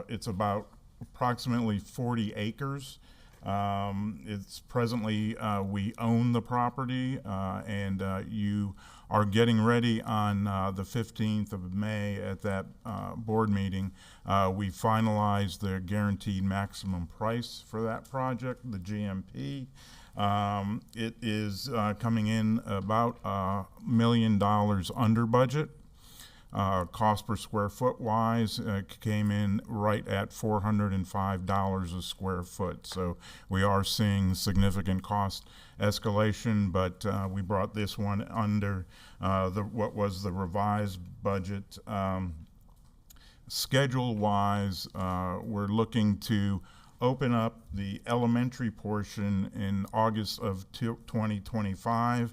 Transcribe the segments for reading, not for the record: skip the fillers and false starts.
It's about approximately 40 acres. It's presently, we own the property, and you are getting ready on the 15th of May at that board meeting. We finalized the guaranteed maximum price for that project, the GMP. It is coming in about $1 million under budget. Cost per square foot wise came in right at $405 a square foot. So we are seeing significant cost escalation, but we brought this one under what was the revised budget. Schedule wise, we're looking to open up the elementary portion in August of 2025.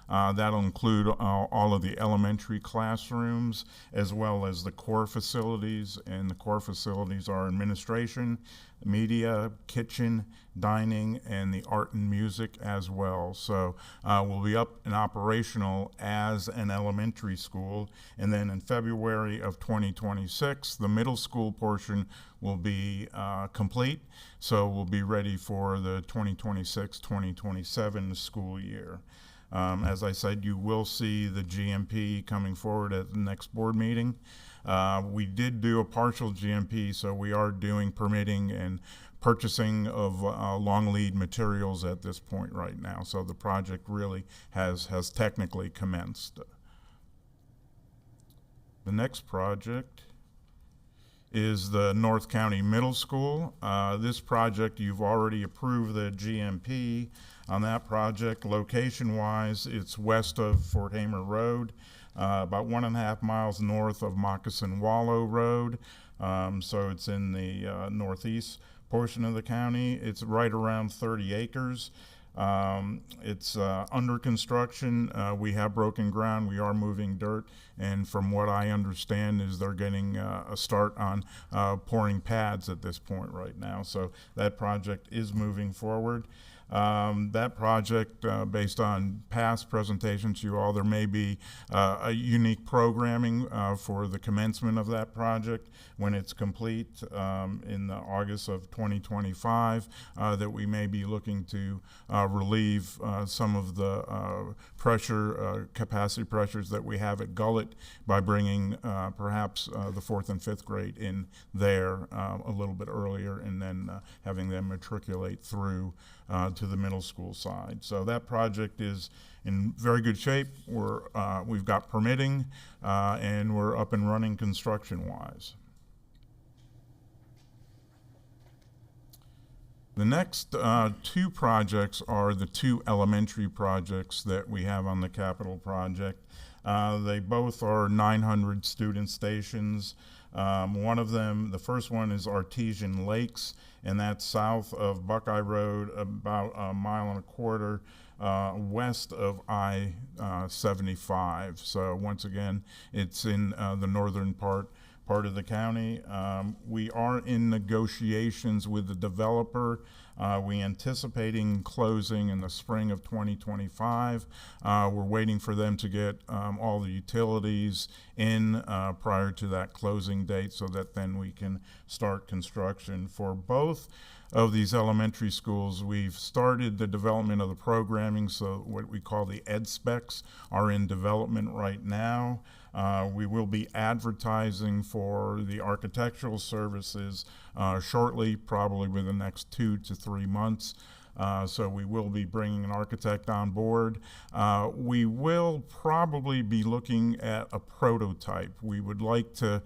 That'll include all of the elementary classrooms as well as the core facilities, and the core facilities are administration, media, kitchen, dining, and the art and music as well. So we'll be up and operational as an elementary school, and then in February of 2026, the middle school portion will be complete, so we'll be ready for the 2026-2027 school year. As I said, you will see the GMP coming forward at the next board meeting. We did do a partial GMP, so we are doing permitting and purchasing of long lead materials at this point right now. So the project really has technically commenced. The next project is the North County Middle School. This project, you've already approved the GMP on that project. Location-wise, it's west of Fort Hamer Road, about 1.5 miles north of Moccasin Wallow Road. So it's in the northeast portion of the county. It's right around 30 acres. It's under construction. We have broken ground. We are moving dirt, and from what I understand is they're getting a start on pouring pads at this point right now. So that project is moving forward. That project, based on past presentations to you all, there may be a unique programming for the commencement of that project when it's complete in the August of 2025, that we may be looking to relieve some of the capacity pressures that we have at Gullet by bringing perhaps the 4th and 5th grade in there a little bit earlier, and then having them matriculate through to the middle school side. So that project is in very good shape. We've got permitting and we're up and running construction-wise. The next two projects are the two elementary projects that we have on the capital project. They both are 900 student stations. One of them, the first one, is Artesian Lakes, and that's south of Buckeye Road, about 1.25 miles west of I-75. So once again, it's in the northern part of the county. We are in negotiations with the developer. We anticipating closing in the spring of 2025. We're waiting for them to get all the utilities in prior to that closing date, so that then we can start construction for both of these elementary schools. We've started the development of the programming, so what we call the ed specs are in development right now. We will be advertising for the architectural services shortly, probably within the next 2 to 3 months. So we will be bringing an architect on board. We will probably be looking at a prototype. We would like to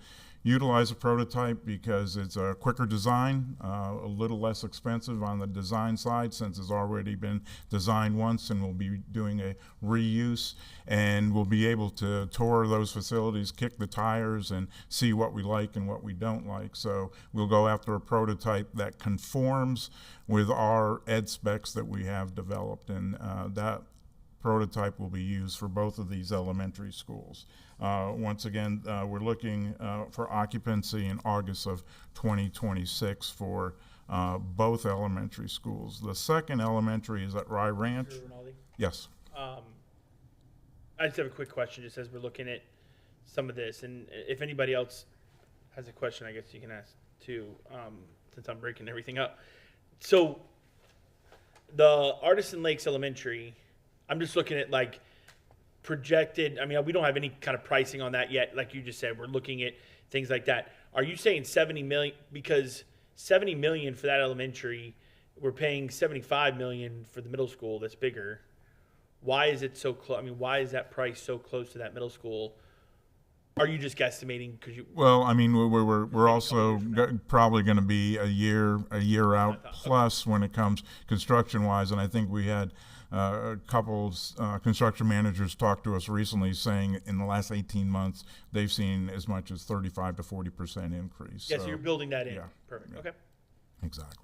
utilize a prototype because it's a quicker design, a little less expensive on the design side since it's already been designed once, and we'll be doing a reuse, and we'll be able to tour those facilities, kick the tires, and see what we like and what we don't like. So we'll go after a prototype that conforms with our ed specs that we have developed, and that prototype will be used for both of these elementary schools. Once again, we're looking for occupancy in August of 2026 for both elementary schools. The second elementary is at Rye Ranch. Yes. I just have a quick question just as we're looking at some of this, and if anybody else has a question I guess you can ask too, since I'm breaking everything up. So the Artisan Lakes Elementary, I'm just looking at like projected. I mean, we don't have any kind of pricing on that yet. Like you just said, we're looking at things like that. Are you saying 70 million? Because 70 million for that elementary, we're paying 75 million for the middle school that's bigger. Why is it so close? I mean, why is that price so close to that middle school? Are you just guesstimating because you? Well, I mean, we're Maybe a also couple years from probably going to be a year out thought. plus when it comes construction wise, and I think we had a couple construction managers talk to us recently saying in the last 18 months they've seen as much as 35 to 40% increase. Yeah, so you're building that in. yeah, Perfect. yeah. Okay. Exactly.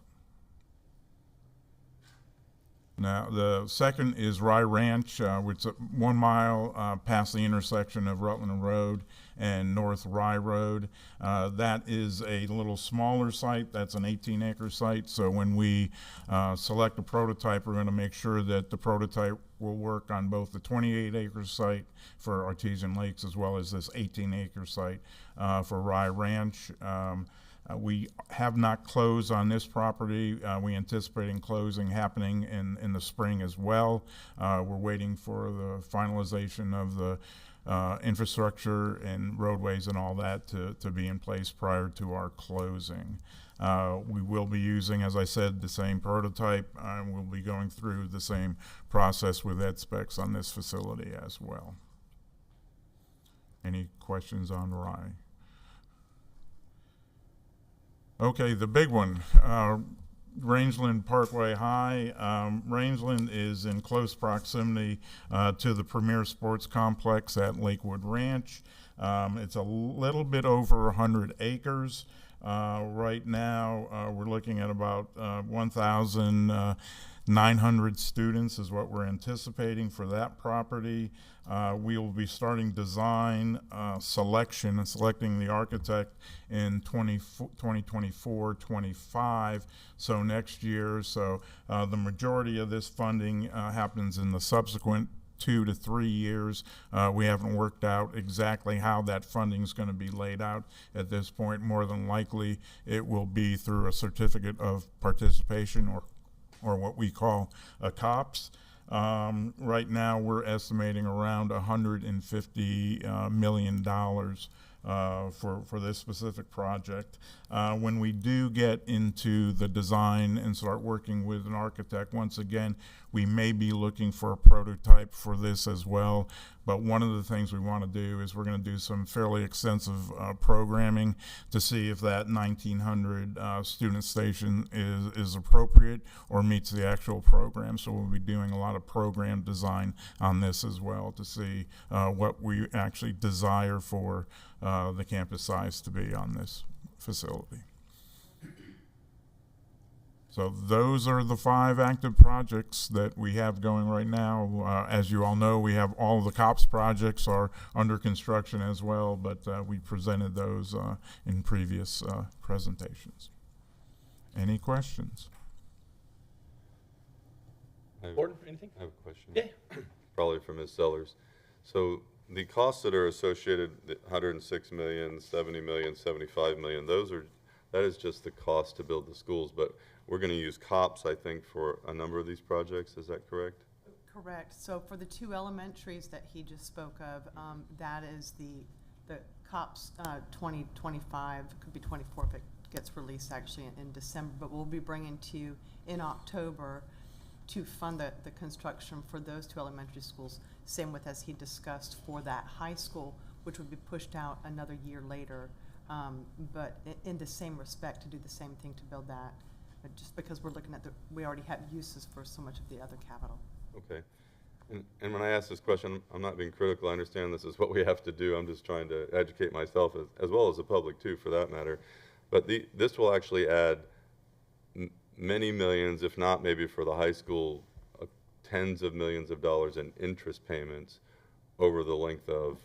Now, the second is Rye Ranch, which is 1 mile past the intersection of Rutland Road and North Rye Road. That is a little smaller site. That's an 18-acre site. So when we select a prototype, we're going to make sure that the prototype will work on both the 28-acre site for Artesian Lakes as well as this 18-acre site for Rye Ranch. We have not closed on this property. We anticipating closing happening in the spring as well. We're waiting for the finalization of the infrastructure and roadways and all that to be in place prior to our closing. We will be using, as I said, the same prototype. We'll be going through the same process with ed specs on this facility as well. Any questions on Rye? Okay, the big one, Rangeland Parkway High. Rangeland is in close proximity to the premier sports complex at Lakewood Ranch. It's a little bit over 100 acres. Right now, we're looking at about 1,900 students is what we're anticipating for that property. We will be starting design selection and selecting the architect in 2024-25, so next year. So the majority of this funding happens in the subsequent 2 to 3 years. We haven't worked out exactly how that funding is going to be laid out at this point. More than likely, it will be through a certificate of participation or what we call a COPS. Right now, we're estimating around $150 million for this specific project. When we do get into the design and start working with an architect, once again, we may be looking for a prototype for this as well. But one of the things we want to do is we're going to do some fairly extensive programming to see if that 1,900 student station is appropriate or meets the actual program. So we'll be doing a lot of program design on this as well to see what we actually desire for the campus size to be on this facility. So those are the 5 active projects that we have going right now. As you all know, we have all the COPS projects are under construction as well, but we presented those in previous presentations. Any questions? Gordon, anything? I have a question. Yeah. Probably for Ms. Sellers. So the costs that are associated, the 106 million, 70 million, 75 million, that is just the cost to build the schools, but we're going to use COPS, I think, for a number of these projects. Is that correct? Correct. So for the 2 elementaries that he just spoke of, that is the COPS 2025, could be 24 if it gets released actually in December, but we'll be bringing to you in October to fund the construction for those 2 elementary schools, same with as he discussed for that high school, which would be pushed out another year later, but in the same respect to do the same thing to build that, just because we're looking at we already have uses for so much of the other capital. Okay. And when I ask this question, I'm not being critical. I understand this is what we have to do. I'm just trying to educate myself as well as the public too, for that matter. But this will actually add many millions, if not maybe for the high school, tens of millions of dollars in interest payments over the length of...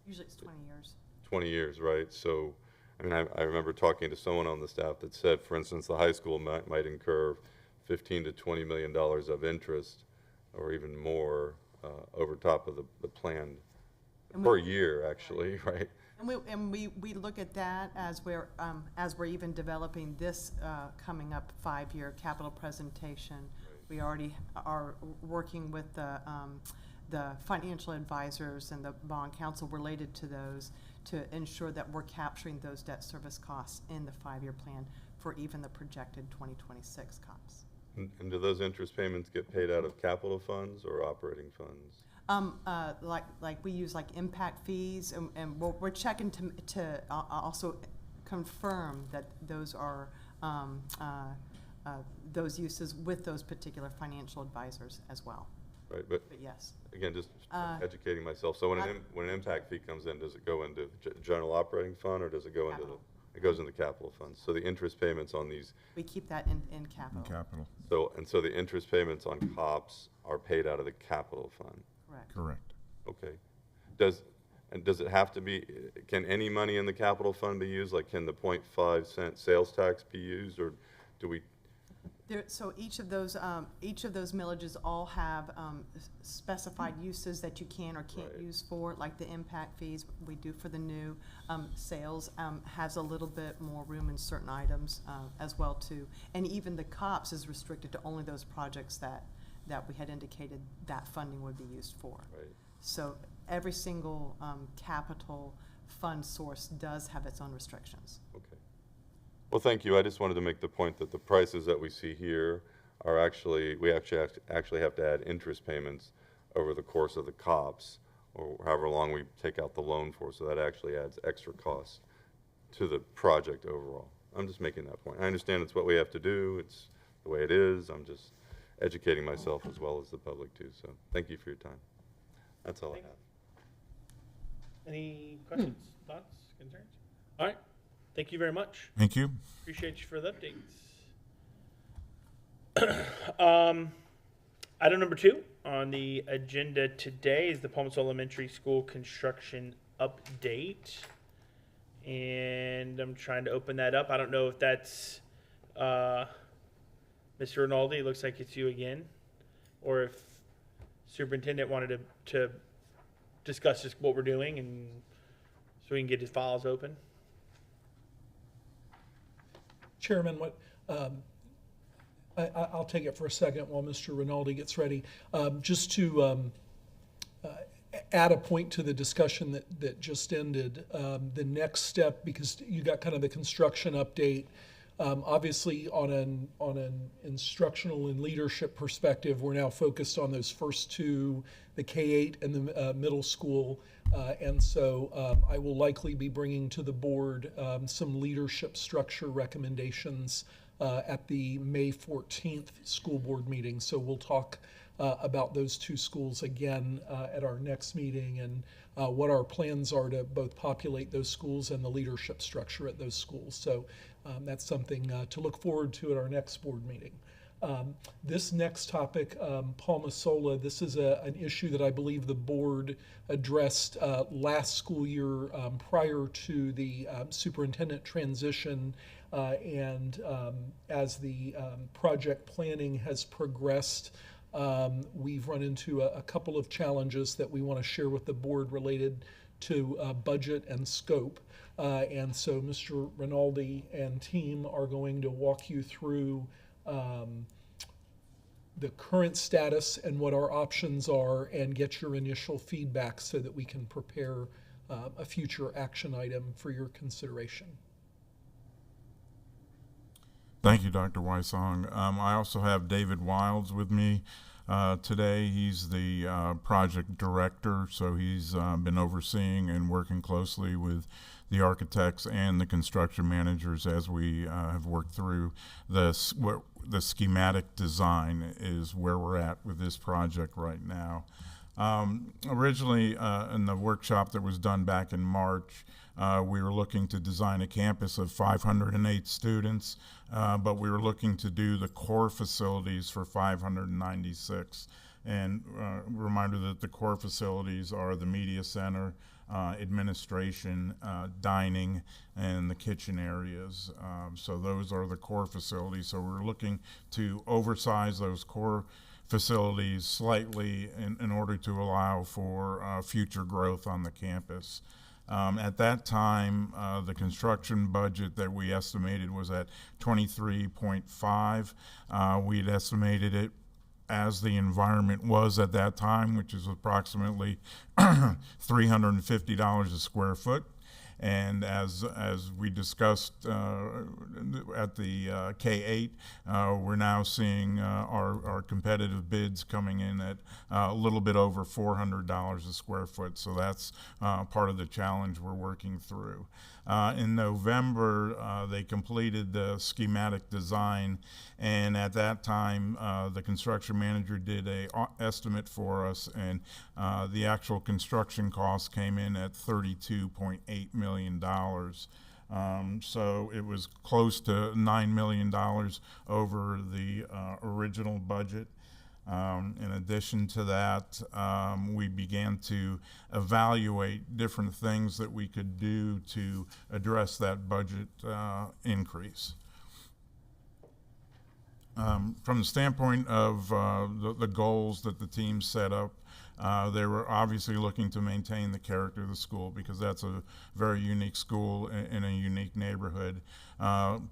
Usually it's 20 years. 20 years, right? So, I mean, I remember talking to someone on the staff that said, for instance, the high school might incur $15 to $20 million of interest, or even more, over top of the planned per year, actually, right? And we look at that as we're even developing this coming up 5-year capital presentation. We already are working with the financial advisors and the bond counsel related to those to ensure that we're capturing those debt service costs in the 5-year plan for even the projected 2026 COPS. And do those interest payments get paid out of capital funds or operating funds? Like we use like impact fees, and we're checking to also confirm that those are those uses with those particular financial advisors as well. Right, but yes. again, just educating myself. So when an impact fee comes in, does it go into general operating fund, or does it go Capital. it goes into capital funds? So the interest payments on these. We keep that in capital. Capital. So the interest payments on COPS are paid out of the capital fund. Correct. Correct. Okay. Does it have to be? Can any money in the capital fund be used? Like, can the 0.5 cent sales tax be used, or do we? So each of those millages all have specified uses that you can or can't Right. use for, like the impact fees we do for the new sales has a little bit more room in certain items as well too. And even the COPS is restricted to only those projects that we had indicated that funding would be used for. Right. So every single capital fund source does have its own restrictions. Okay. Well, thank you. I just wanted to make the point that the prices that we see here are actually, we actually have to add interest payments over the course of the COPS, or however long we take out the loan for, so that actually adds extra costs to the project overall. I'm just making that point. I understand it's what we have to do. It's the way it is. I'm just educating myself as well as the public too. So thank you for your time. That's all I have. Any questions, thoughts, concerns? All right. Thank you very much. Thank you. Appreciate you for the updates. Item number 2 on the agenda today is the Palmas Elementary School construction update. And I'm trying to open that up. I don't know if that's Mr. Rinaldi. It looks like it's you again. Or if Superintendent wanted to discuss just what we're doing and so we can get his files open. Chairman, I'll take it for a second while Mr. Rinaldi gets ready. Just to add a point to the discussion that just ended, the next step, because you got kind of the construction update, obviously on an instructional and leadership perspective, we're now focused on those first two, the K-8 and the middle school. And so I will likely be bringing to the board some leadership structure recommendations at the May 14th school board meeting. So we'll talk about those two schools again at our next meeting, and what our plans are to both populate those schools and the leadership structure at those schools. So that's something to look forward to at our next board meeting. This next topic, Palma Sola, this is an issue that I believe the board addressed last school year prior to the superintendent transition, and as the project planning has progressed, we've run into a couple of challenges that we want to share with the board related to budget and scope. And so Mr. Rinaldi and team are going to walk you through the current status and what our options are, and get your initial feedback so that we can prepare a future action item for your consideration. Thank you, Dr. Wysong. I also have David Wilds with me today. He's the project director, so he's been overseeing and working closely with the architects and the construction managers as we have worked through the schematic design is where we're at with this project right now. Originally, in the workshop that was done back in March, we were looking to design a campus of 508 students, but we were looking to do the core facilities for 596. And reminder that the core facilities are the media center, administration, dining, and the kitchen areas. So those are the core facilities. So we're looking to oversize those core facilities slightly in order to allow for future growth on the campus. At that time, the construction budget that we estimated was at 23.5. We had estimated it as the environment was at that time, which is approximately $350 a square foot. And as we discussed at the K8, we're now seeing our competitive bids coming in at a little bit over $400 a square foot. So that's part of the challenge we're working through. In November, they completed the schematic design, and at that time, the construction manager did a estimate for us, and the actual construction cost came in at $32.8 million. So it was close to $9 million over the original budget. In addition to that, we began to evaluate different things that we could do to address that budget increase. From the standpoint of the goals that the team set up, they were obviously looking to maintain the character of the school, because that's a very unique school in a unique neighborhood.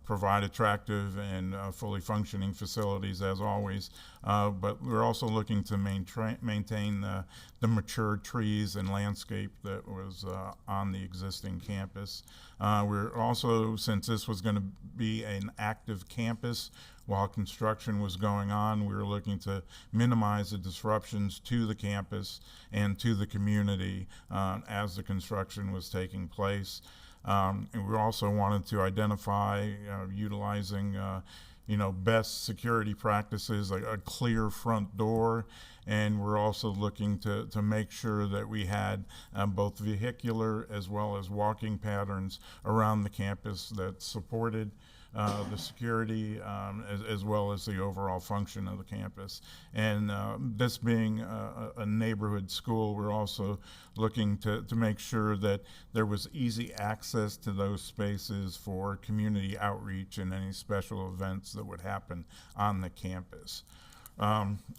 Provide attractive and fully functioning facilities as always, but we're also looking to maintain the mature trees and landscape that was on the existing campus. We're also, since this was going to be an active campus while construction was going on, we were looking to minimize the disruptions to the campus and to the community as the construction was taking place. And we also wanted to identify utilizing best security practices, like a clear front door. And we're also looking to make sure that we had both vehicular as well as walking patterns around the campus that supported the security as well as the overall function of the campus. And this being a neighborhood school, we're also looking to make sure that there was easy access to those spaces for community outreach and any special events that would happen on the campus.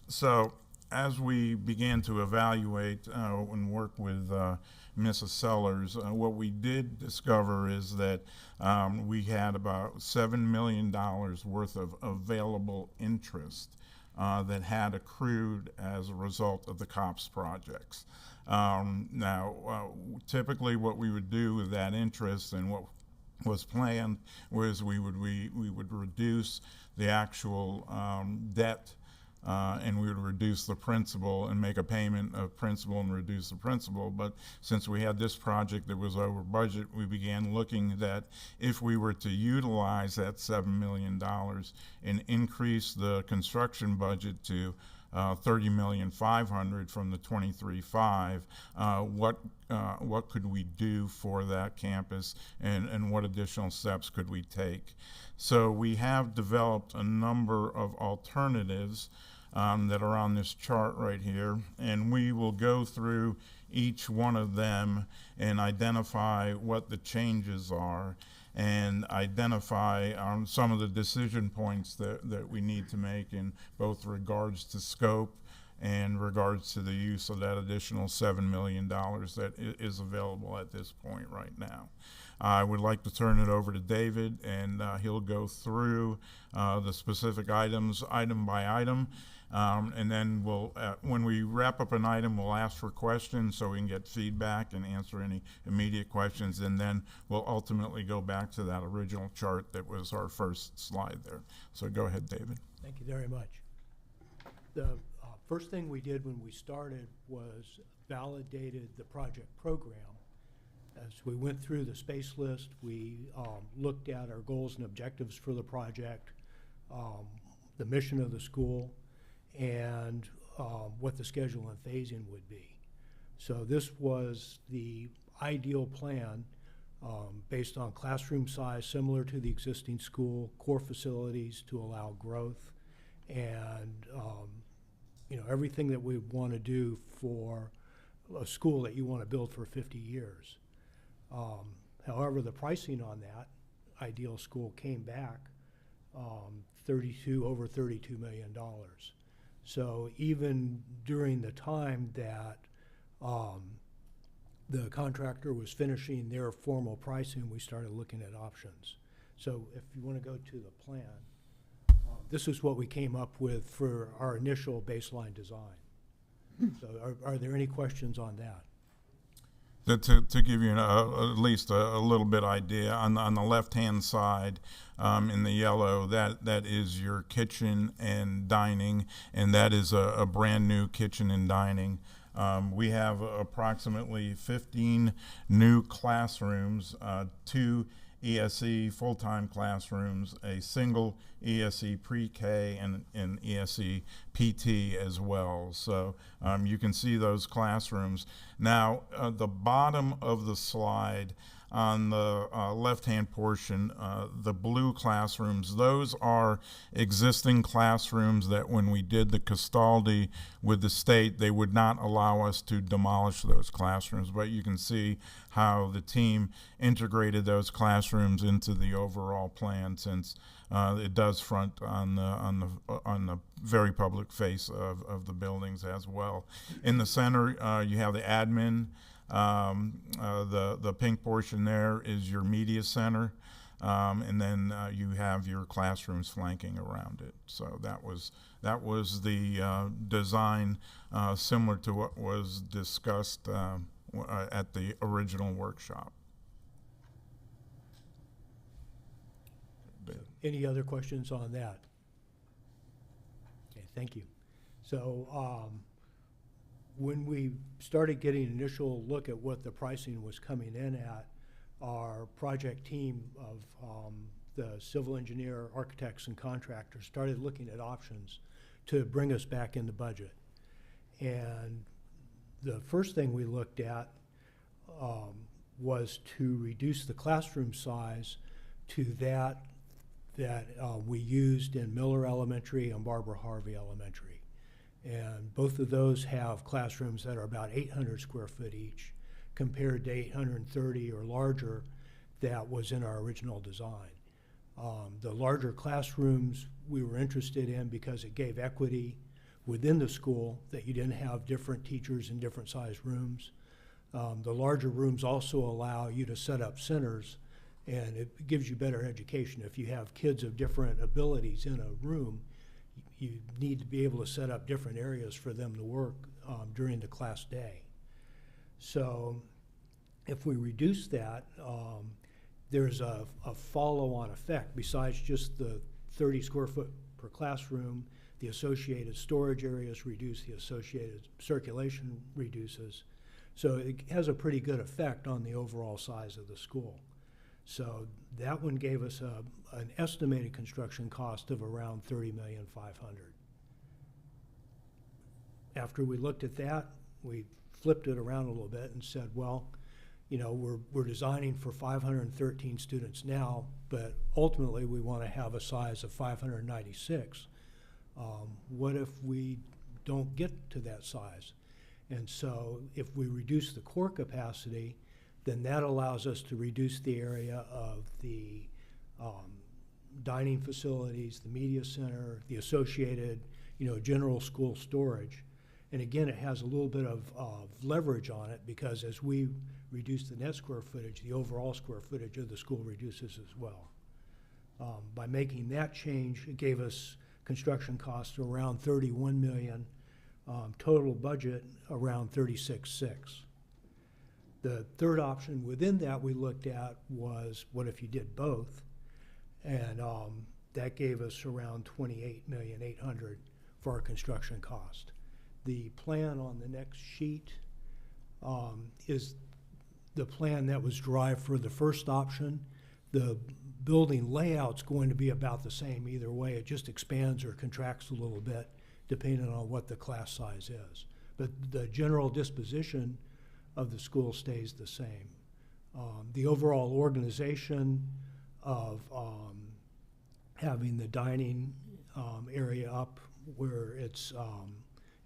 So as we began to evaluate and work with Mrs. Sellers, what we did discover is that we had about $7 million worth of available interest that had accrued as a result of the COPS projects. Now, typically what we would do with that interest, and what was planned, was we would reduce the actual debt, and we would reduce the principal and make a payment of principal and reduce the principal. But since we had this project that was over budget, we began looking that if we were to utilize that $7 million and increase the construction budget to $30,500,000 from the 23.5, what could we do for that campus, and what additional steps could we take? So we have developed a number of alternatives that are on this chart right here, and we will go through each one of them and identify what the changes are, and identify some of the decision points that we need to make in both regards to scope and regards to the use of that additional $7 million that is available at this point right now. I would like to turn it over to David, and he'll go through the specific items, item by item. And then we'll, when we wrap up an item, we'll ask for questions so we can get feedback and answer any immediate questions. And then we'll ultimately go back to that original chart that was our first slide there. So go ahead, David. Thank you very much. The first thing we did when we started was validated the project program. As we went through the space list, we looked at our goals and objectives for the project, the mission of the school, and what the schedule and phasing would be. So this was the ideal plan based on classroom size similar to the existing school, core facilities to allow growth, and everything that we want to do for a school that you want to build for 50 years. However, the pricing on that ideal school came back over $32 million. So even during the time that the contractor was finishing their formal pricing, we started looking at options. So if you want to go to the plan, this is what we came up with for our initial baseline design. So are there any questions on that? To give you at least a little bit idea, on the left-hand side, in the yellow, that is your kitchen and dining, and that is a brand new kitchen and dining. We have approximately 15 new classrooms, 2 ESE full-time classrooms, a single ESE pre-K, and an ESE PT as well. So you can see those classrooms. Now, the bottom of the slide on the left-hand portion, the blue classrooms, those are existing classrooms that when we did the Castaldi with the state, they would not allow us to demolish those classrooms. But you can see how the team integrated those classrooms into the overall plan, since it does front on the very public face of the buildings as well. In the center, you have the admin. The pink portion there is your media center, and then you have your classrooms flanking around it. So that was the design, similar to what was discussed at the original workshop. Any other questions on that? Okay, thank you. So when we started getting an initial look at what the pricing was coming in at, our project team of the civil engineer, architects, and contractors started looking at options to bring us back in the budget. And the first thing we looked at was to reduce the classroom size to that we used in Miller Elementary and Barbara Harvey Elementary. And both of those have classrooms that are about 800 square foot each, compared to 830 or larger that was in our original design. The larger classrooms we were interested in because it gave equity within the school, that you didn't have different teachers in different size rooms. The larger rooms also allow you to set up centers, and it gives you better education. If you have kids of different abilities in a room, you need to be able to set up different areas for them to work during the class day. So if we reduce that, there's a follow-on effect. Besides just the 30 square foot per classroom, the associated storage areas reduce, the associated circulation reduces. So it has a pretty good effect on the overall size of the school. So that one gave us an estimated construction cost of around $30,500,000. After we looked at that, we flipped it around a little bit and said, well, you know, we're designing for 513 students now, but ultimately we want to have a size of 596. What if we don't get to that size? And so if we reduce the core capacity, then that allows us to reduce the area of the dining facilities, the media center, the associated, you know, general school storage. And again, it has a little bit of leverage on it, because as we reduce the net square footage, the overall square footage of the school reduces as well. By making that change, it gave us construction costs around $31 million, total budget around $36.6. The third option within that we looked at was, what if you did both? And that gave us around $28,800,000 for our construction cost. The plan on the next sheet is the plan that was derived for the first option. The building layout's going to be about the same either way. It just expands or contracts a little bit depending on what the class size is. But the general disposition of the school stays the same. The overall organization of having the dining area up where it's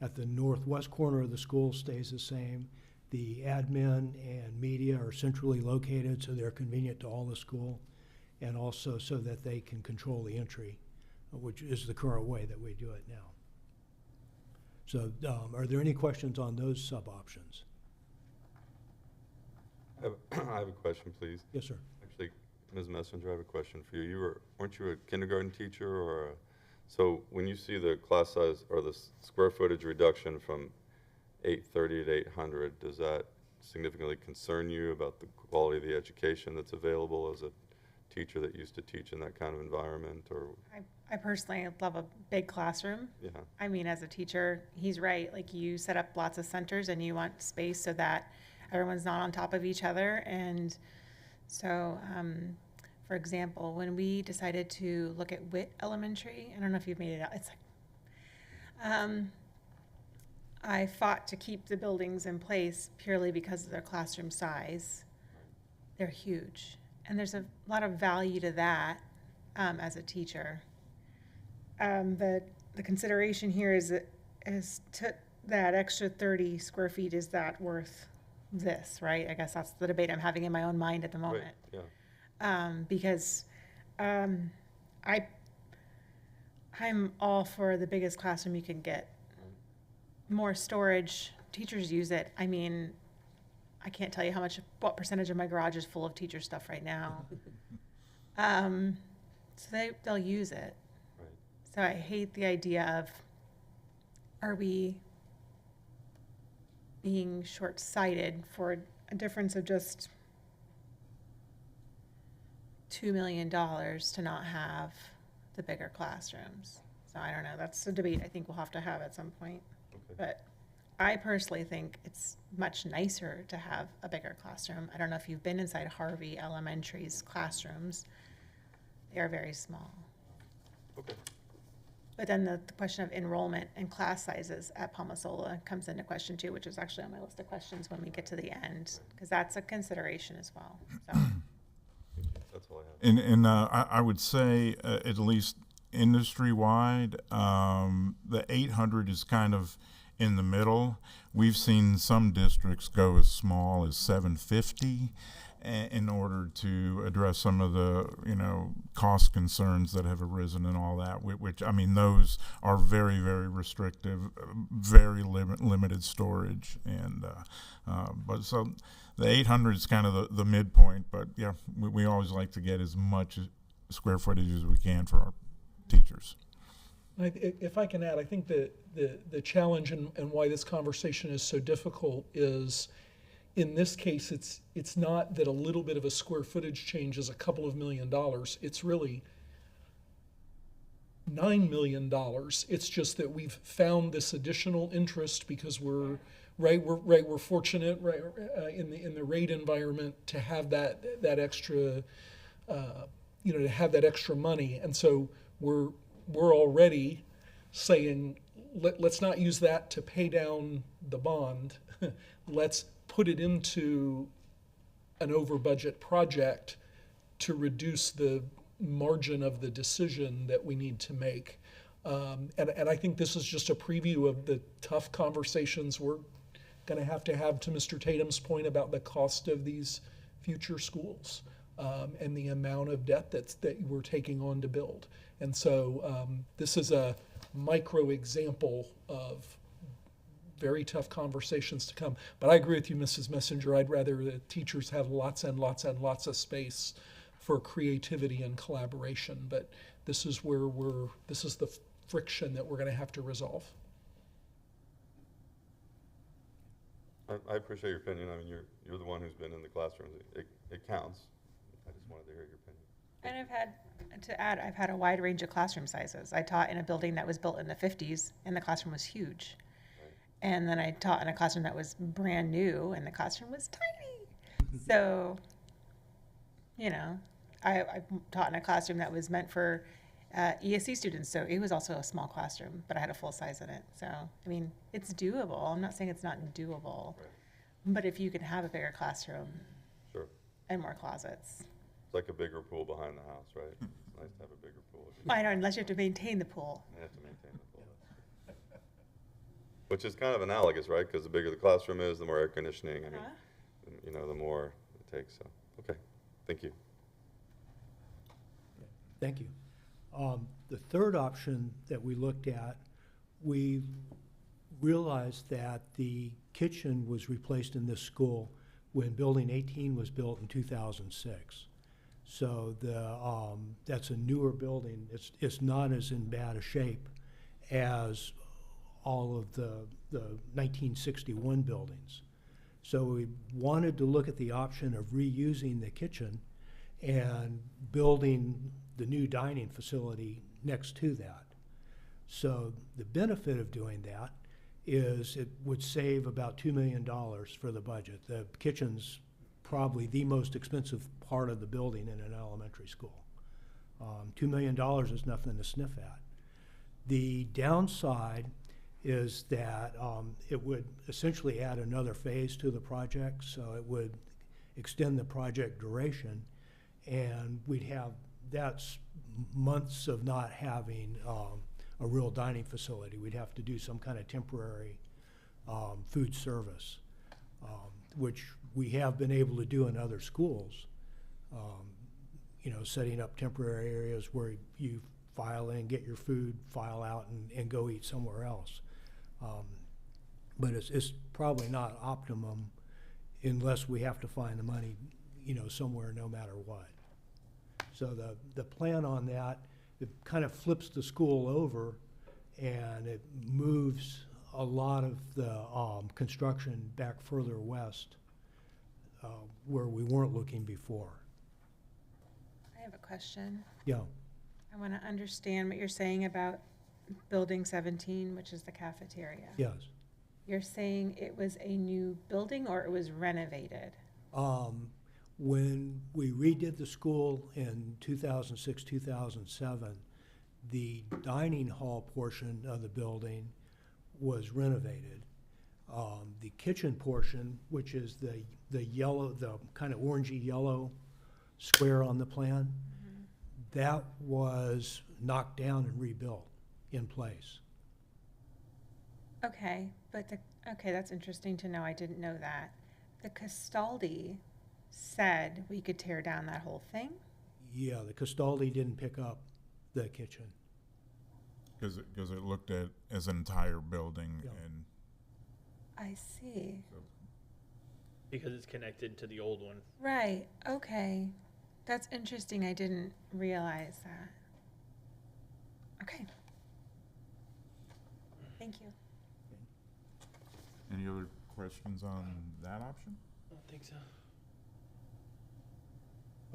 at the northwest corner of the school stays the same. The admin and media are centrally located, so they're convenient to all the school, and also so that they can control the entry, which is the current way that we do it now. So are there any questions on those sub-options? I have a question, please. Yes, sir. Actually, Ms. Messenger, I have a question for you. Weren't you a kindergarten teacher or so when you see the class size or the square footage reduction from 830 to 800, does that significantly concern you about the quality of the education that's available as a teacher that used to teach in that kind of environment, or? I personally love a big classroom. Yeah, I mean, as a teacher, he's right. Like, you set up lots of centers and you want space so that everyone's not on top of each other. And so, for example, when we decided to look at Witt Elementary, I don't know if you've made it out. It's like, I fought to keep the buildings in place purely because of their classroom size. They're huge. And there's a lot of value to that as a teacher. The consideration here is to that extra 30 square feet, is that worth this, right? I guess that's the debate I'm having in my own mind at the right, moment. yeah. Because I'm all for the biggest classroom you can get. More storage, teachers use it. I mean, I can't tell you what percentage of my garage is full of teacher stuff right now. So they'll use it. Right. So I hate the idea of, are we being short-sighted for a difference of just $2 million to not have the bigger classrooms? So I don't know, that's a debate I think we'll have to have at some point. Okay. But I personally think it's much nicer to have a bigger classroom. I don't know if you've been inside Harvey Elementary's classrooms. They are very small. Okay. But then the question of enrollment and class sizes at Palmasola comes into question too, which is actually on my list of questions when we get to the end, because that's a consideration as well. So. That's all I have. And I would say, at least industry-wide, the 800 is kind of in the middle. We've seen some districts go as small as 750 in order to address some of the, cost concerns that have arisen and all that, which, I mean, those are very, very restrictive, very limited storage. And, but so the 800 is kind of the midpoint, but yeah, we always like to get as much square footage as we can for our teachers. If I can add, I think the challenge and why this conversation is so difficult is, in this case, it's not that a little bit of a square footage change is a couple of $1 million. It's really $9 million. It's just that we've found this additional interest because we're fortunate, in the rate environment to have that extra, to have that extra money, and so we're already saying, let's not use that to pay down the bond. Let's put it into an over-budget project to reduce the margin of the decision that we need to make. And I think this is just a preview of the tough conversations we're going to have, to Mr. Tatum's point about the cost of these future schools, and the amount of debt that we're taking on to build. And so this is a micro example of very tough conversations to come. But I agree with you, Mrs. Messenger. I'd rather the teachers have lots and lots and lots of space for creativity and collaboration. But this is where this is the friction that we're going to have to resolve. I appreciate your opinion. I mean, you're the one who's been in the classroom. It counts. I just wanted to hear your opinion. And I've had a wide range of classroom sizes. I taught in a building that was built in the 50s, and the classroom was huge. Right. And then I taught in a classroom that was brand new, and the classroom was tiny. So, I taught in a classroom that was meant for ESC students, so it was also a small classroom, but I had a full size in it. So, I mean, it's doable. I'm not saying it's not doable, Right. but if you can have a bigger classroom Sure. and more closets. It's like a bigger pool behind the house, right? It's nice to have a bigger pool. I know, unless you have to maintain the pool. You have to maintain the pool. Which is kind of analogous, right? Because the bigger the classroom is, the more air conditioning. I mean, the more it takes. So, okay, thank you. Thank you. The third option that we looked at, we realized that the kitchen was replaced in this school, when Building 18 was built in 2006. So that's a newer building. It's not as in bad a shape as all of the 1961 buildings. So we wanted to look at the option of reusing the kitchen and building the new dining facility next to that. So the benefit of doing that is it would save about $2 million for the budget. The kitchen's probably the most expensive part of the building in an elementary school. $2 million is nothing to sniff at. The downside is that it would essentially add another phase to the project, so it would extend the project duration, and we'd have that's months of not having a real dining facility. We'd have to do some kind of temporary food service, which we have been able to do in other schools. You know, setting up temporary areas where you file in, get your food, file out, and go eat somewhere else. But it's probably not optimum unless we have to find the money, you know, somewhere no matter what. So the plan on that, it kind of flips the school over and it moves a lot of the construction back further west where we weren't looking before. I have a question. Yeah, I want to understand what you're saying about Building 17, which is the cafeteria. yes. You're saying it was a new building or it was renovated? When we redid the school in 2006, 2007, the dining hall portion of the building was renovated. The kitchen portion, which is the yellow, the kind of orangey yellow square on the plan, that was knocked down and rebuilt in place. Okay, but okay, that's interesting to know. I didn't know that. The Castaldi said we could tear down that whole thing? Yeah, the Castaldi didn't pick up the kitchen. Because it looked at as an entire building, Yeah. and I see. Because it's connected to the old one. Right, okay. That's interesting. I didn't realize that. Okay. Thank you. any other questions on that option? I don't think so.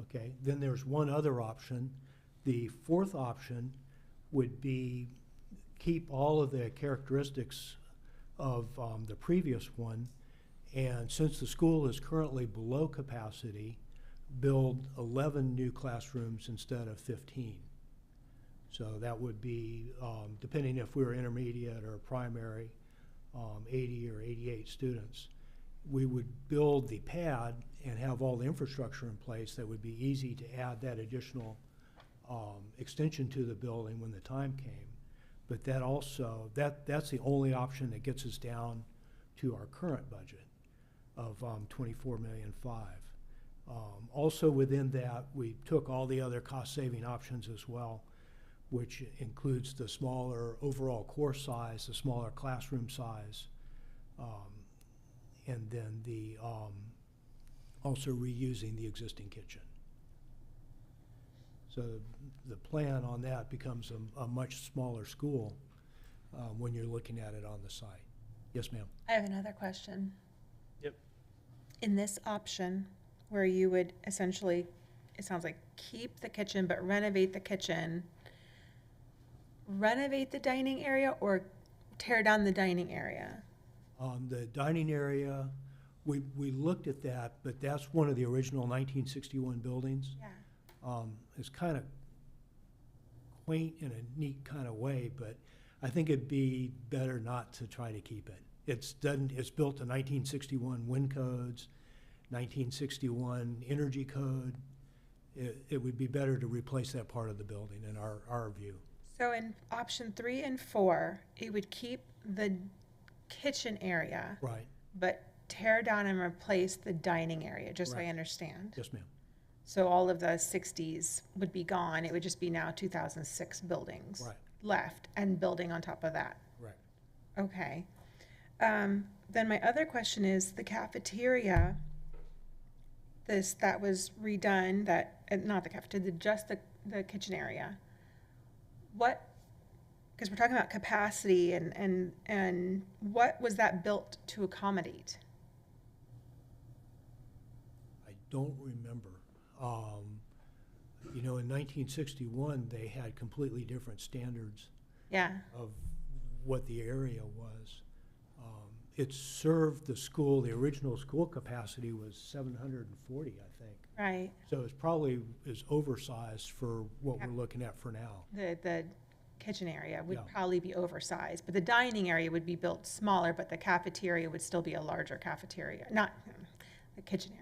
Okay, then there's one other option. The fourth option would be keep all of the characteristics of the previous one, and since the school is currently below capacity, build 11 new classrooms instead of 15. So that would be, depending if we were intermediate or primary, 80 or 88 students. We would build the pad and have all the infrastructure in place that would be easy to add that additional extension to the building when the time came. But that also, that's the only option that gets us down to our current budget of $24.5 million. Also within that, we took all the other cost-saving options as well, which includes the smaller overall course size, the smaller classroom size, and then the also reusing the existing kitchen. So the plan on that becomes a much smaller school when you're looking at it on the site. Yes, ma'am. I have another question. Yep. In this option, where you would essentially, it sounds like keep the kitchen but renovate the kitchen, renovate the dining area or tear down the dining area? The dining area, we looked at that, but that's one of the original 1961 buildings. Yeah. It's kind of quaint in a neat kind of way, but I think it'd be better not to try to keep it. It's built to 1961 wind codes, 1961 energy code. It would be better to replace that part of the building in our view. So in option 3 and 4, it would keep the kitchen area, Right. but tear down and replace the dining area, just so I Right. understand. Yes, ma'am. So all of the 60s would be gone. It would just be now 2006 buildings Right. left and building on top of that. Right. Okay. Then my other question is the cafeteria. this that was redone, that, not the cafeteria, just the kitchen area, what, because we're talking about capacity and what was that built to accommodate? I don't remember. You know, in 1961, they had completely different standards Yeah, of what the area was. It served the school, the original school capacity was 740, I think. right. So it's probably is oversized for what we're looking at for now. The kitchen area would Yeah. probably be oversized, but the dining area would be built smaller, but the cafeteria would still be a larger cafeteria, not the kitchen area.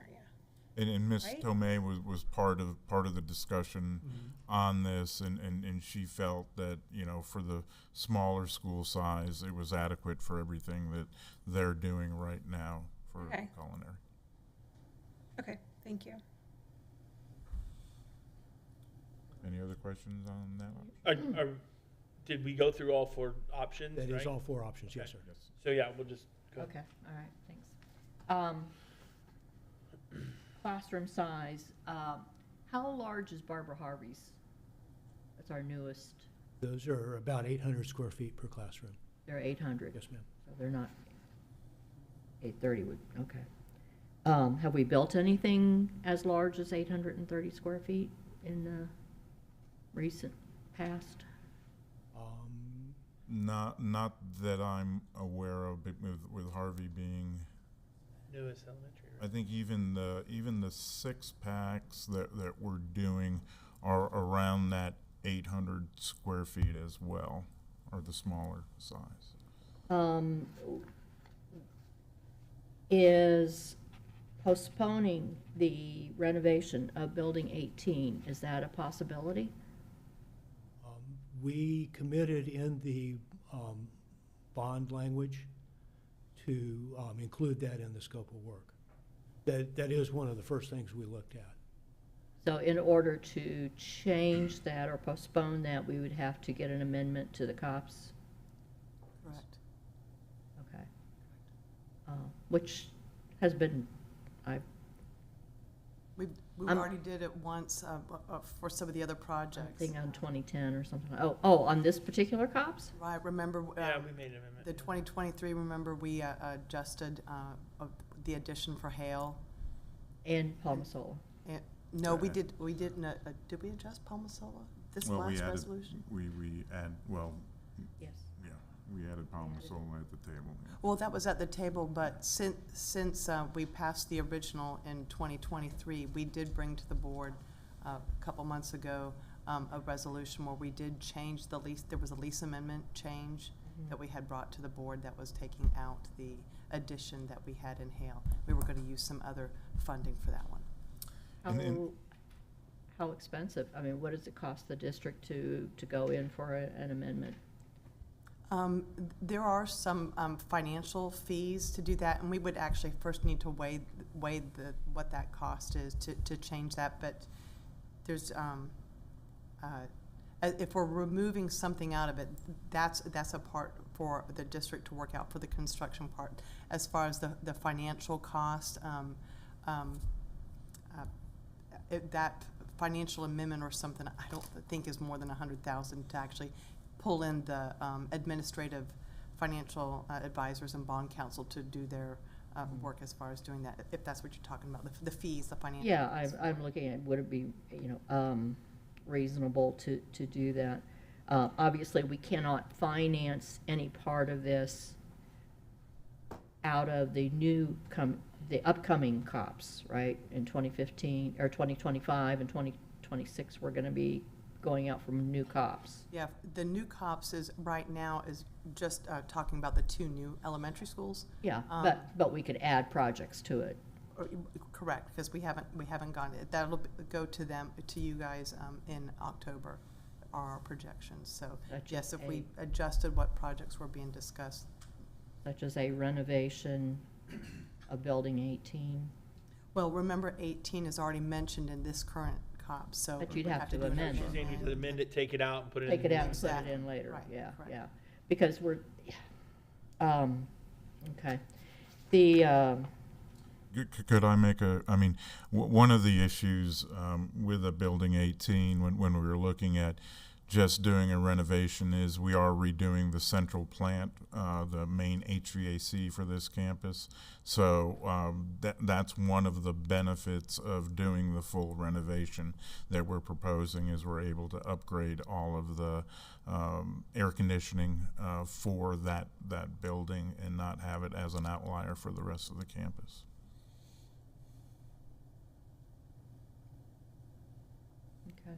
And Ms. Right? Tomei was part of the discussion on this, and she felt that, you know, for the smaller school size, it was adequate for everything that they're doing right now for Okay. culinary. Okay, thank you. Any other questions on that? Did we go through all 4 options, That is right? all 4 options, yes, Okay. sir. Yes. So, yeah, we'll just go. Okay, all right, thanks. Classroom size, how large is Barbara Harvey's? That's our newest, Those are about 800 square feet per classroom. they're 800. Yes, ma'am. So they're not, 830 would, okay. Have we built anything as large as 830 square feet in the recent past? Not that I'm aware of, but with Harvey being, Newest elementary, I right? think even the 6-packs that we're doing are around that 800 square feet as well, or the smaller size. Is postponing the renovation of Building 18, is that a possibility? We committed in the bond language to include that in the scope of work. That is one of the first things we looked at. So in order to change that or postpone that, we would have to get an amendment to the COPS? Correct. Okay. Which has been, We I'm- already did it once for some of the other I projects. think on 2010 or something. Oh, on this particular COPS? Right, remember, Yeah, we made an amendment. the 2023, remember, we adjusted the addition for Hale? And Palmasola. And- No, we didn't, did we adjust Palmasola, this Well, we last added, resolution? we add, well, Yes. yeah, we added Palmasola at the table. Yeah. Well, that was at the table, but since we passed the original in 2023, we did bring to the board a couple months ago a resolution where we did change the lease, there was a lease amendment change that we had brought to the board that was taking out the addition that we had in Hale. We were going to use some other funding for that one. How expensive? I mean, what does it cost the district to go in for an amendment? There are some financial fees to do that, and we would actually first need to weigh what that cost is to change that, but there's, if we're removing something out of it, that's a part for the district to work out for the construction part. As far as the financial cost, that financial amendment or something, I don't think is more than $100,000 to actually pull in the administrative financial advisors and bond counsel to do their work as far as doing that, if that's what you're talking about, the fees, the financial. Yeah, fees. I'm looking at, would it be, reasonable to do that? Obviously, we cannot finance any part of this out of the the upcoming COPS, right? In 2015, or 2025 and 2026, we're gonna be going out from new COPS. Yeah, the new COPS is, right now, is just talking about the 2 new elementary schools. Yeah, but we could add projects to it. Correct, because we haven't gone, that'll go to them, to you guys in October, our projections. So, Such yes, as if we adjusted what projects were being discussed. Such as a renovation of Building 18. Well, remember 18 is already mentioned in this current COPS, so. But you'd we have to do amend another it. She's saying you could amend it, take it out, and put it in. Take it the out new. and put it Exactly. in later, Right, yeah, correct. yeah. Because we're, okay. The Could I make I mean, one of the issues with a building 18 when we were looking at just doing a renovation is we are redoing the central plant, the main HVAC for this campus. So that's one of the benefits of doing the full renovation that we're proposing is we're able to upgrade all of the air conditioning for that building and not have it as an outlier for the rest of the campus. Okay.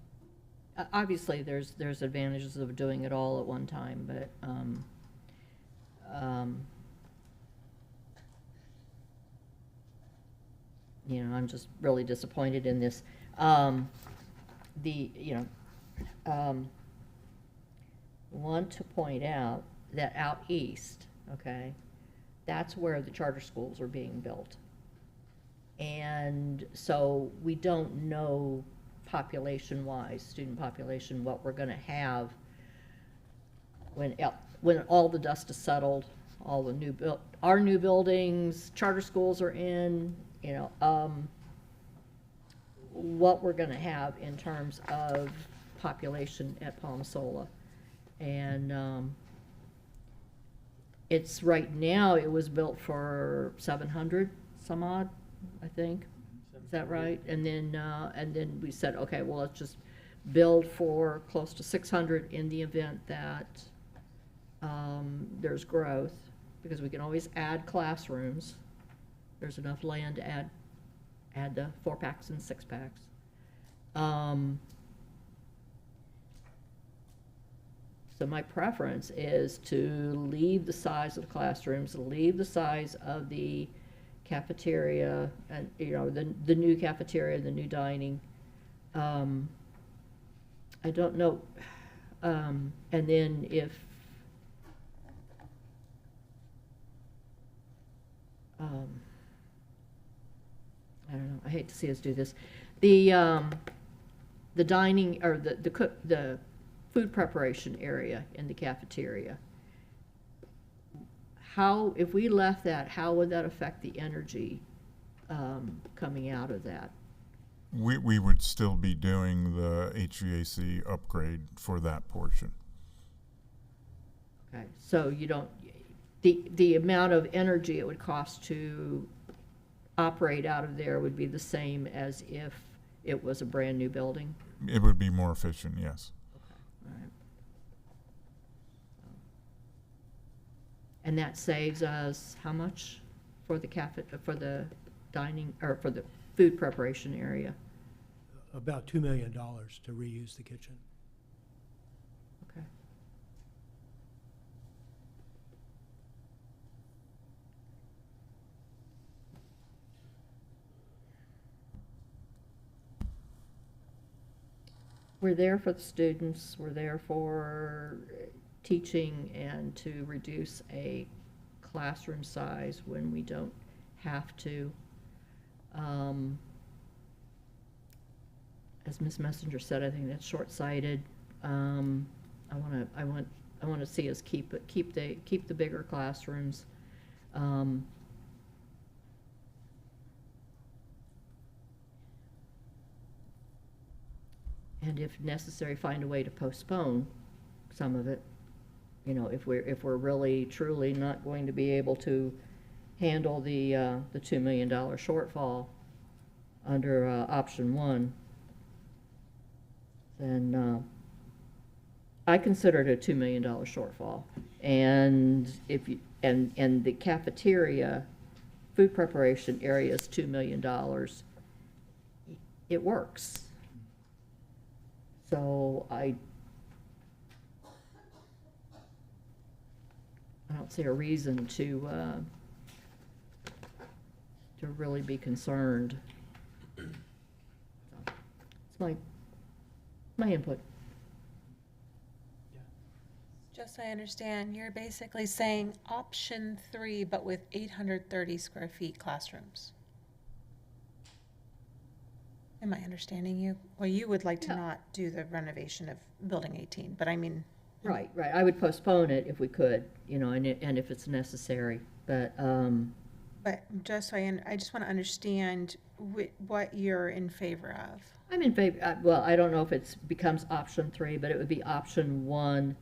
Obviously, there's advantages of doing it all at one time, but you know, I'm just really disappointed in this. Want to point out that out east, okay, that's where the charter schools are being built. And so we don't know population-wise, student population, what we're gonna have when all the dust is settled, all the our new buildings, charter schools are in, you know, what we're gonna have in terms of population at Palmasola. And it's right now, it was built for 700 some odd, I think. Is that right? And then we said, okay, well, let's just build for close to 600 in the event that there's growth, because we can always add classrooms. There's enough land to add the 4-packs and 6-packs. So my preference is to leave the size of the classrooms, leave the size of the cafeteria, and, you know, the new cafeteria, the new dining. I don't know, and then if, I don't know, I hate to see us do this. The dining, or the food preparation area in the cafeteria, if we left that, how would that affect the energy coming out of that? We would still be doing the HVAC upgrade for that portion. Okay, so you don't, the amount of energy it would cost to operate out of there would be the same as if it was a brand-new building? It would be more efficient, yes. All right. And that saves us how much for the for the dining, or for the food preparation area? About $2 million to reuse the kitchen. Okay. We're there for the students, we're there for teaching and to reduce a classroom size when we don't have to. As Ms. Messenger said, I think that's short-sighted. I want to see us keep the bigger classrooms. And if necessary, find a way to postpone some of it. You know, if we're really truly not going to be able to handle the $2 million shortfall under option 1, then I consider it a $2 million shortfall. And if you, and the cafeteria food preparation area is $2 million, it works. So I don't see a reason to really be concerned. It's my input. Just so I understand, you're basically saying option 3, but with 830 square feet classrooms. Am I understanding you? Well, you would like to Yeah. not do the renovation of building 18, but I mean. Right. I would postpone it if we could, you know, and if it's necessary. But But just so I just want to understand what you're in favor of. I'm in favor, well, I don't know if it's becomes option 3, but it would be option 1,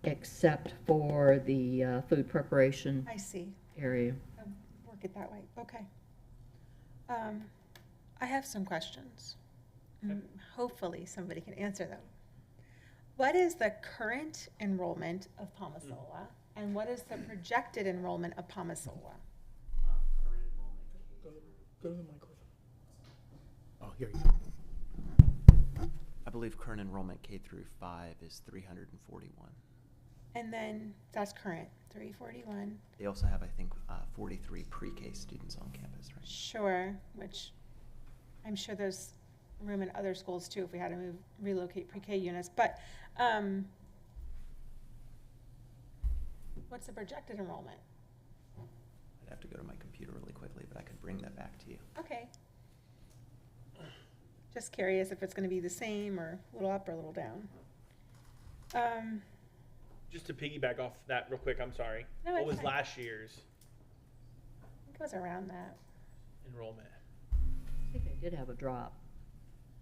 except for the food preparation I see. area. Work it that way, okay. I have some questions. Hopefully, somebody can answer them. What is the current enrollment of Palmasola, and what is the projected enrollment of Palmasola? Go to the microphone. Oh, here you go. I believe current enrollment K through 5 is 341. And then, that's current, 341. They also have, I think, 43 pre-K students on campus, right? Sure, which I'm sure there's room in other schools too if we had to relocate pre-K units. But what's the projected enrollment? I'd have to go to my computer really quickly, but I could bring that back to you. Okay. Just curious if it's going to be the same or a little up or a little down. Just to piggyback off that real quick, I'm sorry. No, What it's was fine. last year's I think it was around that. enrollment? I think they did have a drop.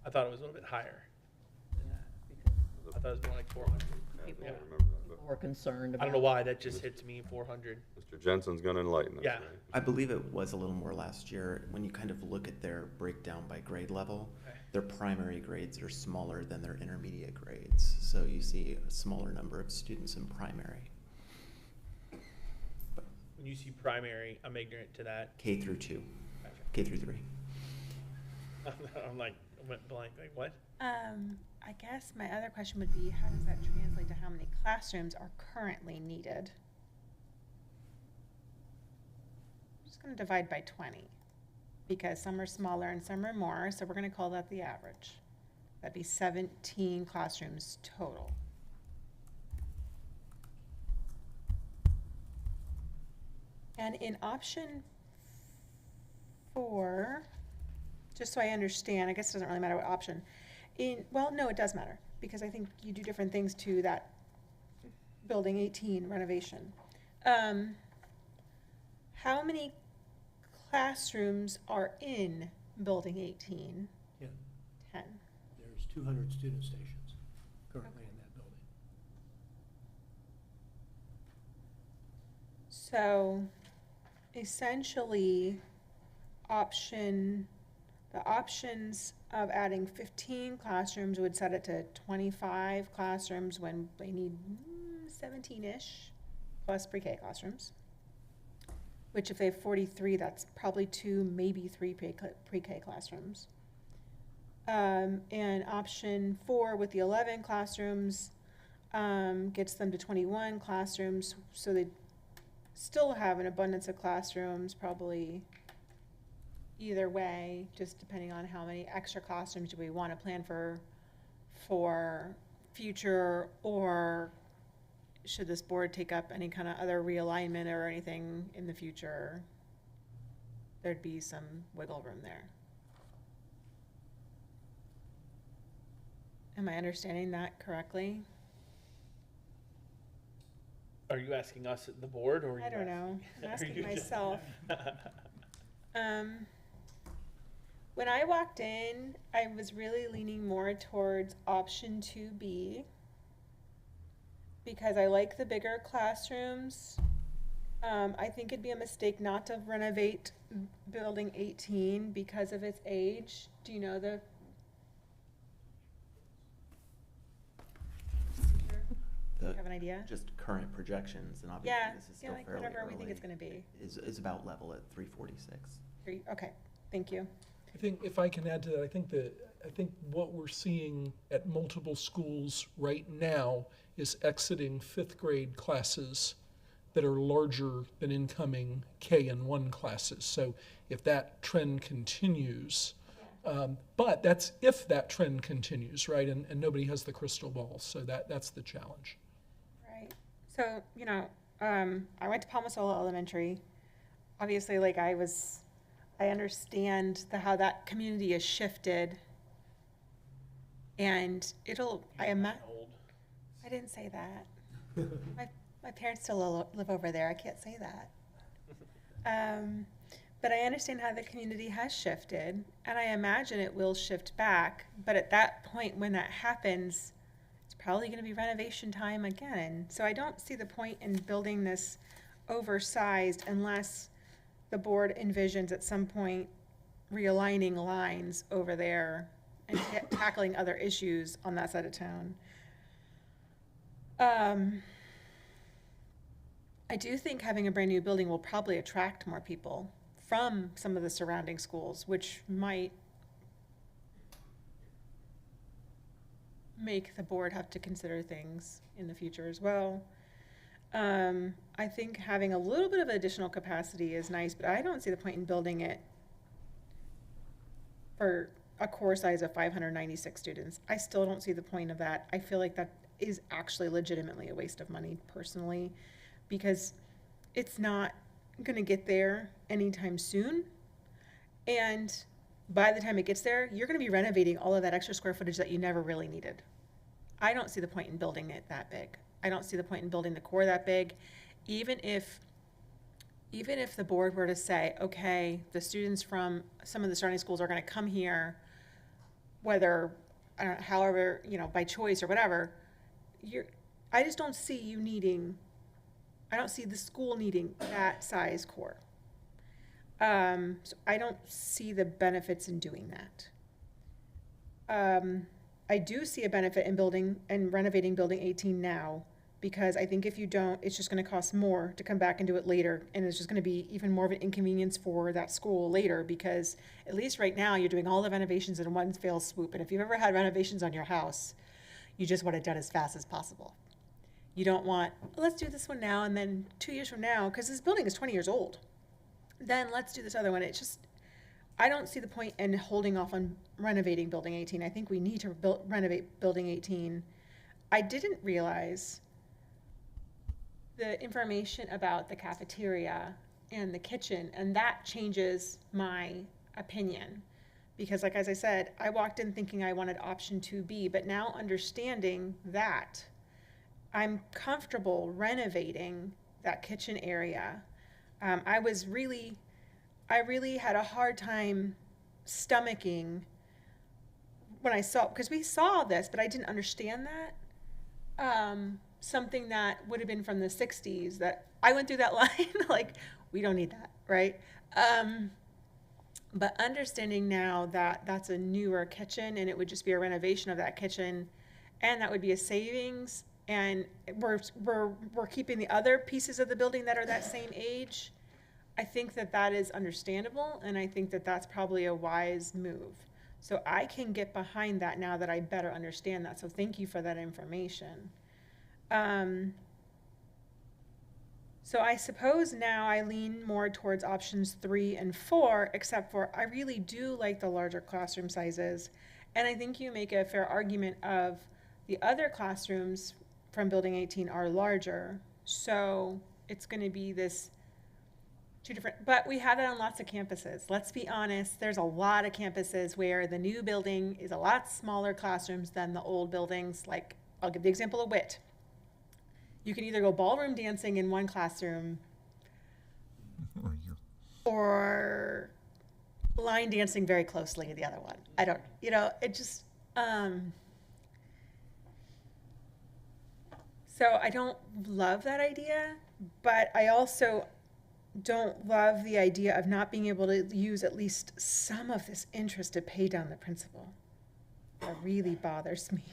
I thought it was a little bit higher than that. I thought it was more like 400. People I don't remember that, but were concerned I about. don't know why that just hits me 400. Mr. Jensen's gonna enlighten us, Yeah. right? I believe it was a little more last year. When you kind of look at their breakdown by grade level, Okay. their primary grades are smaller than their intermediate grades. So you see a smaller number of students in primary, When you see primary, I'm ignorant to that. K through 2, Gotcha. K through 3. I'm like, I went blank. Like, what? I guess my other question would be, how does that translate to how many classrooms are currently needed? I'm just going to divide by 20, because some are smaller and some are more, so we're going to call that the average. That'd be 17 classrooms total. And in option 4, just so I understand, I guess it doesn't really matter what option. Well, no, it does matter, because I think you do different things to that building 18 renovation. How many classrooms are in building 18? Yeah, 10. there's 200 student stations currently in that building. So essentially, the options of adding 15 classrooms would set it to 25 classrooms when they need 17-ish plus pre-K classrooms. Which if they have 43, that's probably 2, maybe 3 pre-K classrooms. And option 4 with the 11 classrooms gets them to 21 classrooms, so they still have an abundance of classrooms, probably either way, just depending on how many extra classrooms do we want to plan for future, or should this board take up any kind of other realignment or anything in the future, there'd be some wiggle room there. Am I understanding that correctly? Are you asking us at the board, or are you I don't know. I'm Are asking you just- myself. When I walked in, I was really leaning more towards option 2B, because I like the bigger classrooms. I think it'd be a mistake not to renovate building 18 because of its age. Do you know the? Do you have an idea? Just current projections, and obviously Yeah, this is yeah, still like fairly whatever we think early, it's gonna be. is about level at 346. Okay, thank you. I think if I can add to that, I think what we're seeing at multiple schools right now is exiting 5th grade classes that are larger than incoming K and 1 classes. So if that trend continues, but that's if that trend continues, right? And nobody has the crystal ball, so that's the challenge. Right. So, I went to Palmasola Elementary. Obviously, like I understand how that community has shifted. And I didn't say that. My parents still live over there. I can't say that. But I understand how the community has shifted, and I imagine it will shift back. But at that point, when that happens, it's probably going to be renovation time again. So I don't see the point in building this oversized unless the board envisions at some point realigning lines over there and tackling other issues on that side of town. I do think having a brand new building will probably attract more people from some of the surrounding schools, which might make the board have to consider things in the future as well. I think having a little bit of additional capacity is nice, but I don't see the point in building it for a core size of 596 students. I still don't see the point of that. I feel like that is actually legitimately a waste of money personally, because it's not going to get there anytime soon. And by the time it gets there, you're going to be renovating all of that extra square footage that you never really needed. I don't see the point in building it that big. I don't see the point in building the core that big. Even if the board were to say, okay, the students from some of the surrounding schools are going to come here, whether, however, by choice or whatever, I just don't see I don't see the school needing that size core. So I don't see the benefits in doing that. I do see a benefit in building and renovating building 18 now, because I think if you don't, it's just going to cost more to come back and do it later, and it's just going to be even more of an inconvenience for that school later, because at least right now you're doing all the renovations in one fell swoop, and if you've ever had renovations on your house, you just want it done as fast as possible. You don't want, let's do this one now, and then 2 years from now, because this building is 20 years old, then let's do this other one. It's just, I don't see the point in holding off on renovating building 18. I think we need to renovate building 18. I didn't realize the information about the cafeteria and the kitchen, and that changes my opinion. Because like, as I said, I walked in thinking I wanted option 2B, but now understanding that, I'm comfortable renovating that kitchen area. I really had a hard time stomaching when I saw, because we saw this, but I didn't understand that. Something that would have been from the 60s, that I went through that line, like, we don't need that, right? But understanding now that that's a newer kitchen and it would just be a renovation of that kitchen, and that would be a savings, and we're keeping the other pieces of the building that are that same age, I think that is understandable, and I think that that's probably a wise move. So I can get behind that now that I better understand that. So thank you for that information. So I suppose now I lean more towards options 3 and 4, except for I really do like the larger classroom sizes. And I think you make a fair argument of the other classrooms from building 18 are larger. So it's going to be this two different, but we have that on lots of campuses. Let's be honest, there's a lot of campuses where the new building is a lot smaller classrooms than the old buildings. Like, I'll give the example of WIT. You can either go ballroom dancing in one classroom or line dancing very closely in the other one. I don't, it just, so I don't love that idea, but I also don't love the idea of not being able to use at least some of this interest to pay down the principal. That really bothers me.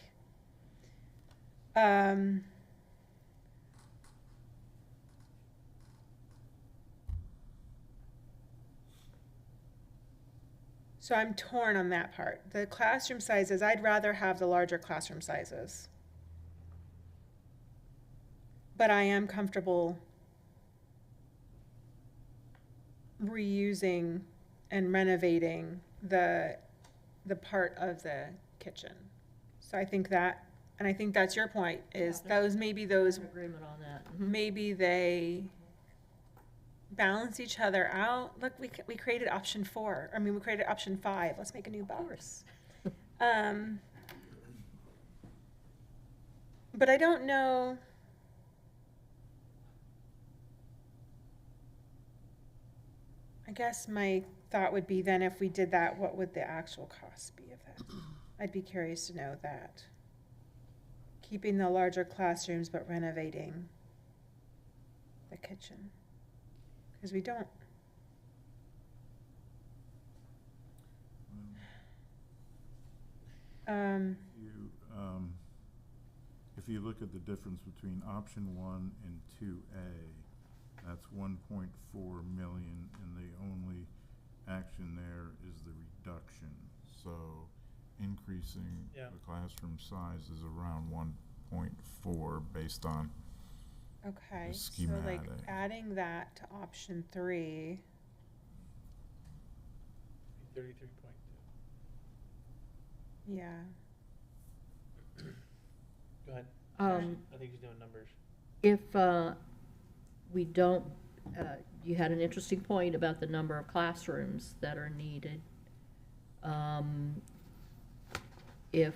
So I'm torn on that part. The classroom sizes, I'd rather have the larger classroom sizes. But I am comfortable reusing and renovating the part of the kitchen. So I think that, and I think that's your point, is those, maybe those, Agreement on that. maybe they balance each other out. Look, we created option 4. I mean, we created option 5. Let's make a new box. But I don't know. I guess my thought would be then if we did that, what would the actual cost be of that? I'd be curious to know that. Keeping the larger classrooms but renovating the kitchen. Because we don't, If you look at the difference between option 1 and 2A, that's 1.4 million, and the only action there is the reduction. So increasing Yeah. the classroom size is around 1.4 based on okay, The so like schematic. adding that to option 3, 33.2. yeah. Go ahead. Um, I think he's doing numbers. If we don't, you had an interesting point about the number of classrooms that are needed. If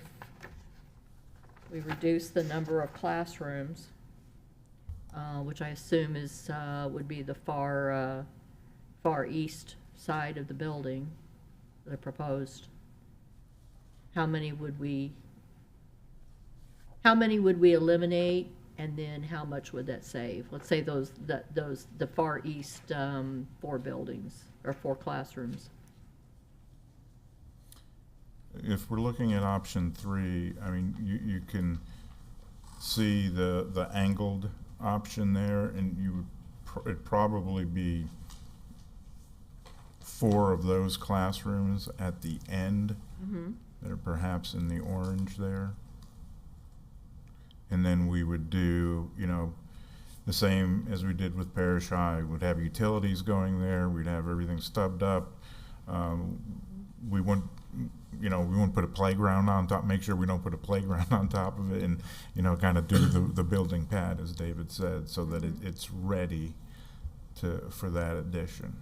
we reduce the number of classrooms, which I assume is, would be the far east side of the building, the proposed, how many would we eliminate, and then how much would that save? Let's say the far east, 4 buildings, or 4 classrooms. If we're looking at option 3, I mean, you can see the angled option there, and it'd probably be 4 of those classrooms at the end that are perhaps in the orange there. And then we would do, the same as we did with Parish High. We'd have utilities going there, we'd have everything stubbed up. We wouldn't put a playground on top, make sure we don't put a playground on top of it, and, kind of do the building pad, as David said, so that it's ready for that addition.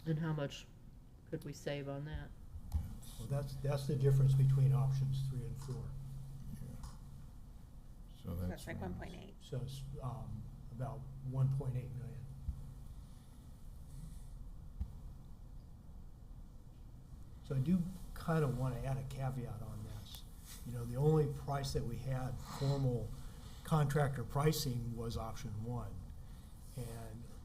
And how much could we save on that? Well, that's the difference between options 3 and 4. So That's like 1.8. So it's about 1.8 million. So I do kind of want to add a caveat on this. The only price that we had, formal contractor pricing, was option 1. And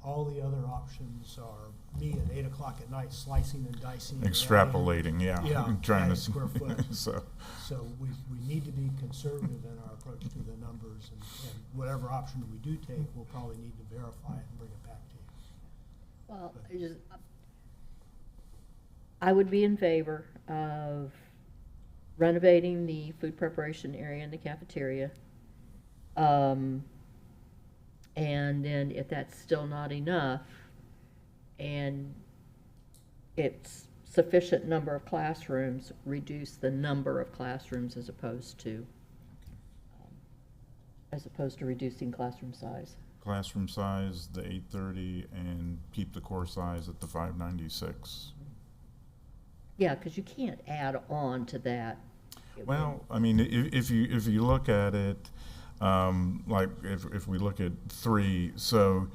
all the other options are me at 8 o'clock at night slicing and dicing. and adding- Extrapolating, yeah. Yeah, Trying adding to square foot. So, So we need to be conservative in our approach to the numbers, and whatever option we do take, we'll probably need to verify it and bring it back to you. Well, I would be in favor of renovating the food preparation area in the cafeteria. And then if that's still not enough, and it's sufficient number of classrooms, reduce the number of classrooms as opposed to reducing classroom size. classroom size, the 830, and keep the core size at the 596. Yeah, because you can't add on to that. Well, I mean, if you look at it, like if we look at 3, so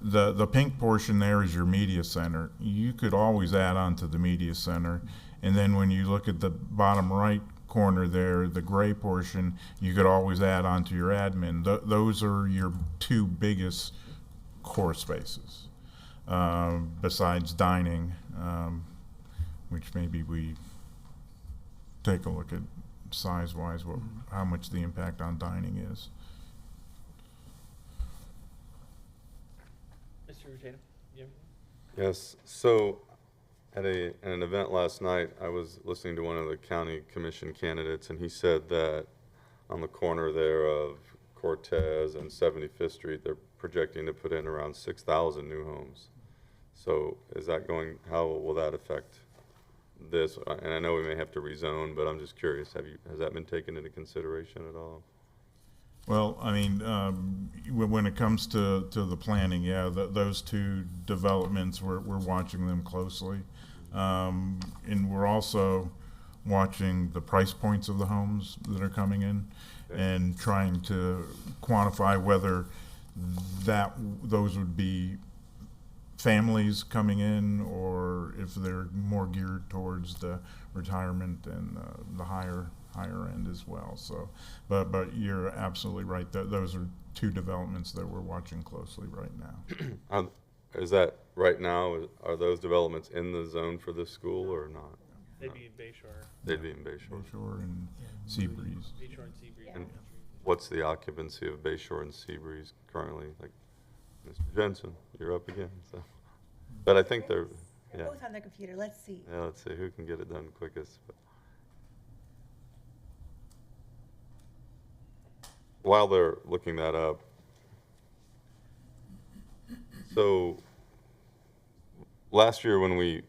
the pink portion there is your media center. You could always add on to the media center, and then when you look at the bottom right corner there, the gray portion, you could always add on to your admin. Those are your 2 biggest core spaces, besides dining, which maybe we take a look at size-wise, how much the impact on dining is. Mr. Rutato, you have? Yes, so at an event last night, I was listening to one of the county commission candidates, and he said that on the corner there of Cortez and 75th Street, they're projecting to put in around 6,000 new homes. So how will that affect this? And I know we may have to rezone, but I'm just curious, has that been taken into consideration at all? Well, I mean, when it comes to the planning, yeah, those 2 developments, we're watching them closely. And we're also watching the price points of the homes that are coming in and trying to quantify whether those would be families coming in, or if they're more geared towards the retirement and the higher end as well. So, but you're absolutely right. Those are two developments that we're watching closely right now. Is that right now, are those developments in the zone for this school or not? They'd be in Bayshore, They'd be in Bayshore. Bayshore and Seabreeze. Bayshore and Seabreeze. And what's the occupancy of Bayshore and Seabreeze currently? Like, Mr. Jensen, you're up again, so. But I think they're, They're yeah. both on the computer, let's see. Yeah, let's see who can get it done quickest. But while they're looking that up, so last year when we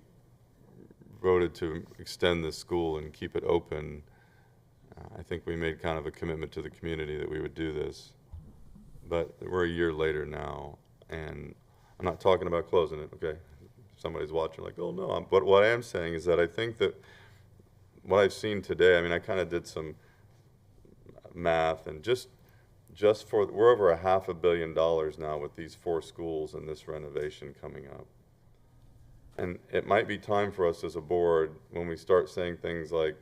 voted to extend this school and keep it open, I think we made kind of a commitment to the community that we would do this. But we're a year later now, and I'm not talking about closing it, okay? Somebody's watching like, oh no, but what I am saying is that I think that what I've seen today, I mean, I kind of did some math, and just for, we're over $500 million now with these 4 schools and this renovation coming up. And it might be time for us as a board, when we start saying things like,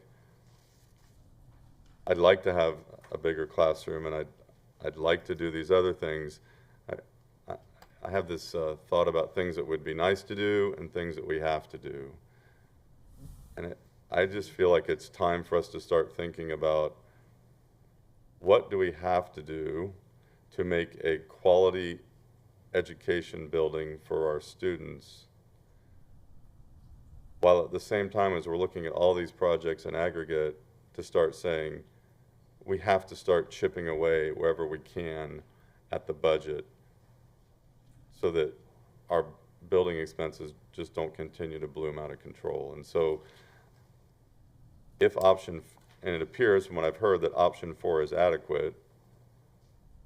I'd like to have a bigger classroom and I'd like to do these other things. I have this thought about things that would be nice to do and things that we have to do. And I just feel like it's time for us to start thinking about, what do we have to do to make a quality education building for our students, while at the same time as we're looking at all these projects in aggregate, to start saying, we have to start chipping away wherever we can at the budget so that our building expenses just don't continue to bloom out of control. And so if and it appears from what I've heard that option 4 is adequate,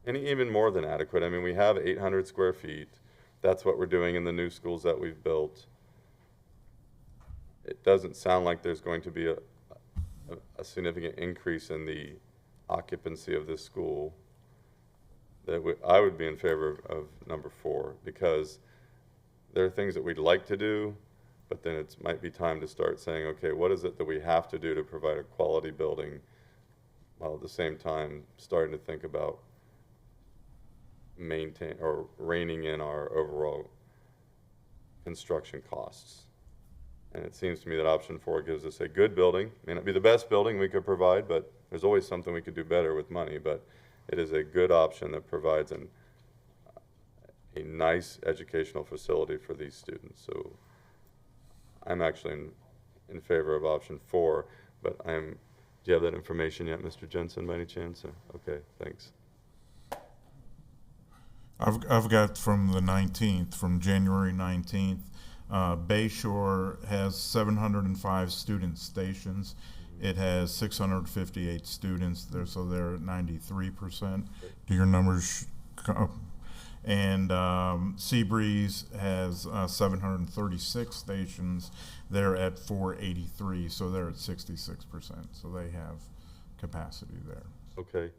and even more than adequate. I mean, we have 800 square feet. That's what we're doing in the new schools that we've built. It doesn't sound like there's going to be a significant increase in the occupancy of this school. I would be in favor of number 4, because there are things that we'd like to do, but then it might be time to start saying, okay, what is it that we have to do to provide a quality building, while at the same time starting to think about reining in our overall construction costs. And it seems to me that option 4 gives us a good building. May not be the best building we could provide, but there's always something we could do better with money. But it is a good option that provides a nice educational facility for these students. So I'm actually in favor of option 4, but do you have that information yet, Mr. Jensen, by any chance? Okay, thanks. I've got from the 19th, from January 19th, Bayshore has 705 student stations. It has 658 students there, so they're at 93%. Do your numbers and Seabreeze has 736 stations. They're at 483, so they're at 66%. So they have capacity there. Okay,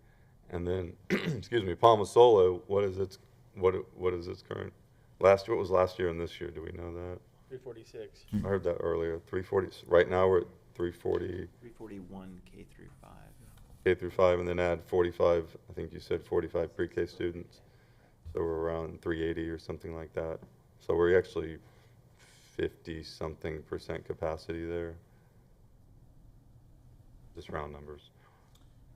and then excuse me, Palmasolo, what is its current? What was last year and this year? Do we know that? 346. I heard that earlier. 340. Right now we're at 340. 341 K through 5. K through 5, and then add 45. I think you said 45 pre-K students. So we're around 380 or something like that. So we're actually 50-something% capacity there. Just round numbers.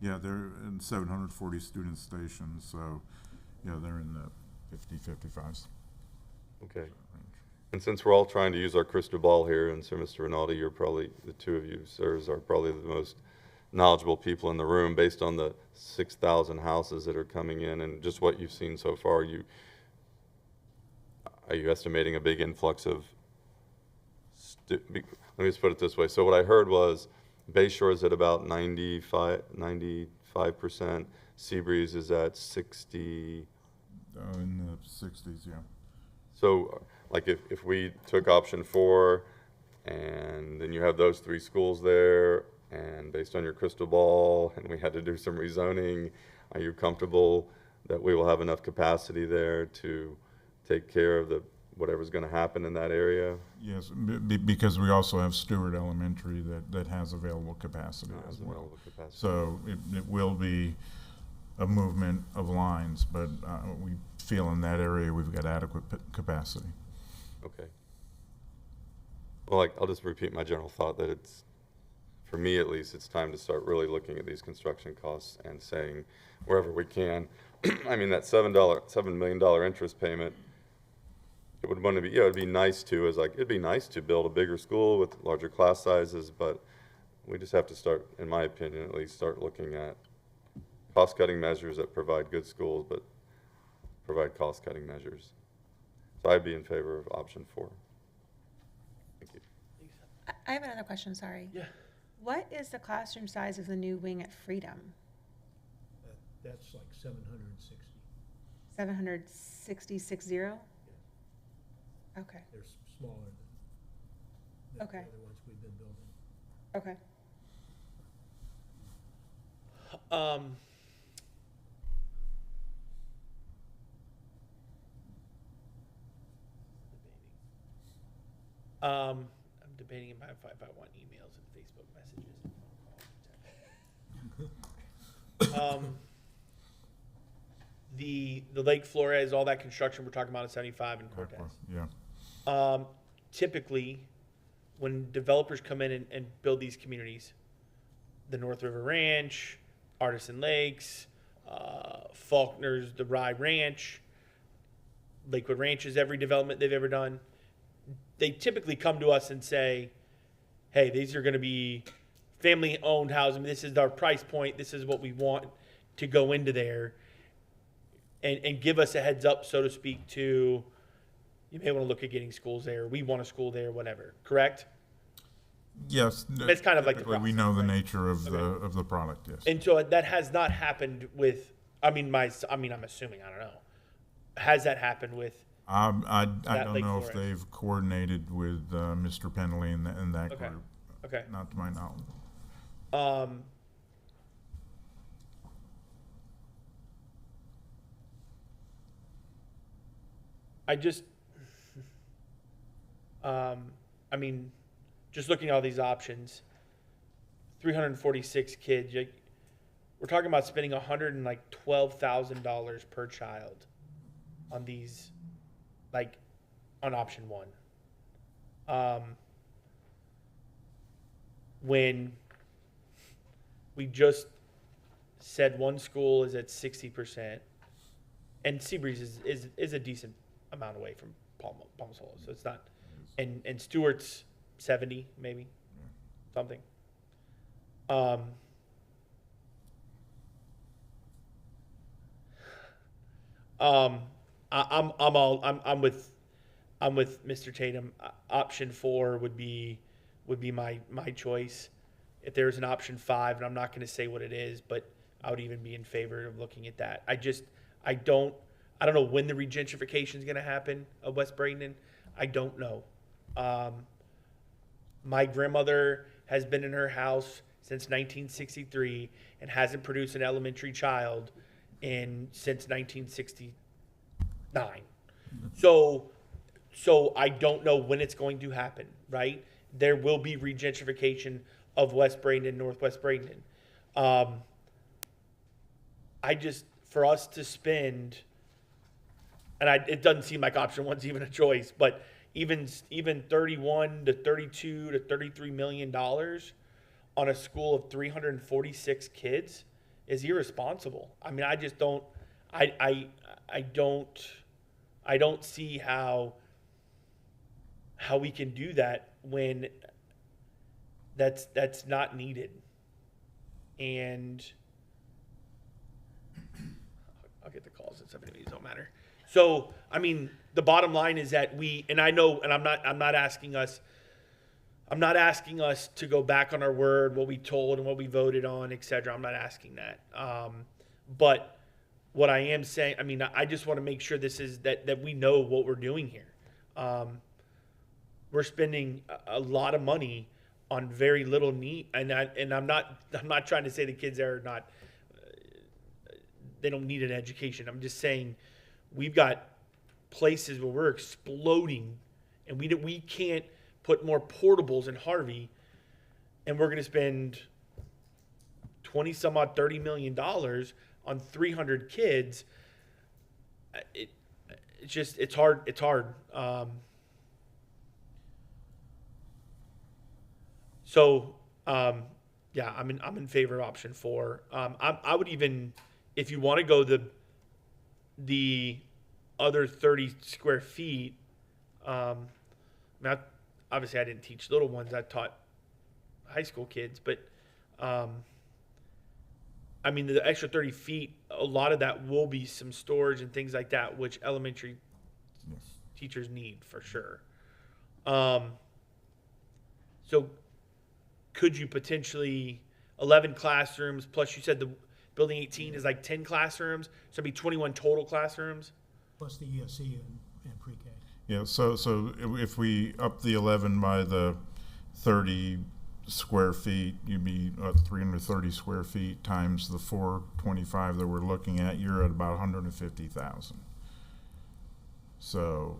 Yeah, they're in 740 student stations, so yeah, they're in the 50-55s. Okay. And since we're all trying to use our crystal ball here, and so Mr. Rinaldi, you're probably, the two of you, sirs, are probably the most knowledgeable people in the room based on the 6,000 houses that are coming in and just what you've seen so far. Are you estimating a big influx of, let me just put it this way. So what I heard was Bayshore is at about 95%, Seabreeze is at 60. In the 60s, yeah. So like if we took option 4 and then you have those 3 schools there, and based on your crystal ball, and we had to do some rezoning, are you comfortable that we will have enough capacity there to take care of the whatever's going to happen in that area. Yes, because we also have Stewart Elementary that has available capacity as Has well. available capacity. So it will be a movement of lines, but we feel in that area we've got adequate capacity. Okay. Well, I'll just repeat my general thought that it's, for me at least, it's time to start really looking at these construction costs and saying wherever we can. I mean, that $7 million interest payment, it would want to be, it'd be nice to, it'd be nice to build a bigger school with larger class sizes, but we just have to start, in my opinion, at least start looking at cost-cutting measures that provide good schools, but provide cost-cutting measures. So I'd be in favor of option 4. Thank you. I have another question, sorry. Yeah. What is the classroom size of the new wing at Freedom? That's like 760. 760? Okay, They're smaller than Okay. the other ones we've been building. okay. I'm debating if I want emails and Facebook messages. The Lake Flores, all that construction we're talking about at 75 and Cortez. Yeah. Typically, when developers come in and build these communities, the North River Ranch, Artisan Lakes, Faulkner's, the Rye Ranch, Lakewood Ranches, every development they've ever done, they typically come to us and say, hey, these are going to be family-owned housing. This is our price point. This is what we want to go into there. And give us a heads up, so to speak, to you may want to look at getting schools there. We want a school there, whatever. Correct? Yes. It's kind of like the typically we know the process, right? nature of the product, yes. And so that has not happened with. I'm assuming, I don't know. Has that happened with? I That don't Lake know if Flores. they've coordinated with Mr. Penley and that Okay. group. Okay. Not to my knowledge. I just, just looking at all these options, 346 kids. We're talking about spending $112,000 per child on these, on option 1. When we just said one school is at 60%, and Seabreeze is a decent amount away from Palm Solo, so it's not, and Stewart's 70 maybe, something. I'm with Mr. Tatum. Option 4 would be my choice. If there's an option 5, and I'm not going to say what it is, but I would even be in favor of looking at that. I don't know when the regentrification is going to happen of West Bradenton. I don't know. My grandmother has been in her house since 1963 and hasn't produced an elementary child since 1969. So I don't know when it's going to happen, right? There will be regentrification of West Bradenton, Northwest Bradenton. For us to spend, and it doesn't seem like option 1's even a choice, but even 31 to 32 to 33 million dollars on a school of 346 kids is irresponsible. I mean, I just don't, I don't see how we can do that when that's not needed. And I'll get the calls and stuff. Anyways, don't matter. So, I mean, the bottom line is that I know, and I'm not asking us to go back on our word, what we told and what we voted on, etc. I'm not asking that. But what I am saying, I just want to make sure that we know what we're doing here. We're spending a lot of money on very little need, and I'm not trying to say the kids there are not, they don't need an education. I'm just saying we've got places where we're exploding, and we can't put more portables in Harvey, and we're going to spend 20 some odd $30 million on 300 kids. It's hard. Yeah, I'm in favor of option 4. I would even, if you want to go the other 30 square feet, now, obviously I didn't teach little ones, I taught high school kids, but I mean, the extra 30 feet, a lot of that will be some storage and things like that, which elementary teachers need for sure. So could you potentially 11 classrooms plus you said the building 18 is like 10 classrooms, so it'd be 21 total classrooms? Plus the ESE and pre-K. Yeah, so if we up the 11 by the 30 square feet, you'd be 330 square feet times the 425 that we're looking at, you're at about 150,000. So,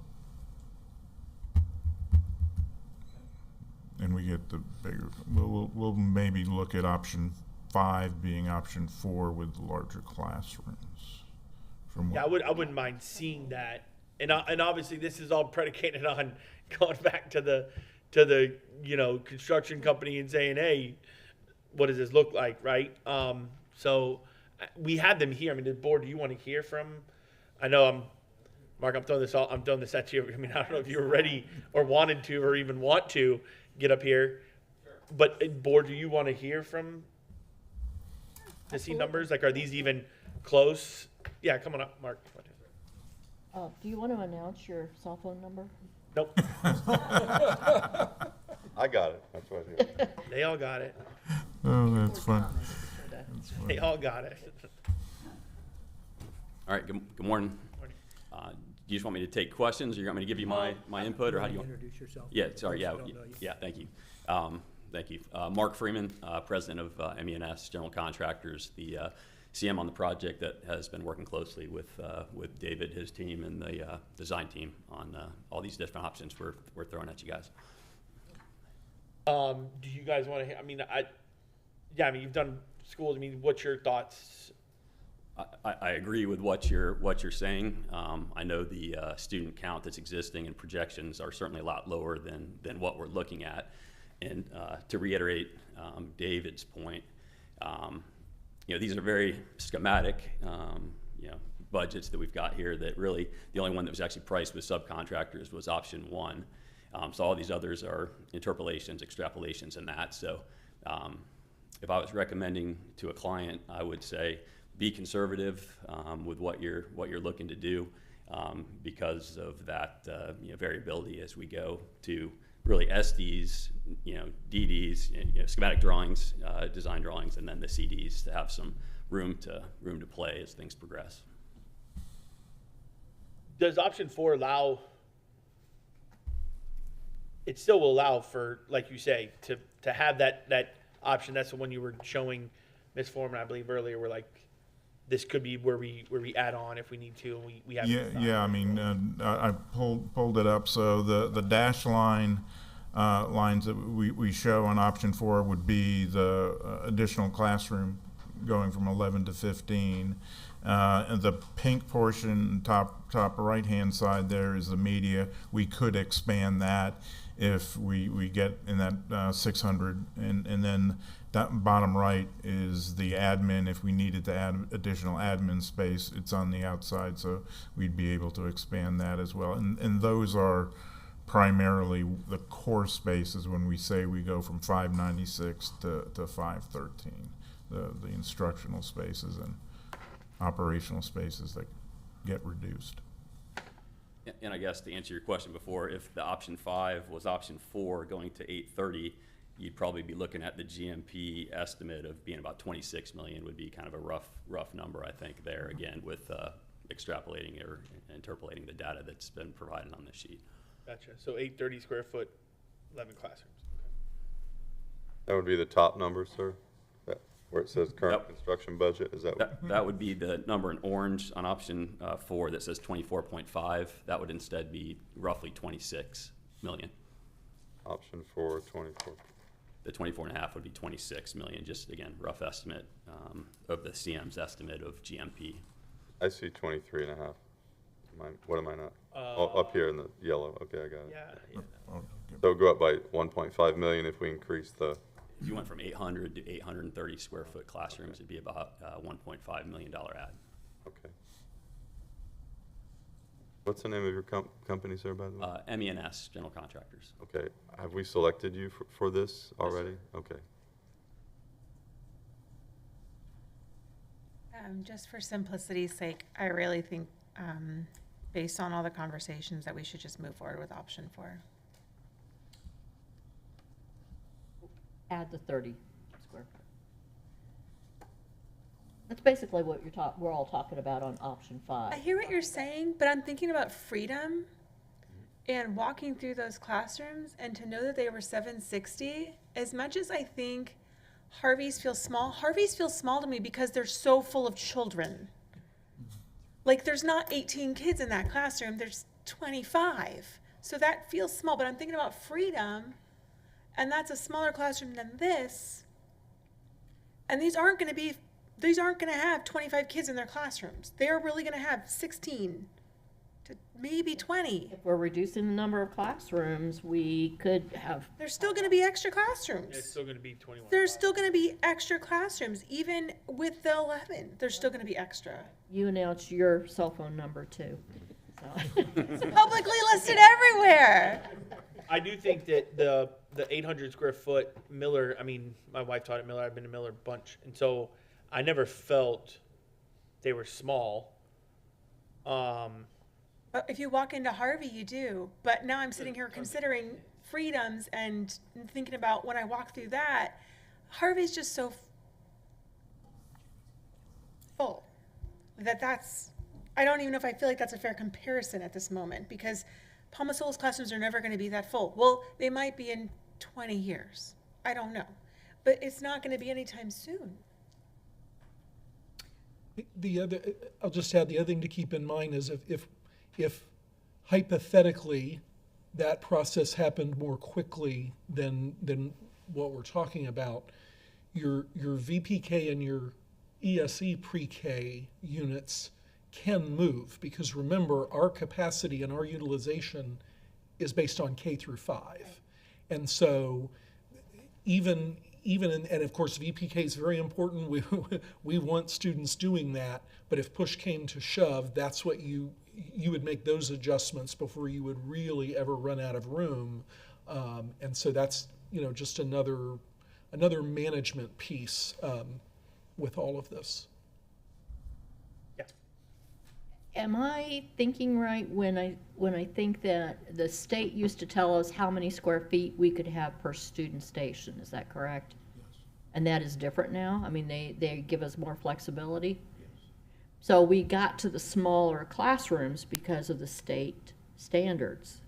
and we get the bigger, we'll maybe look at option 5 being option 4 with larger classrooms. Yeah, I wouldn't mind seeing that, and obviously this is all predicated on going back to the construction company and saying, hey, what does this look like, right? So we had them here. I mean, the board, do you want to hear from? I know Mark, I'm throwing this at you. I mean, I don't know if you were ready or wanted to or even want to get up here, but board, do you want to hear from to see numbers? Like, are these even close? Yeah, come on up, Mark. Do you want to announce your cell phone number? Nope. I got it. That's right here. They all got it. Oh, that's fun. They all got it. All right, good morning. Do you just want me to take questions, or you want me to give you my input, or how do you want? Introduce yourself. Yeah, sorry, yeah, Those who don't know you. yeah, thank you. Thank you. Mark Freeman, president of MENS General Contractors, the CM on the project that has been working closely with David, his team, and the design team on all these different options we're throwing at you guys. Do you guys want to hear? I mean, you've done schools. I mean, what's your thoughts? I agree with what you're saying. I know the student count that's existing and projections are certainly a lot lower than what we're looking at. And to reiterate David's point, these are very schematic, budgets that we've got here. That really the only one that was actually priced with subcontractors was option 1. So all these others are interpolations, extrapolations, and that. So if I was recommending to a client, I would say be conservative with what you're looking to do because of that variability as we go to really SDs, DDs, schematic drawings, design drawings, and then the CDs to have some room to play as things progress. Does option 4 allow? It still will allow for, like you say, to have that option. That's the one you were showing Ms. Foreman, I believe, earlier. We're like, this could be where we add on if we need to, and we have. Yeah. I mean, I pulled it up. So the dash line lines that we show on option 4 would be the additional classroom going from 11 to 15. And the pink portion, top right hand side there is the media. We could expand that if we get in that 600, and then that bottom right is the admin. If we needed to add additional admin space, it's on the outside, so we'd be able to expand that as well. And those are primarily the core spaces when we say we go from 596 to 513, the instructional spaces and operational spaces that get reduced. And I guess to answer your question before, if the option 5 was option 4 going to 830, you'd probably be looking at the GMP estimate of being about 26 million would be kind of a rough number, I think, there, again, with extrapolating or interpolating the data that's been provided on this sheet. Gotcha. So 830 square foot, 11 classrooms. That would be the top number, sir? where it says current Yep. construction budget, is that? That would be the number in orange on option 4 that says 24.5. That would instead be roughly 26 million. Option 4, 24. The 24.5 would be 26 million, just again, rough estimate of the CM's estimate of GMP. I see 23 and a half. What am I not? Oh, up here in the yellow. Okay, I got it. Yeah. Oh, okay. So it'll go up by 1.5 million if we increase the, If you went from 800 to 830 square foot classrooms, it'd be about $1.5 million add. okay. What's the name of your company, sir, by the way? MENS, general contractors. Okay, have we selected you for this already? Okay. Just for simplicity's sake, I really think, based on all the conversations, that we should just move forward with option 4. Add the 30 square foot. That's basically what we're all talking about on option 5. I hear what you're saying, but I'm thinking about freedom and walking through those classrooms, and to know that they were 760, as much as I think Harvey's feels small to me because they're so full of children. Like, there's not 18 kids in that classroom, there's 25. So that feels small, but I'm thinking about freedom, and that's a smaller classroom than this. And these aren't going to have 25 kids in their classrooms. They're really going to have 16 to maybe 20. If we're reducing the number of classrooms, we could have, There's still going to be extra classrooms. It's still going to be 21. There's still going to be extra classrooms, even with the 11. There's still going to be extra. you announce your cell phone number too. So. It's publicly listed everywhere. I do think that the 800 square foot Miller, I mean, my wife taught at Miller, I've been to Miller a bunch, and so I never felt they were small. But if you walk into Harvey, you do. But now I'm sitting here considering freedoms and thinking about when I walk through that, Harvey's just so full that's, I don't even know if I feel like that's a fair comparison at this moment, because Palmasola's classrooms are never going to be that full. Well, they might be in 20 years. I don't know. But it's not going to be anytime soon. I'll just add, the other thing to keep in mind is if hypothetically that process happened more quickly than what we're talking about, your VPK and your ESE pre-K units can move, because remember, our capacity and our utilization is based on K through 5. And so even and of course VPK is very important. We want students doing that, but if push came to shove, that's what you would make those adjustments before you would really ever run out of room. And so that's, just another management piece with all of this. Am I thinking right when I think that the state used to tell us how many square feet we could have per student station? Is that correct? Yes. And that is different now? I mean, they give us more flexibility? Yes. So we got to the smaller classrooms because of the state standards.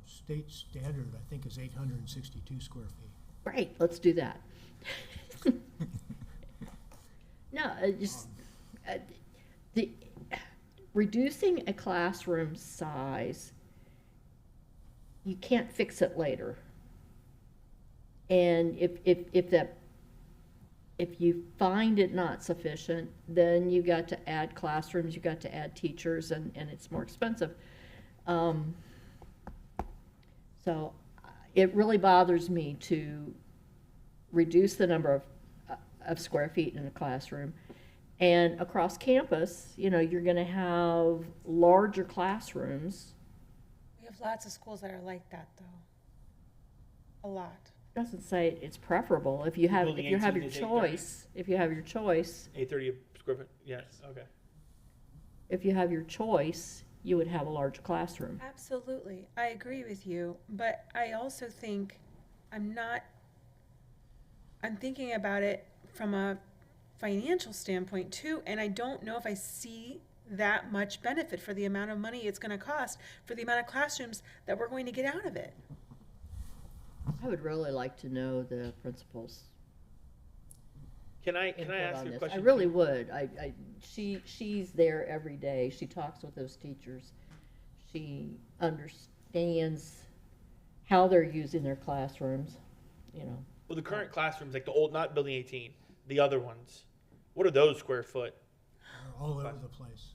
State standard, I think, is 862 square feet. Great, let's do that. No, reducing a classroom size, you can't fix it later. And if you find it not sufficient, then you got to add classrooms, you got to add teachers, and it's more expensive. So it really bothers me to reduce the number of square feet in a classroom. And across campus, you're going to have larger classrooms. We have lots of schools that are like that, though. A lot. Doesn't say it's preferable. If you have Building your 18 is 830. choice, if you have your choice, 830 square foot, yes, okay. if you have your choice, you would have a large classroom. Absolutely. I agree with you. But I also think I'm thinking about it from a financial standpoint too, and I don't know if I see that much benefit for the amount of money it's going to cost for the amount of classrooms that we're going to get out of it. I would really like to know the principal's Can I input ask on you a this. question? I really would. She's there every day. She talks with those teachers. She understands how they're using their classrooms, you know. Well, the current classrooms, like the old, not building 18, the other ones, what are those square foot? All over the place.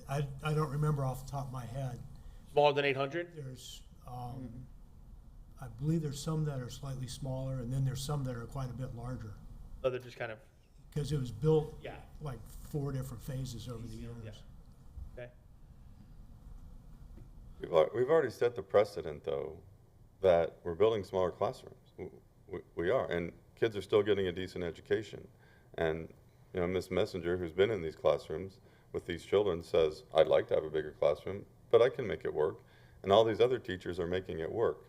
I don't remember off the top of my head. Smaller than 800? There's, I believe there's some that are slightly smaller, and then there's some that are quite a bit larger. Oh, they're just kind of, Because it was built yeah, like 4 different phases over the years. yeah. Okay. We've already set the precedent, though, that we're building smaller classrooms. We are, and kids are still getting a decent education. And, you know, Ms. Messenger, who's been in these classrooms with these children, says, I'd like to have a bigger classroom, but I can make it work. And all these other teachers are making it work.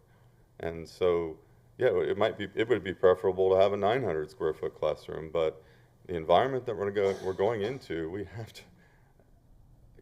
And so, yeah, it would be preferable to have a 900 square foot classroom, but the environment that we're going into,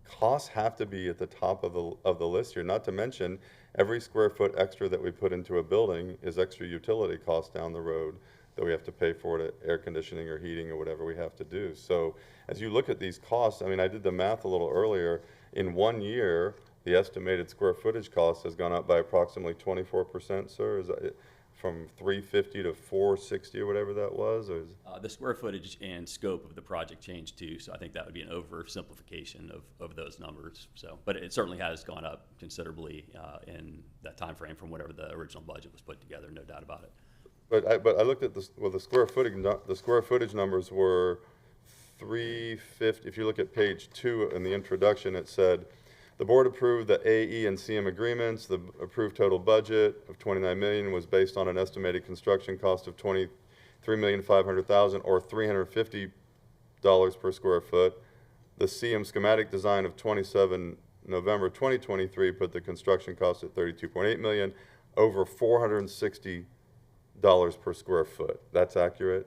costs have to be at the top of the list here, not to mention every square foot extra that we put into a building is extra utility costs down the road that we have to pay for it, air conditioning or heating or whatever we have to do. So as you look at these costs, I mean, I did the math a little earlier. In 1 year, the estimated square footage cost has gone up by approximately 24%, sir. Is that it? From 350 to 460 or whatever that was? Or is The square footage and scope of the project changed too, so I think that would be an oversimplification of those numbers. So, but it certainly has gone up considerably in that time frame from whatever the original budget was put together, no doubt about it. But I looked at the square footage numbers were 350. If you look at page 2 in the introduction, it said the board approved the AE and CM agreements. The approved total budget of $29 million was based on an estimated construction cost of $23,500,000 or $350 per square foot. The CM schematic design of 27 November 2023 put the construction cost at $32.8 million, over $460 per square foot. That's accurate?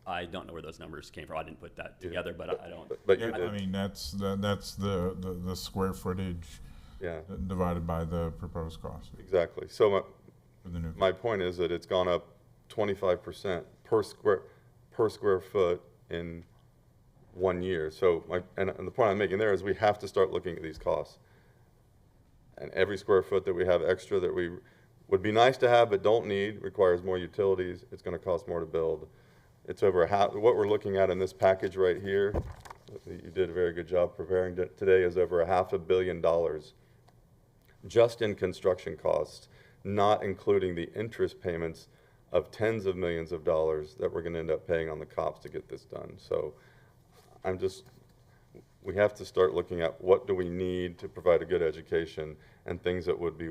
I don't know where those numbers came from. I didn't put that together, but I don't. But you Yeah, did. I mean, that's the square footage Yeah, divided by the proposed cost exactly. So for the new. my point is that it's gone up 25% per square foot in 1 year. So and the point I'm making there is we have to start looking at these costs. And every square foot that we have extra that we would be nice to have but don't need requires more utilities. It's going to cost more to build. It's over what we're looking at in this package right here. You did a very good job preparing today. Is over $500 million just in construction costs, not including the interest payments of tens of millions of dollars that we're going to end up paying on the cops to get this done. So we have to start looking at what do we need to provide a good education and things that would be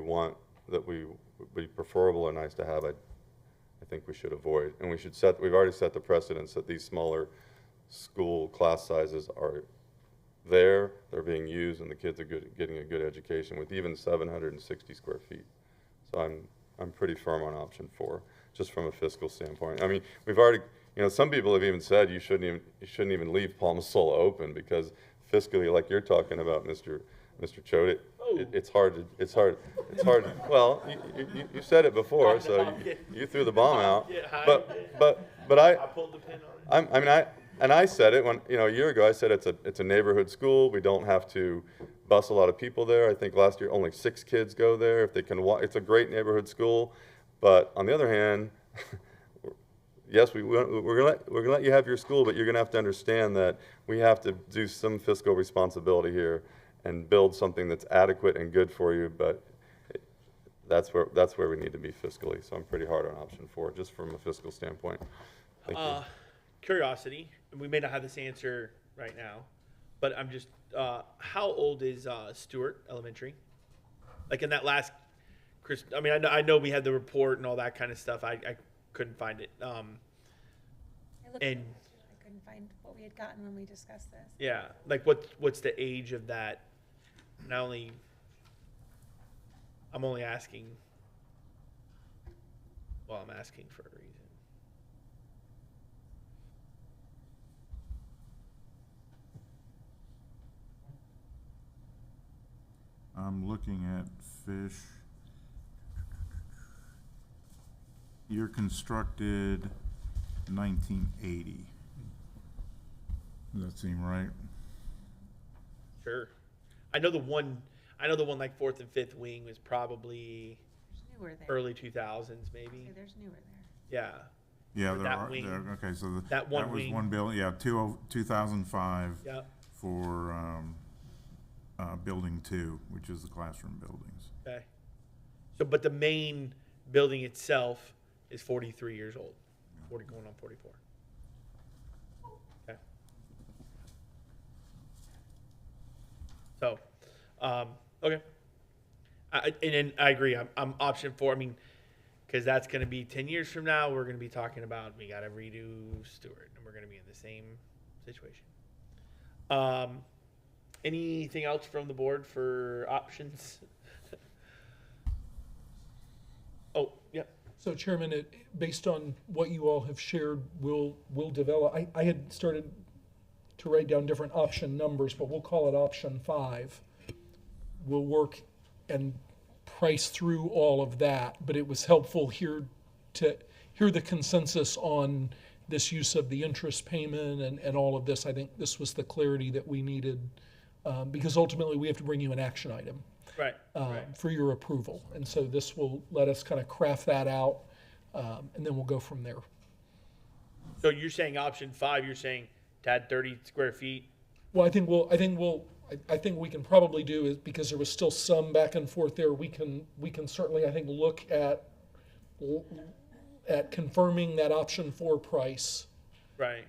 preferable or nice to have. I think we should avoid, and we've already set the precedence that these smaller school class sizes are there, they're being used, and the kids are getting a good education with even 760 square feet. So I'm pretty firm on option 4, just from a fiscal standpoint. I mean, we've already, some people have even said you shouldn't even leave Palma Sola open because fiscally, like you're talking about, Mr. Choate, it's hard. Well, you said it before, so you threw the bomb out. But I pulled the pin on it. I said it when a year ago. I said it's a neighborhood school. We don't have to bus a lot of people there. I think last year only 6 kids go there. If they can walk, it's a great neighborhood school. But on the other hand, yes, we're gonna let you have your school, but you're gonna have to understand that we have to do some fiscal responsibility here and build something that's adequate and good for you, but that's where we need to be fiscally. So I'm pretty hard on option 4, just from a fiscal standpoint. Thank you. Curiosity, and we may not have this answer right now, but I'm just, how old is Stewart Elementary? Like in that last I mean, I know we had the report and all that kind of stuff. I couldn't find it. I And couldn't find what we had gotten when we discussed this. yeah, like what's the age of that? Not only, I'm only asking. Well, I'm asking for a reason. I'm looking at fish. Year constructed 1980. Does that seem right? Sure. I know the one like fourth and fifth wing was probably There's newer there. early 2000s, maybe. Okay, there's newer there. Yeah. Yeah, For there that are, wing. okay, so That one was wing. one building, yeah, 2005 Yeah. for, building 2, which is the classroom buildings. Okay. So, but the main building itself is 43 years old. 40 going on 44. Okay. So, okay. And then I agree. I'm option 4. I mean, because that's going to be 10 years from now. We're going to be talking about we got to redo Stewart, and we're going to be in the same situation. Anything else from the board for options? Oh, yeah. So Chairman, based on what you all have shared, we'll develop, I had started to write down different option numbers, but we'll call it option 5. We'll work and price through all of that, but it was helpful here to hear the consensus on this use of the interest payment and all of this. I think this was the clarity that we needed, because ultimately we have to bring you an action item. Right. Right. For your approval. And so this will let us kind of craft that out, and then we'll go from there. So you're saying option 5, you're saying to add 30 square feet? Well, I think we can probably do is, because there was still some back and forth there, we can certainly, I think, look at confirming that option 4 price, Right.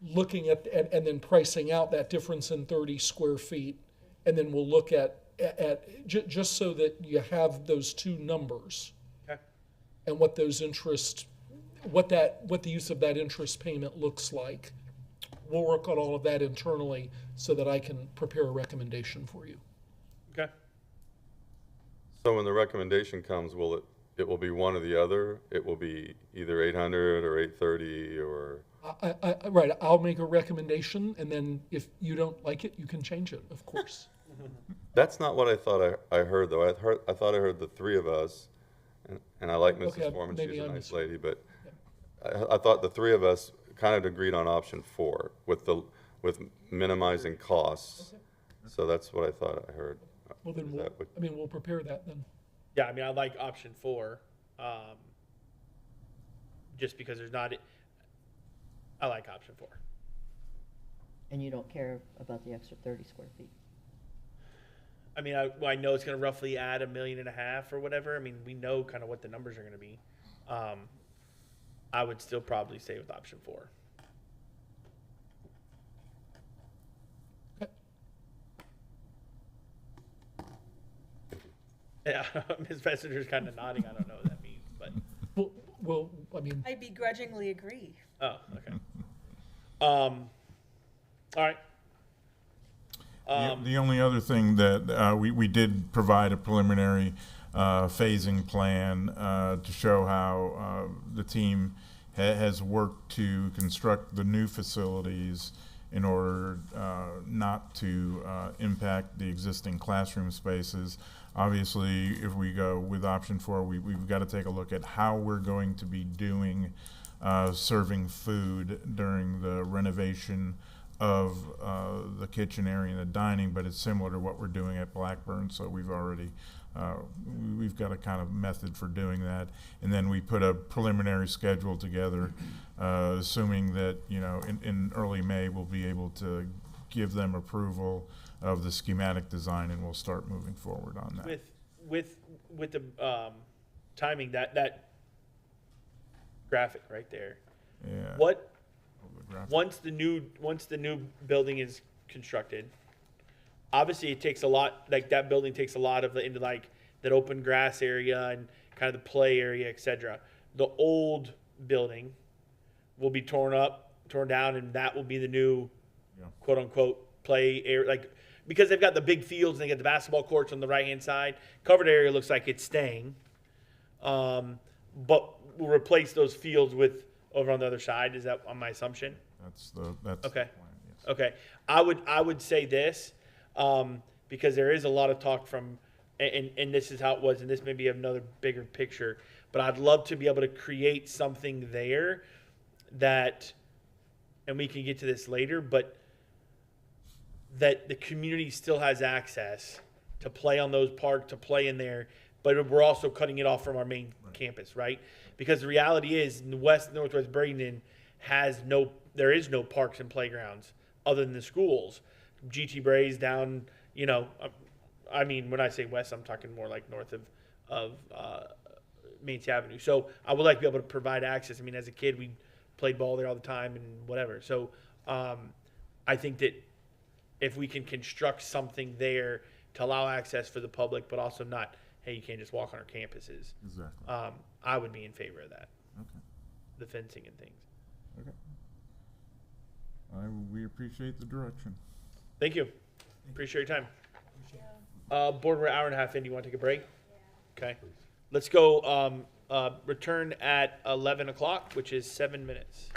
looking at, and then pricing out that difference in 30 square feet. And then we'll look at just so that you have those two numbers. Okay. And what those what the use of that interest payment looks like. We'll work on all of that internally so that I can prepare a recommendation for you. Okay. So when the recommendation comes, it will be one or the other? It will be either 800 or 830 or? Right, I'll make a recommendation, and then if you don't like it, you can change it, of course. That's not what I thought I heard, though. I thought I heard the 3 of us, and I like Mrs. Okay, Foreman, maybe she's a I nice mis- lady, but I thought the 3 of us kind of agreed on option 4 with minimizing costs. So that's what I thought I heard. Well, then Is that what- we'll prepare that then. Yeah, I mean, I like option 4, just because I like option 4. And you don't care about the extra 30 square feet? I mean, I know it's going to roughly add $1.5 million or whatever. I mean, we know kind of what the numbers are going to be. I would still probably stay with option 4. Okay. Yeah, Ms. Messenger's kind of nodding. I don't know what that means, but Well, I mean, I begrudgingly agree. oh, okay. All right. The only other thing that we did provide a preliminary phasing plan to show how the team has worked to construct the new facilities in order not to impact the existing classroom spaces. Obviously, if we go with option 4, we've got to take a look at how we're going to be doing serving food during the renovation of the kitchen area and the dining, but it's similar to what we're doing at Blackburn, so we've got a kind of method for doing that. And then we put a preliminary schedule together, assuming that, in early May, we'll be able to give them approval of the schematic design, and we'll start moving forward on that. With the timing, that graphic right there. Yeah. What The graphic. once the new building is constructed, obviously it takes a lot. Like that building takes a lot of into like that open grass area and kind of the play area, etc. The old building will be torn down, and that will be the new, quote unquote, play area. Like because they've got the big fields and they got the basketball courts on the right hand side. Covered area looks like it's staying, but we'll replace those fields with over on the other side. Is that on my assumption? That's Okay. the plan, yes. Okay, I would say this, because there is a lot of talk from, and this is how it was, and this may be another bigger picture, but I'd love to be able to create something there that, and we can get to this later, but that the community still has access to play on those parks, to play in there, but we're also cutting it off from our main campus, right? Because the reality is, Northwest Bradenton there is no parks and playgrounds other than the schools. GT Bray's down, I mean, when I say west, I'm talking more like north of Manatee Avenue. So I would like to be able to provide access. I mean, as a kid, we played ball there all the time and whatever. So I think that if we can construct something there to allow access for the public, but also not, hey, you can't just walk on our campuses. Exactly. I would be in favor of that. Okay. The fencing and things. Okay. We appreciate the direction. Thank you. Appreciate your time. Board, we're an hour and a half in. Do you want to take a break? Okay. Let's go return at 11 o'clock, which is 7 minutes.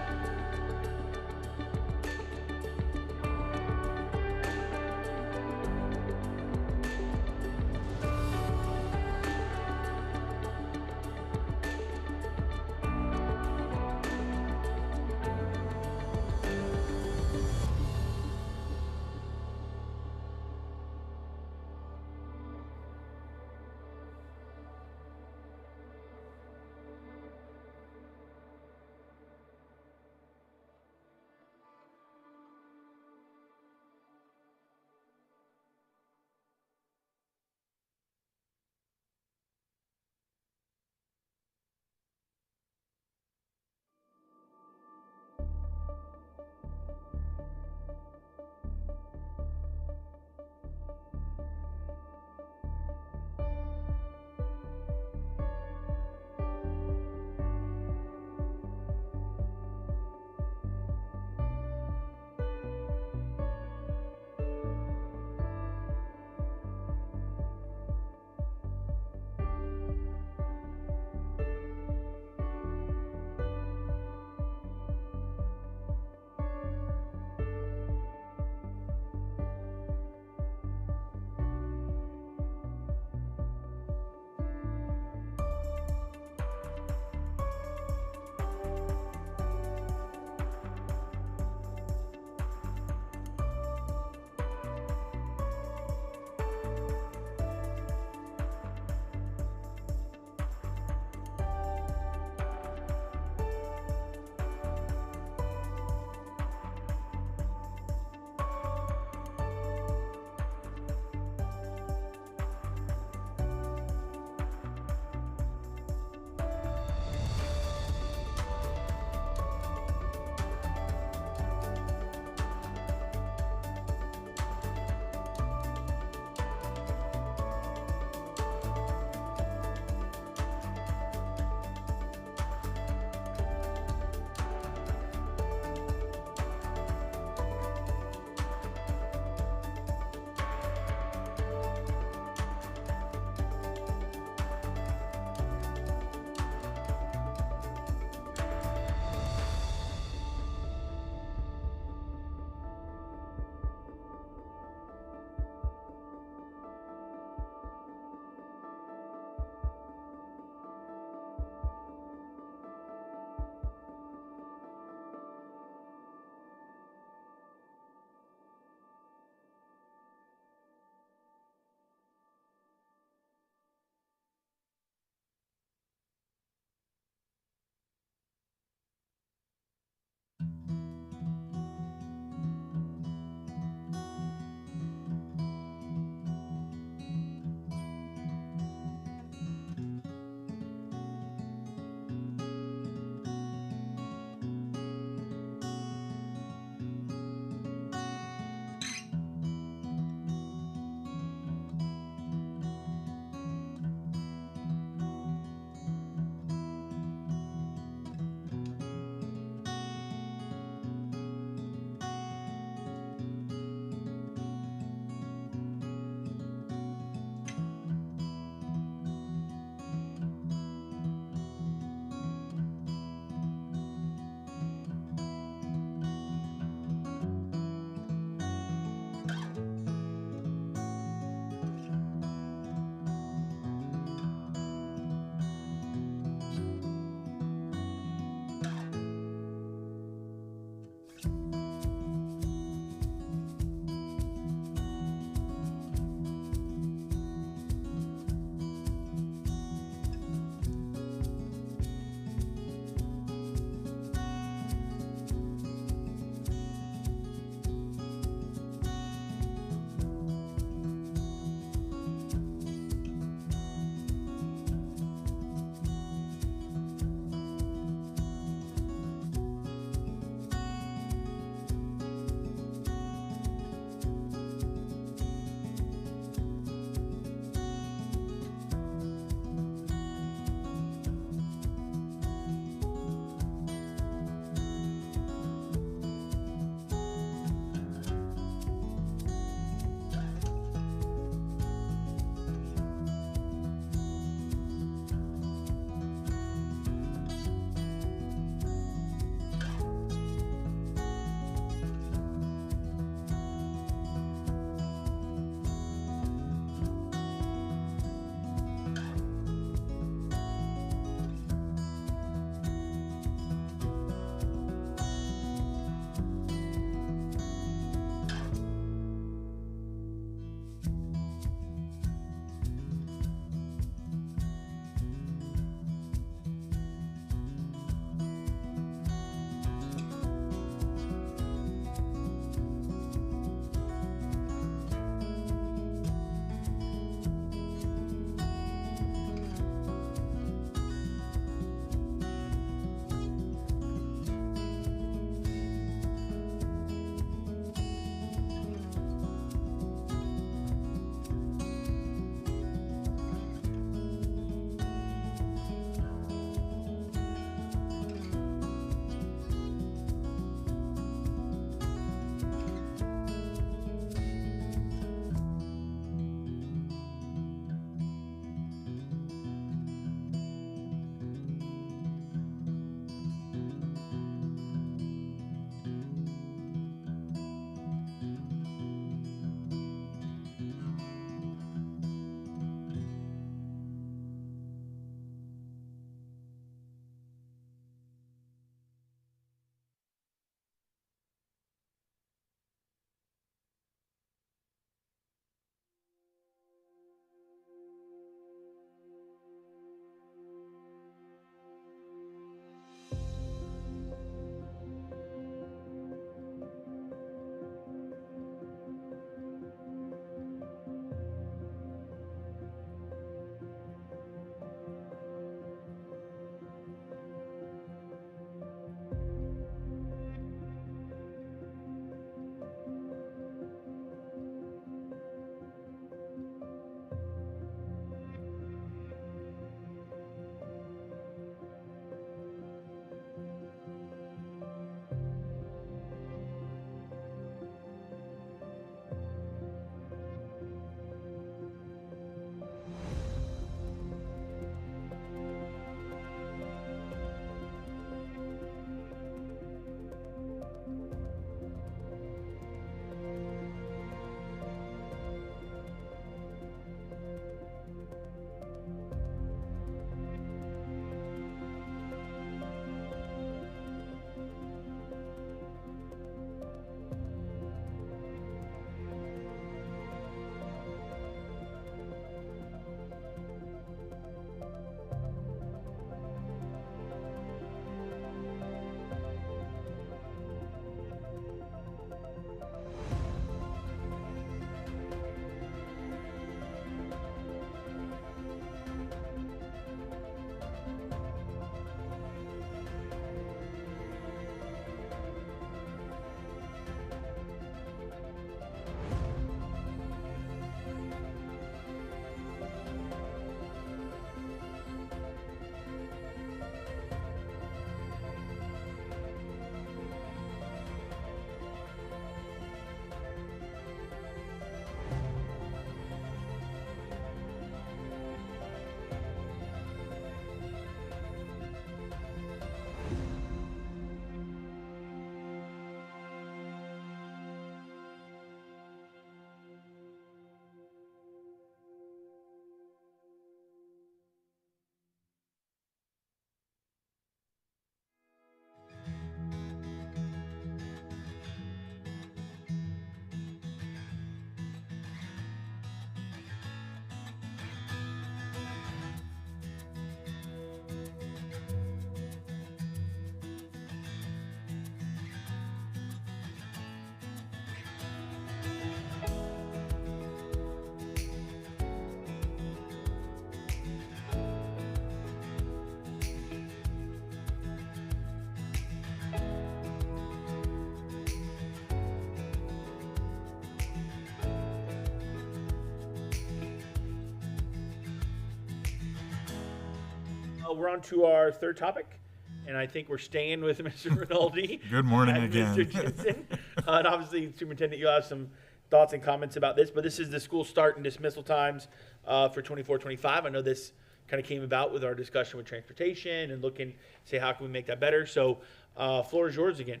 we're on to our third topic, and I think we're staying with Mr. Rinaldi. Good morning and again. Mr. Jensen. And obviously, Superintendent, you'll have some thoughts and comments about this, but this is the school start and dismissal times for 24-25. I know this kind of came about with our discussion with transportation and looking, say, how can we make that better? So, floor is yours again.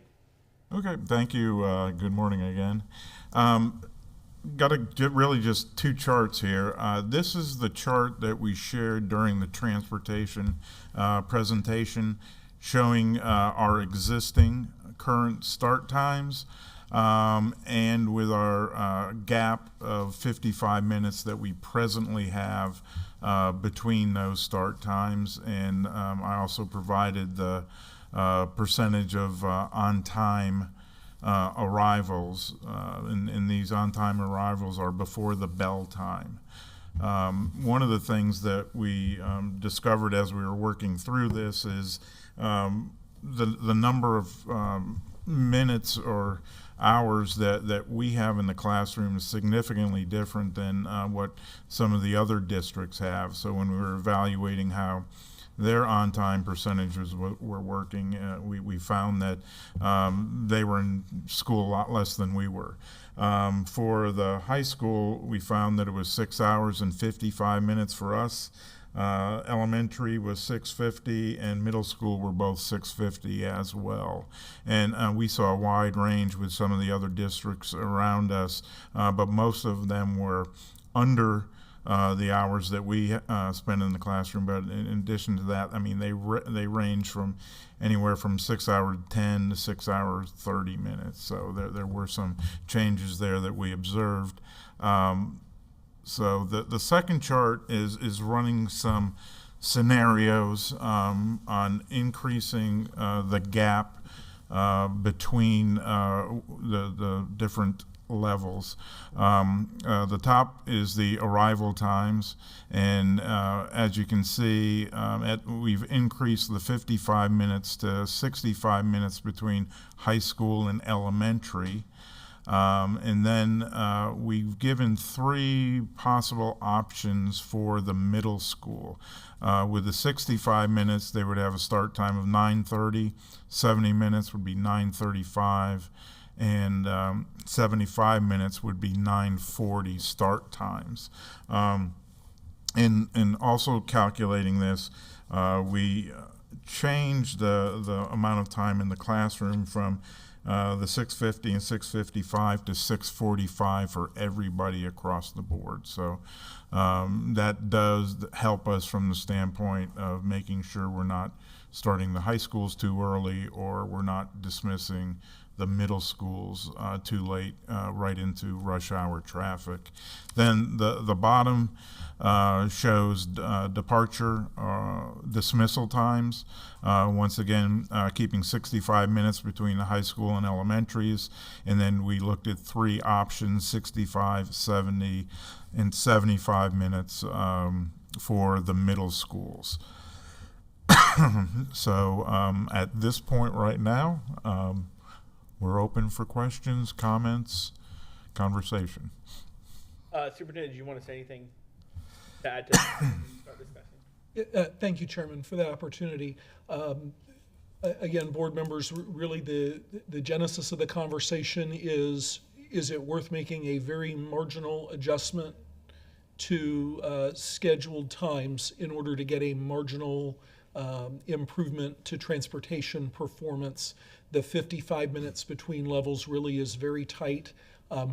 Okay, thank you. Good morning again. Got to get really just two charts here. This is the chart that we shared during the transportation presentation showing our existing current start times and with our gap of 55 minutes that we presently have between those start times. And I also provided the percentage of on-time arrivals, and these on-time arrivals are before the bell time. One of the things that we discovered as we were working through this is the number of minutes or hours that we have in the classroom is significantly different than what some of the other districts have. So when we were evaluating how their on-time percentages were working, we found that they were in school a lot less than we were. For the high school, we found that it was 6 hours and 55 minutes for us. Elementary was 6:50, and middle school were both 6:50 as well. And we saw a wide range with some of the other districts around us, but most of them were under the hours that we spend in the classroom. But in addition to that, I mean, they range from anywhere from 6 hours 10 to 6 hours 30 minutes. So there were some changes there that we observed. So the second chart is running some scenarios on increasing the gap between the different levels. The top is the arrival times, and as you can see, we've increased the 55 minutes to 65 minutes between high school and elementary. And then we've given three possible options for the middle school. With the 65 minutes, they would have a start time of 9:30. 70 minutes would be 9:35. And 75 minutes would be 9:40 start times. And also calculating this, we changed the amount of time in the classroom from the 6:50 and 6:55 to 6:45 for everybody across the board. So that does help us from the standpoint of making sure we're not starting the high schools too early, or we're not dismissing the middle schools too late, right into rush hour traffic. Then the bottom shows departure dismissal times. Once again, keeping 65 minutes between the high school and elementaries. And then we looked at three options, 65, 70, and 75 minutes for the middle schools. So at this point right now, we're open for questions, comments, conversation. Superintendent, do you want to say anything to add to start discussing? Thank you, Chairman, for that opportunity. Again, board members, really the genesis of the conversation is it worth making a very marginal adjustment to scheduled times in order to get a marginal improvement to transportation performance? The 55 minutes between levels really is very tight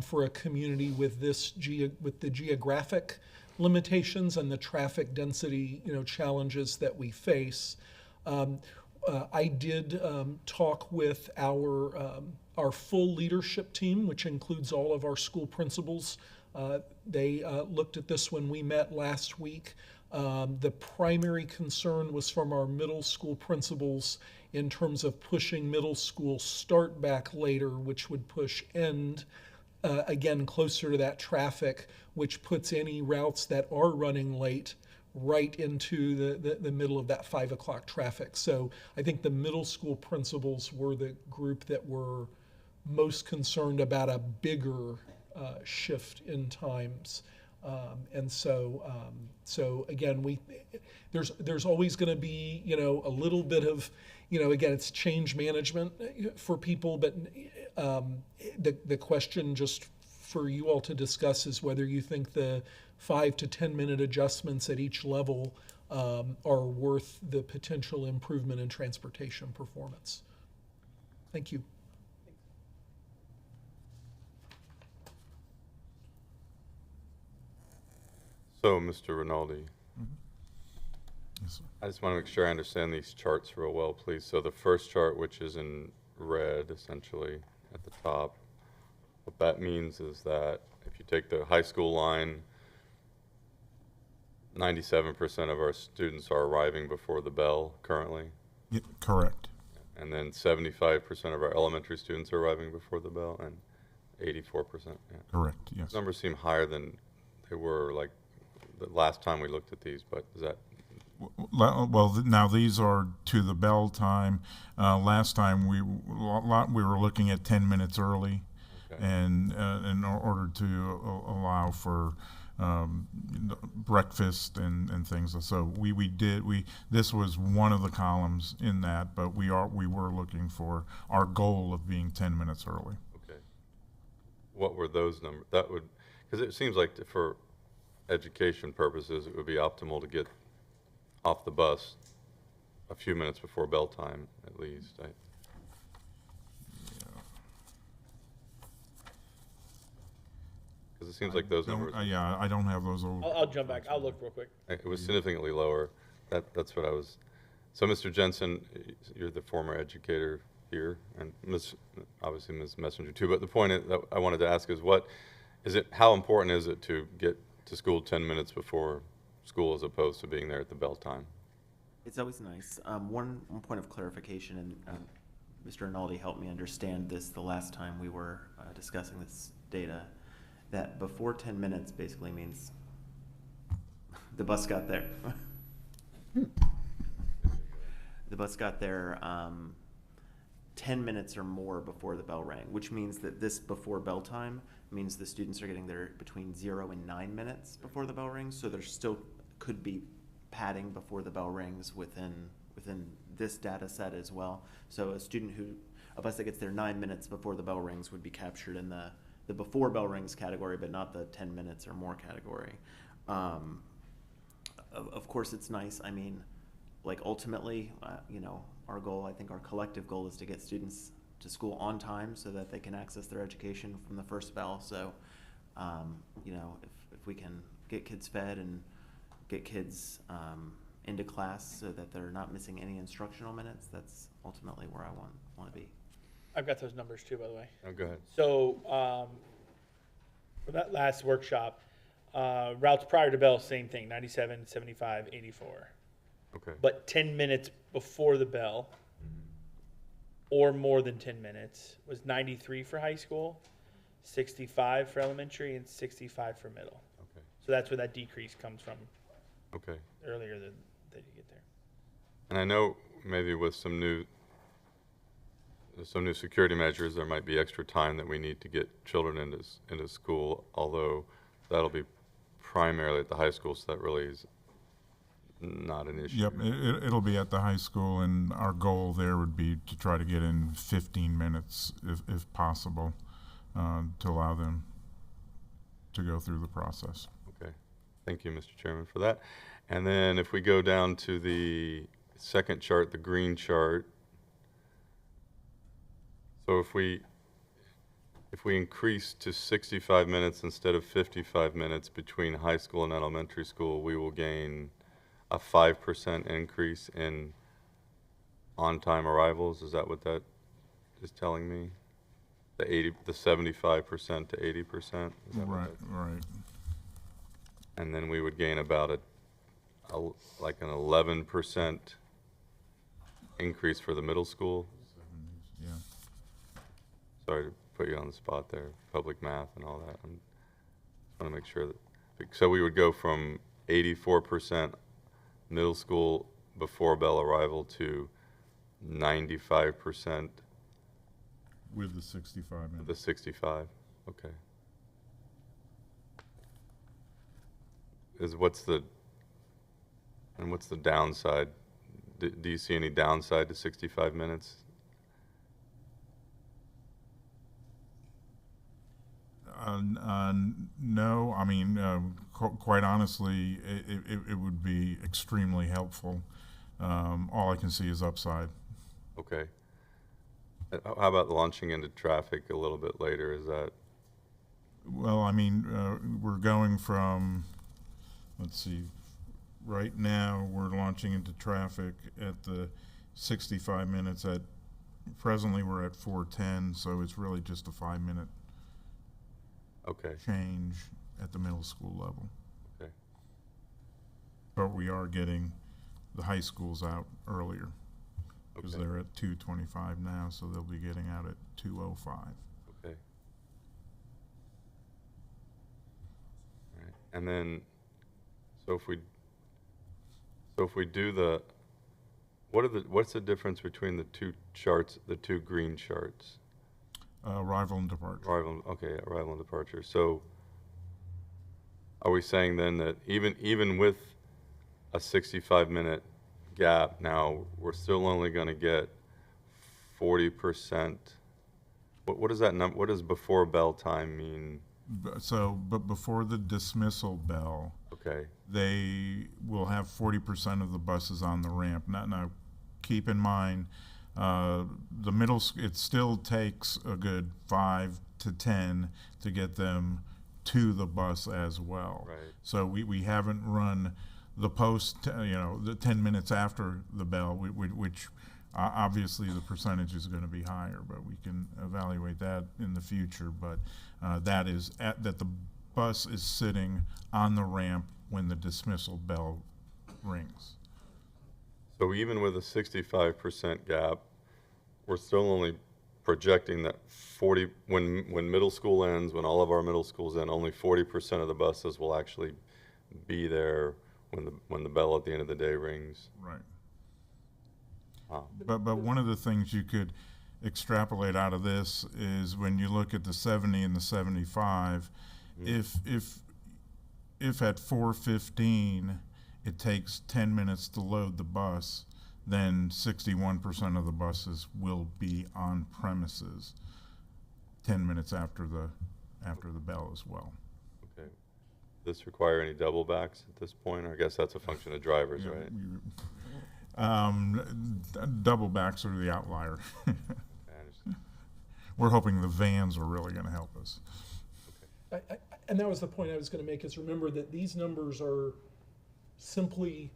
for a community with with the geographic limitations and the traffic density, challenges that we face. I did talk with our full leadership team, which includes all of our school principals. They looked at this when we met last week. The primary concern was from our middle school principals in terms of pushing middle school start back later, which would push end again closer to that traffic, which puts any routes that are running late right into the middle of that 5 o'clock traffic. So I think the middle school principals were the group that were most concerned about a bigger shift in times. And so again, there's always going to be, a little bit of, again, it's change management for people, but the question just for you all to discuss is whether you think the 5 to 10 minute adjustments at each level are worth the potential improvement in transportation performance. Thank you. So, Mr. Rinaldi, Yes, sir. I just want to make sure I understand these charts real well, please. So the first chart, which is in red, essentially, at the top, what that means is that if you take the high school line, 97% of our students are arriving before the bell currently, Correct. and then 75% of our elementary students are arriving before the bell, and 84%. Yeah. Correct, yes. Numbers seem higher than they were like the last time we looked at these, but is that Well, now these are to the bell time. Last time we were looking at 10 minutes early, okay? and in order to allow for breakfast and things. So this was one of the columns in that, but we were looking for our goal of being 10 minutes early. Okay. What were those numbers? That would, because it seems like for education purposes, it would be optimal to get off the bus a few minutes before bell time, at least. Because it seems like those numbers, Yeah, I don't have those old. I'll jump back. I'll look real quick. it was significantly lower. That's what I was. So, Mr. Jensen, you're the former educator here, and obviously Ms. Messenger too. But the point that I wanted to ask is, how important is it to get to school 10 minutes before school as opposed to being there at the bell time? It's always nice. One point of clarification, and Mr. Rinaldi helped me understand this the last time we were discussing this data, that before 10 minutes basically means the bus got there. The bus got there 10 minutes or more before the bell rang, which means that this before bell time means the students are getting there between 0 and 9 minutes before the bell rings, so there still could be padding before the bell rings within this data set as well. So a bus that gets there 9 minutes before the bell rings would be captured in the before bell rings category, but not the 10 minutes or more category. Of course, it's nice. I mean, like ultimately, our goal, I think our collective goal is to get students to school on time so that they can access their education from the first bell. So, if we can get kids fed and get kids into class so that they're not missing any instructional minutes, that's ultimately where I want to be. I've got those numbers too, by the way. Oh, go ahead. So for that last workshop, routes prior to bell, same thing, 97, 75, 84. Okay. But 10 minutes before the bell, or more than 10 minutes, was 93 for high school, 65 for elementary, and 65 for middle. Okay. So that's where that decrease comes from Okay. earlier that you get there. And I know maybe with some new security measures, there might be extra time that we need to get children into school, although that'll be primarily at the high school, so that really is not an issue. Yep, it'll be at the high school, and our goal there would be to try to get in 15 minutes if possible, to allow them to go through the process. Okay. Thank you, Mr. Chairman, for that. And then if we go down to the second chart, the green chart, so if we increase to 65 minutes instead of 55 minutes between high school and elementary school, we will gain a 5% increase in on-time arrivals. Is that what that is telling me? The 75% to 80%? Right, right. And then we would gain about like an 11% increase for the middle school. Yeah. Sorry to put you on the spot there, public math and all that. I just want to make sure that, so we would go from 84% middle school before bell arrival to 95% With the 65 of minutes. the 65. Okay. is what's the downside? Do you see any downside to 65 minutes? No, I mean, quite honestly, it would be extremely helpful. All I can see is upside. Okay. How about launching into traffic a little bit later? Is that, Well, I mean, we're going from, let's see, right now, we're launching into traffic at the 65 minutes presently we're at 4:10, so it's really just a 5-minute okay, change at the middle school level. okay, But we are getting the high schools out earlier, because okay, they're at 2:25 now, so they'll be getting out at 2:05. okay. All right. And then, so if we do what's the difference between the two charts, the two green charts? Arrival and departure. Arrival and departure. So are we saying then that even with a 65-minute gap now, we're still only going to get 40%? What does that number, what does before bell time mean? But before the dismissal bell, Okay, they will have 40% of the buses on the ramp. Now keep in mind, it still takes a good 5 to 10 to get them to the bus as well. Right. So we haven't run the post, the 10 minutes after the bell, which obviously the percentage is going to be higher, but we can evaluate that in the future. But that the bus is sitting on the ramp when the dismissal bell rings. so even with a 65% gap, we're still only projecting that 40, when middle school ends, when all of our middle schools end, only 40% of the buses will actually be there when the bell at the end of the day rings. Right. Wow. But one of the things you could extrapolate out of this is when you look at the 70 and the 75, if at 4:15 it takes 10 minutes to load the bus, then 61% of the buses will be on premises 10 minutes after the bell as well. Okay. Does this require any double backs at this point? Or I guess that's a function of drivers, Yeah, right? Double backs are the outlier. I understand. We're hoping the vans are really going to help us. And that was the point I was going to make, is remember that these numbers are simply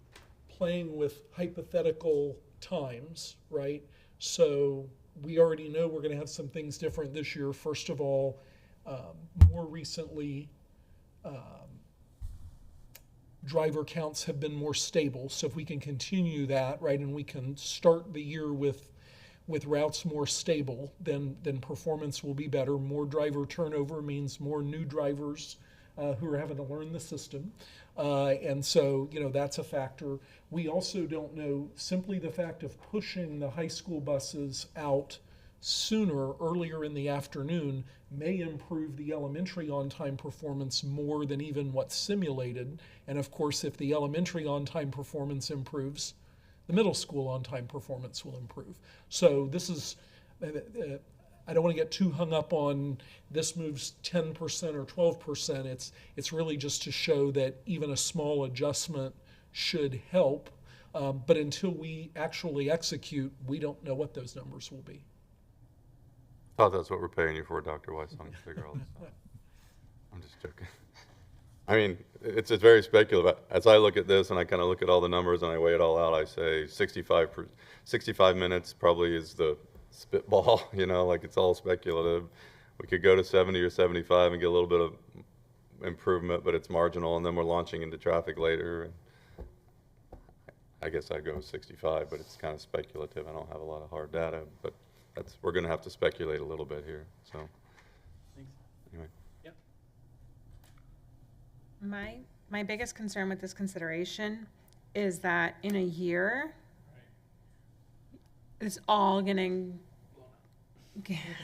playing with hypothetical times, right? So we already know we're going to have some things different this year. First of all, more recently, driver counts have been more stable. So if we can continue that, right, and we can start the year with routes more stable, then performance will be better. More driver turnover means more new drivers who are having to learn the system. And so, that's a factor. We also don't know, simply the fact of pushing the high school buses out sooner, earlier in the afternoon, may improve the elementary on-time performance more than even what's simulated. And of course, if the elementary on-time performance improves, the middle school on-time performance will improve. So this is, I don't want to get too hung up on this moves 10% or 12%. It's really just to show that even a small adjustment should help. But until we actually execute, we don't know what those numbers will be. I thought that's what we're paying you for, Dr. Weissong, to figure all this out. I'm just joking. I mean, it's very speculative. As I look at this and I kind of look at all the numbers and I weigh it all out, I say 65 minutes probably is the spitball, like it's all speculative. We could go to 70 or 75 and get a little bit of improvement, but it's marginal, and then we're launching into traffic later. And I guess I'd go with 65, but it's kind of speculative. I don't have a lot of hard data, but we're going to have to speculate a little bit here. So, anyway. Yep. My biggest concern with this consideration is that in a year, it's all gonna,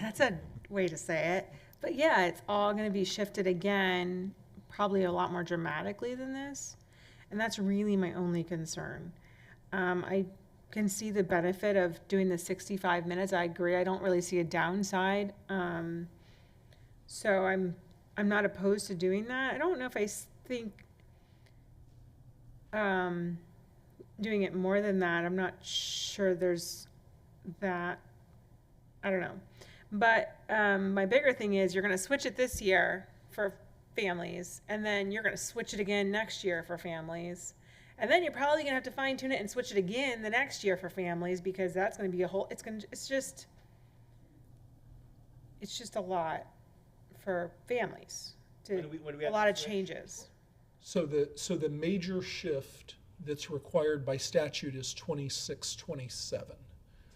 that's a way to say it, but yeah, it's all gonna be shifted again probably a lot more dramatically than this. And that's really my only concern. I can see the benefit of doing the 65 minutes. I agree. I don't really see a downside. So I'm not opposed to doing that. I don't know if think doing it more than that. I'm not sure there's that. I don't know. But my bigger thing is you're going to switch it this year for families, and then you're going to switch it again next year for families. And then you're probably going to have to fine tune it and switch it again the next year for families, because that's going to be it's just a lot for families to, When do we a have lot to of switch? changes. So the major shift that's required by statute is 26, 27.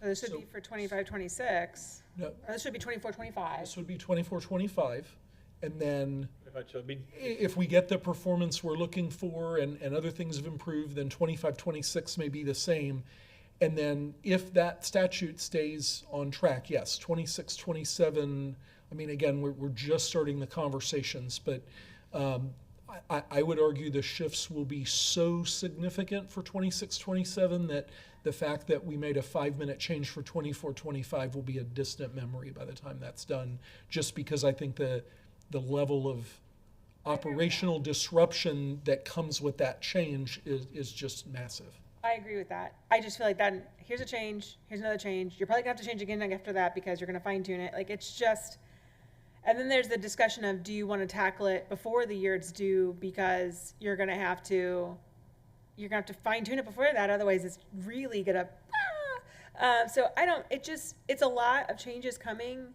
So this should So- be for 25, 26, No, or this should be 24, 25. this would be 24, 25, and then If I should be, if we get the performance we're looking for and other things have improved, then 25, 26 may be the same. And then if that statute stays on track, yes, 26, 27, I mean, again, we're just starting the conversations, but I would argue the shifts will be so significant for 26, 27 that the fact that we made a 5-minute change for 24, 25 will be a distant memory by the time that's done, just because I think the level of operational disruption that comes with that change is just massive. I agree with that. I just feel like that, here's a change, here's another change. You're probably gonna have to change again after that because you're gonna fine tune it. Like, it's just, and then there's the discussion of, do you want to tackle it before the year it's due, because you're gonna have to fine tune it before that, otherwise it's really gonna, so I don't, it's a lot of changes coming,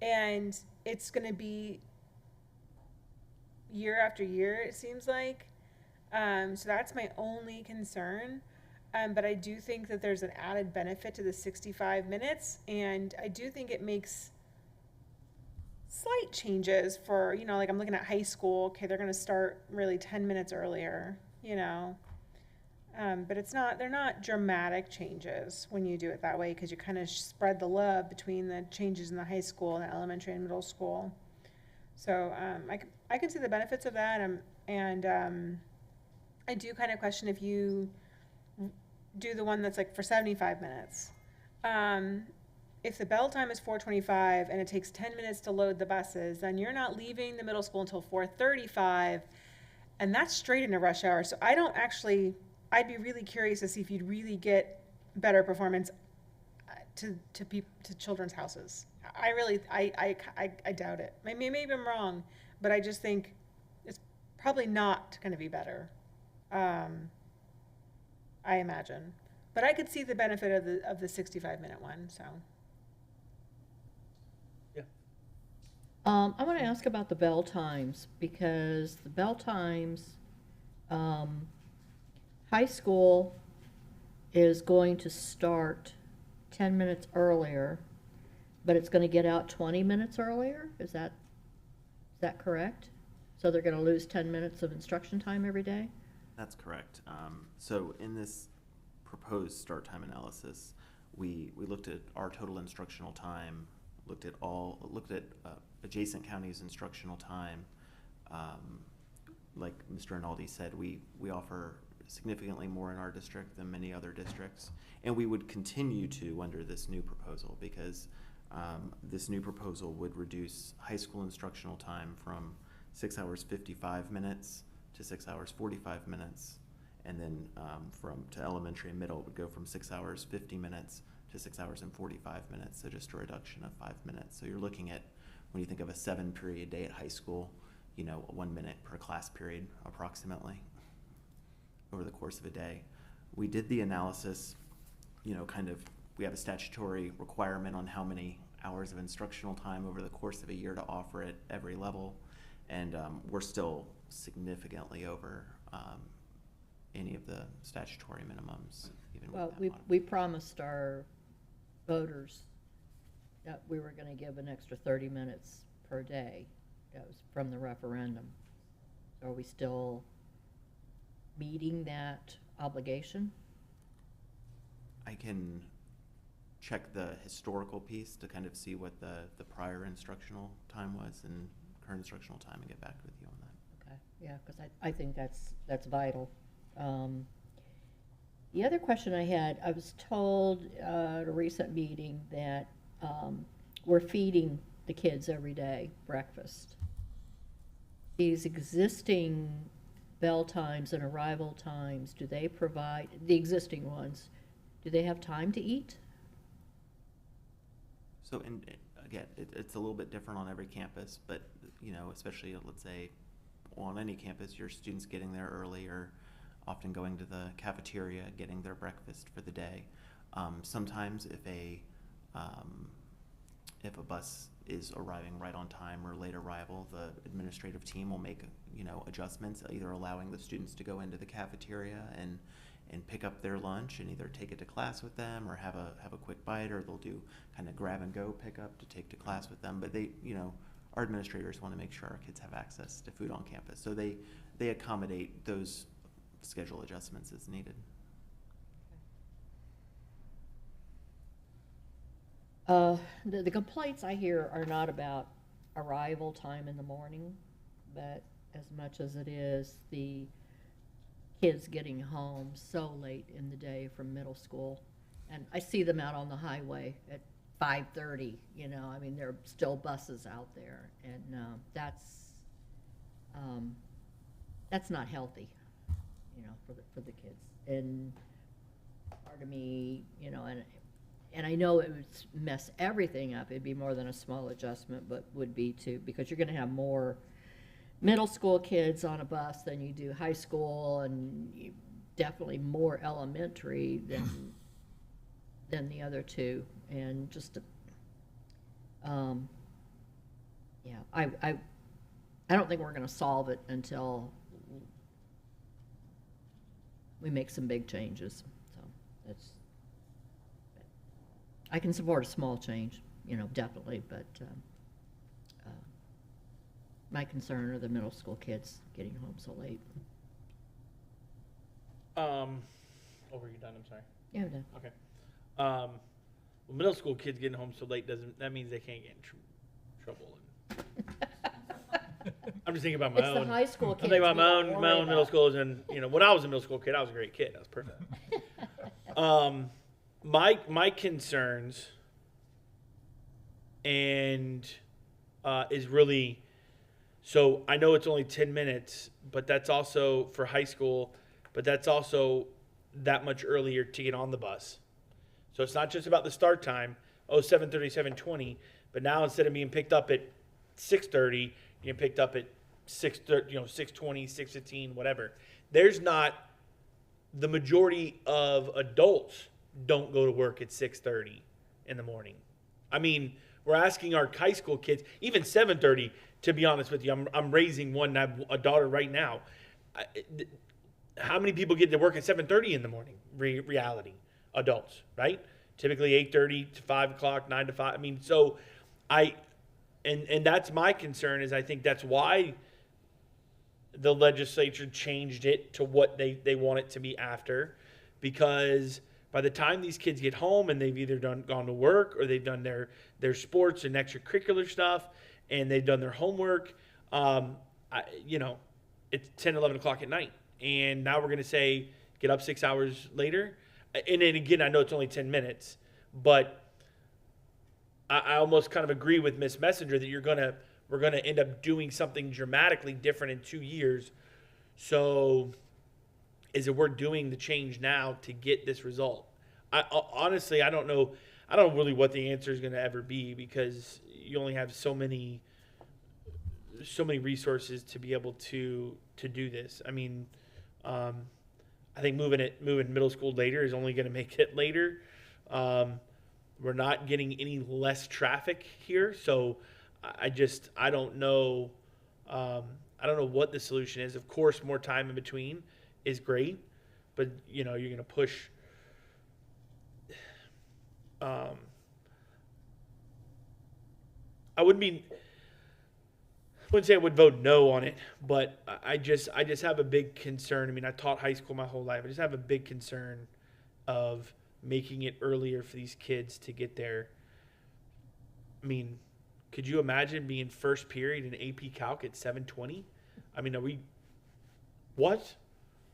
and it's gonna be year after year, it seems like. So that's my only concern. But I do think that there's an added benefit to the 65 minutes, and I do think it makes slight changes for, like I'm looking at high school, okay, they're gonna start really 10 minutes earlier, but they're not dramatic changes when you do it that way, because you kind of spread the love between the changes in the high school and the elementary and middle school. So I can see the benefits of that, and I do kind of question if you do the one that's like for 75 minutes. If the bell time is 4:25 and it takes 10 minutes to load the buses, then you're not leaving the middle school until 4:35, and that's straight into rush hour. So I'd be really curious to see if you'd really get better performance to children's houses. I doubt it. Maybe I'm wrong, but I just think it's probably not going to be better. I imagine, but I could see the benefit of the 65-minute one. So yeah. I want to ask about the bell times, because the bell times, high school is going to start 10 minutes earlier, but it's going to get out 20 minutes earlier. Is that correct? So they're going to lose 10 minutes of instruction time every day? That's correct. So in this proposed start time analysis, we looked at our total instructional time, looked at adjacent counties' instructional time. Like Mr. Rinaldi said, we offer significantly more in our district than many other districts, and we would continue to under this new proposal, because this new proposal would reduce high school instructional time from 6 hours 55 minutes to 6 hours 45 minutes, and then to elementary and middle, it would go from 6 hours 50 minutes to 6 hours and 45 minutes, so just a reduction of 5 minutes. So you're looking at, when you think of a 7-period day at high school, 1 minute per class period approximately over the course of a day. We did the analysis, we have a statutory requirement on how many hours of instructional time over the course of a year to offer at every level, and we're still significantly over any of the statutory minimums, even Well, with that we promised our voters that we were going to give an extra 30 minutes per day. That was from the referendum. Are we still meeting that obligation? I can check the historical piece to kind of see what the prior instructional time was and current instructional time and get back with you on that. Okay, yeah, because I think that's vital. The other question I had, I was told at a recent meeting that we're feeding the kids every day breakfast. These existing bell times and arrival times, do they provide, the existing ones, do they have time to eat? So, and again, it's a little bit different on every campus, but, you know, especially, let's say, on any campus, your students getting there early or often going to the cafeteria, getting their breakfast for the day. Sometimes if a bus is arriving right on time or late arrival, the administrative team will make, you know, adjustments, either allowing the students to go into the cafeteria and pick up their lunch and either take it to class with them or have a quick bite, or they'll do kind of grab and go pickup to take to class with them. But they, you know, our administrators want to make sure our kids have access to food on campus. So they accommodate those schedule adjustments as needed. The complaints I hear are not about arrival time in the morning, but as much as it is the kids getting home so late in the day from middle school. And I see them out on the highway at 5:30, you know, I mean, there are still buses out there, and that's not healthy, you know, for the kids. And part of me, you know, and I know it would mess everything up. It'd be more than a small adjustment, but would be too, because you're going to have more middle school kids on a bus than you do high school, and definitely more elementary than the other two. And just, yeah, I don't think we're going to solve it until we make some big changes. So that's. I can support a small change, you know, definitely, but my concern are the middle school kids getting home so late. Oh, were you done? I'm sorry. Yeah, I'm done. Okay. Well, middle school kids getting home so late that means they can't get in trouble. I'm just thinking about my It's own. the high school I'm kids. thinking about we my don't own worry middle about. schools, and you know, when I was a middle school kid, I was a great kid. I was perfect. My concerns and is really, so I know it's only 10 minutes, but that's also for high school, but that's also that much earlier to get on the bus. So it's not just about the start time, 7:30, 7:20, but now instead of being picked up at 6:30, you're picked up at 6:30, 6:20, 6:15, whatever. There's not, the majority of adults don't go to work at 6:30 in the morning. I mean, we're asking our high school kids, even 7:30, to be honest with you. I'm raising one, I have a daughter right now. How many people get to work at 7:30 in the morning? Reality, adults, right? Typically 8:30 to 5 o'clock, 9 to 5. I mean, so and that's my concern, is I think that's why the legislature changed it to what they want it to be after, because by the time these kids get home and they've either gone to work, or they've done their sports and extracurricular stuff, and they've done their homework, it's 10, 11 o'clock at night. And now we're going to say, get up 6 hours later. And then again, I know it's only 10 minutes, but I almost kind of agree with Ms. Messenger that we're going to end up doing something dramatically different in 2 years. So is it worth doing the change now to get this result? Honestly, I don't know. I don't know really what the answer is going to ever be, because you only have so many resources to be able to do this. I mean, I think moving middle school later is only going to make it later. We're not getting any less traffic here, so I don't know. I don't know what the solution is. Of course, more time in between is great, but you're going to push. I wouldn't say I would vote no on it, but I just have a big concern. I mean, I taught high school my whole life. I just have a big concern of making it earlier for these kids to get there. I mean, could you imagine being first period in AP Calc at 7:20? I mean, are we, what?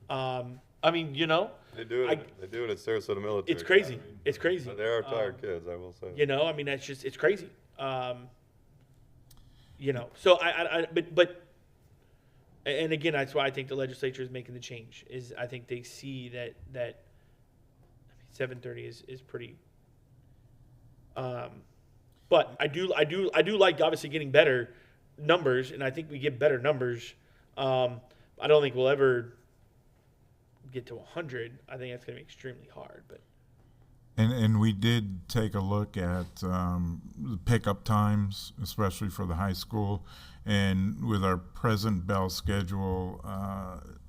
I mean, They do it. They do it at Sarasota Military. it's crazy. Academy. It's crazy. But they are tired kids, I will say. I mean, it's crazy. So but, and again, that's why I think the legislature is making the change, is I think they see that 7:30 is pretty, but I do like obviously getting better numbers, and I think we get better numbers. I don't think we'll ever get to 100. I think that's going to be extremely hard, but. And we did take a look at the pickup times, especially for the high school. And with our present bell schedule,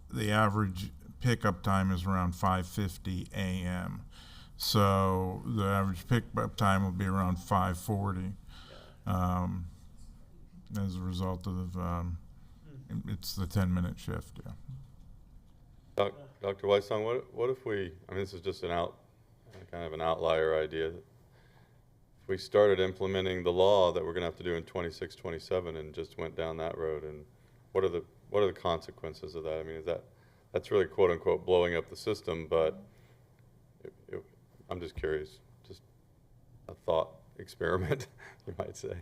the average pickup time is around 5:50 a.m. So the average pickup time will be around 5:40 as a result of it's the 10-minute shift. Yeah. Dr. Weissong, what if we, I mean, this is just kind of an outlier idea. If we started implementing the law that we're going to have to do in 26, 27 and just went down that road, and what are the consequences of that? I mean, that's really quote unquote blowing up the system, but I'm just curious, just a thought experiment, you might say.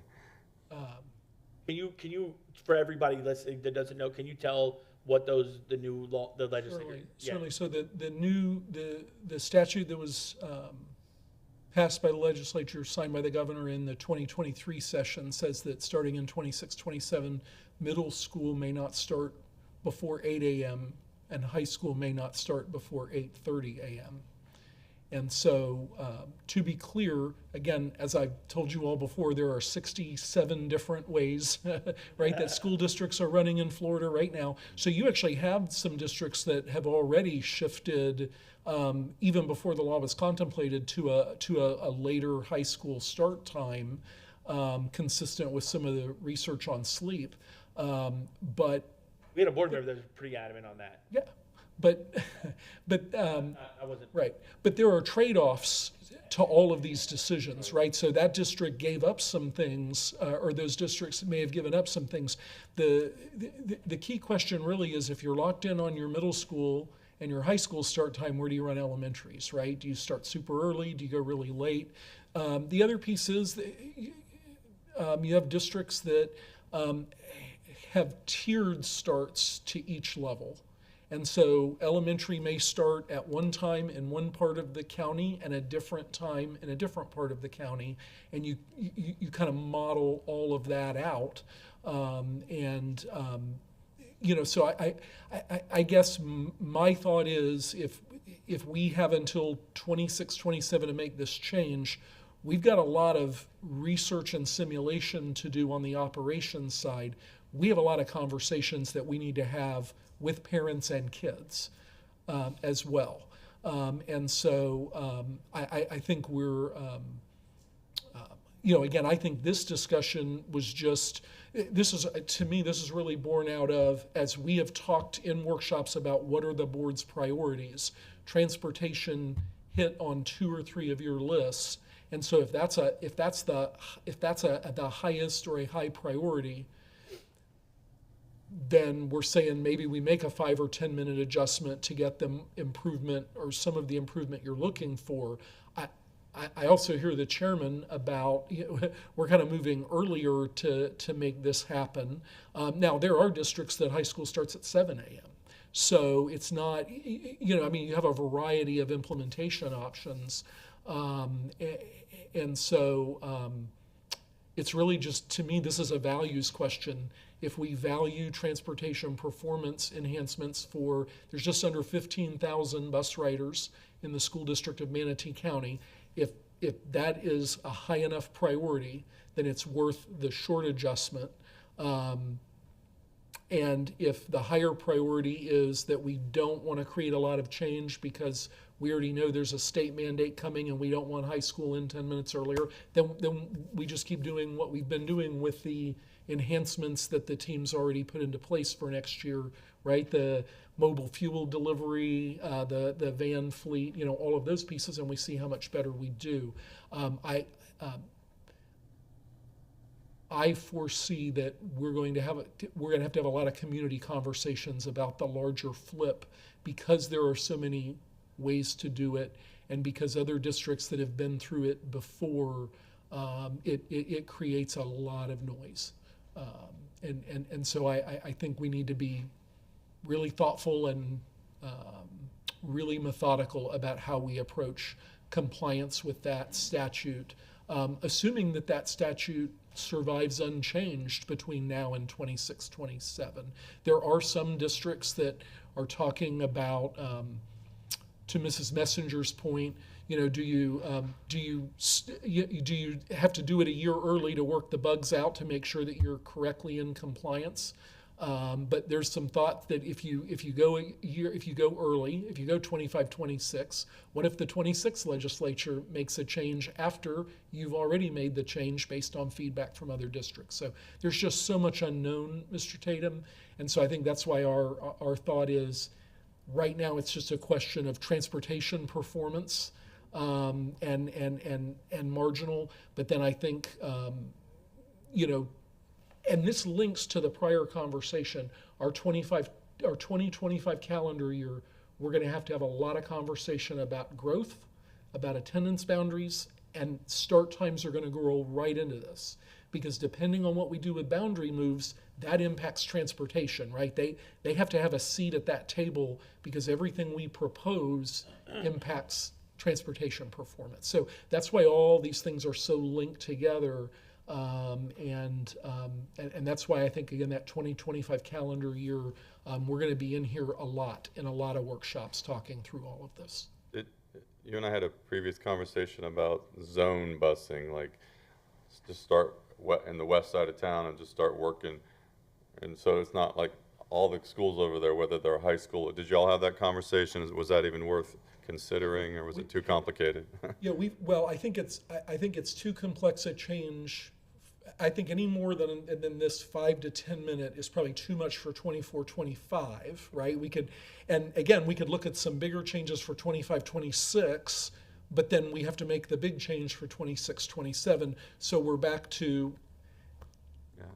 Can you for everybody listening that doesn't know, can you tell what the new law, the legislature? Certainly. So the statute that was passed by the legislature, signed by the governor in the 2023 session, says that starting in 26, 27, middle school may not start before 8 a.m. and high school may not start before 8:30 a.m. And so, to be clear, again, as I've told you all before, there are 67 different ways, right, that school districts are running in Florida right now. So you actually have some districts that have already shifted, even before the law was contemplated, to a later high school start time, consistent with some of the research on sleep. But we had a board member that was pretty adamant on that. yeah. But I wasn't right. But there are trade-offs to all of these decisions, right? So that district gave up some things, or those districts may have given up some things. The key question really is, if you're locked in on your middle school and your high school start time, where do you run elementaries, right? Do you start super early? Do you go really late? The other piece is that, you have districts that have tiered starts to each level. And so elementary may start at one time in one part of the county and a different time in a different part of the county. And you kind of model all of that out. So I guess my thought is, if we have until 26, 27 to make this change, we've got a lot of research and simulation to do on the operations side. We have a lot of conversations that we need to have with parents and kids as well. I think we're, again, I think this discussion was to me, this is really born out of, as we have talked in workshops about what are the board's priorities. Transportation hit on 2 or 3 of your lists. And so if that's the highest or a high priority, then we're saying maybe we make a 5 or 10 minute adjustment to get them improvement, or some of the improvement you're looking for. I also hear the chairman about, we're kind of moving earlier to make this happen. Now, there are districts that high school starts at 7 a.m. So it's not, you have a variety of implementation options. It's really just, to me, this is a values question. If we value transportation performance enhancements there's just under 15,000 bus riders in the school district of Manatee County. If that is a high enough priority, then it's worth the short adjustment. And if the higher priority is that we don't want to create a lot of change because we already know there's a state mandate coming and we don't want high school in 10 minutes earlier, then we just keep doing what we've been doing with the enhancements that the team's already put into place for next year, right? The mobile fuel delivery, the van fleet, all of those pieces, and we see how much better we do. I foresee that we're going to have to have a lot of community conversations about the larger flip, because there are so many ways to do it, and because other districts that have been through it before, it creates a lot of noise. And so I think we need to be really thoughtful and really methodical about how we approach compliance with that statute, assuming that that statute survives unchanged between now and 26, 27. There are some districts that are talking about, to Mrs. Messenger's point, you know, do you have to do it a year early to work the bugs out to make sure that you're correctly in compliance? But there's some thought that if you go early, if you go 25, 26, what if the 26 legislature makes a change after you've already made the change based on feedback from other districts? So there's just so much unknown, Mr. Tatum, and so I think that's why our thought is, right now it's just a question of transportation performance, and marginal. But then I think, you know, and this links to the prior conversation, our 2025 calendar year, we're going to have a lot of conversation about growth, about attendance boundaries, and start times are going to grow right into this. Because depending on what we do with boundary moves, that impacts transportation, right? They have to have a seat at that table, because everything we propose impacts transportation performance. So that's why all these things are so linked together. And that's why I think, again, that 2025 calendar year, we're going to be in here a lot, in a lot of workshops talking through all of this. You and I had a previous conversation about zone busing, like just start in the west side of town and just start working. And so it's not like all the schools over there, whether they're high school. Did y'all have that conversation? Was that even worth considering, or was it too complicated? Yeah, I think it's too complex a change. I think any more than this 5 to 10 minute is probably too much for 24, 25, right? We could look at some bigger changes for 25, 26, but then we have to make the big change for 26, 27. So we're back to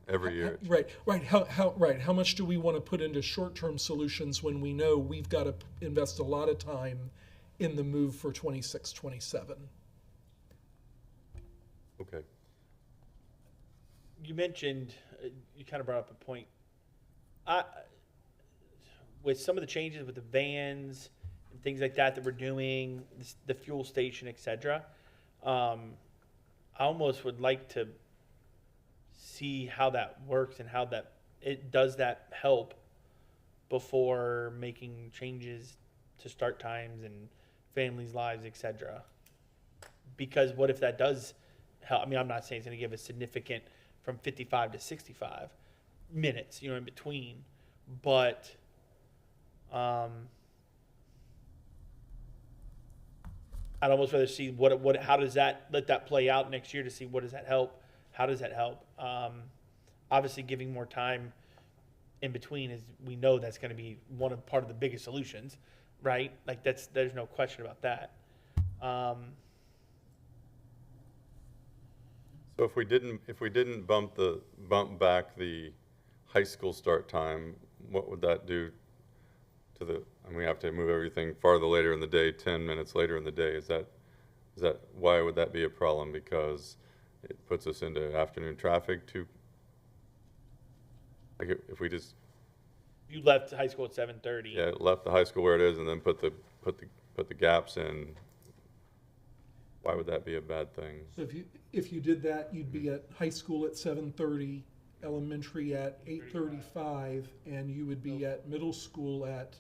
every year. Right. How much do we want to put into short-term solutions when we know we've got to invest a lot of time in the move for 26, 27? Okay. You mentioned, you kind of brought up a point. With some of the changes with the vans and things like that we're doing, the fuel station, etc., I almost would like to see how that works and how that help before making changes to start times and families' lives, etc. Because what if that does help? I mean, I'm not saying it's going to give a significant from 55 to 65 minutes, in between, but I'd almost rather see how does that let that play out next year to see what does that help. How does that help? Obviously, giving more time in between we know that's going to be part of the biggest solutions, right? Like there's no question about that. So if we didn't bump back the high school start time, what would that do to and we have to move everything farther later in the day, 10 minutes later in the day. Is that why would that be a problem? Because it puts us into afternoon traffic too. Like if we just. You left high school at 7:30. Yeah, left the high school where it is, and then put the gaps in. Why would that be a bad thing? So if you did that, you'd be at high school at 7:30, elementary at 8:35, and you would be at middle school at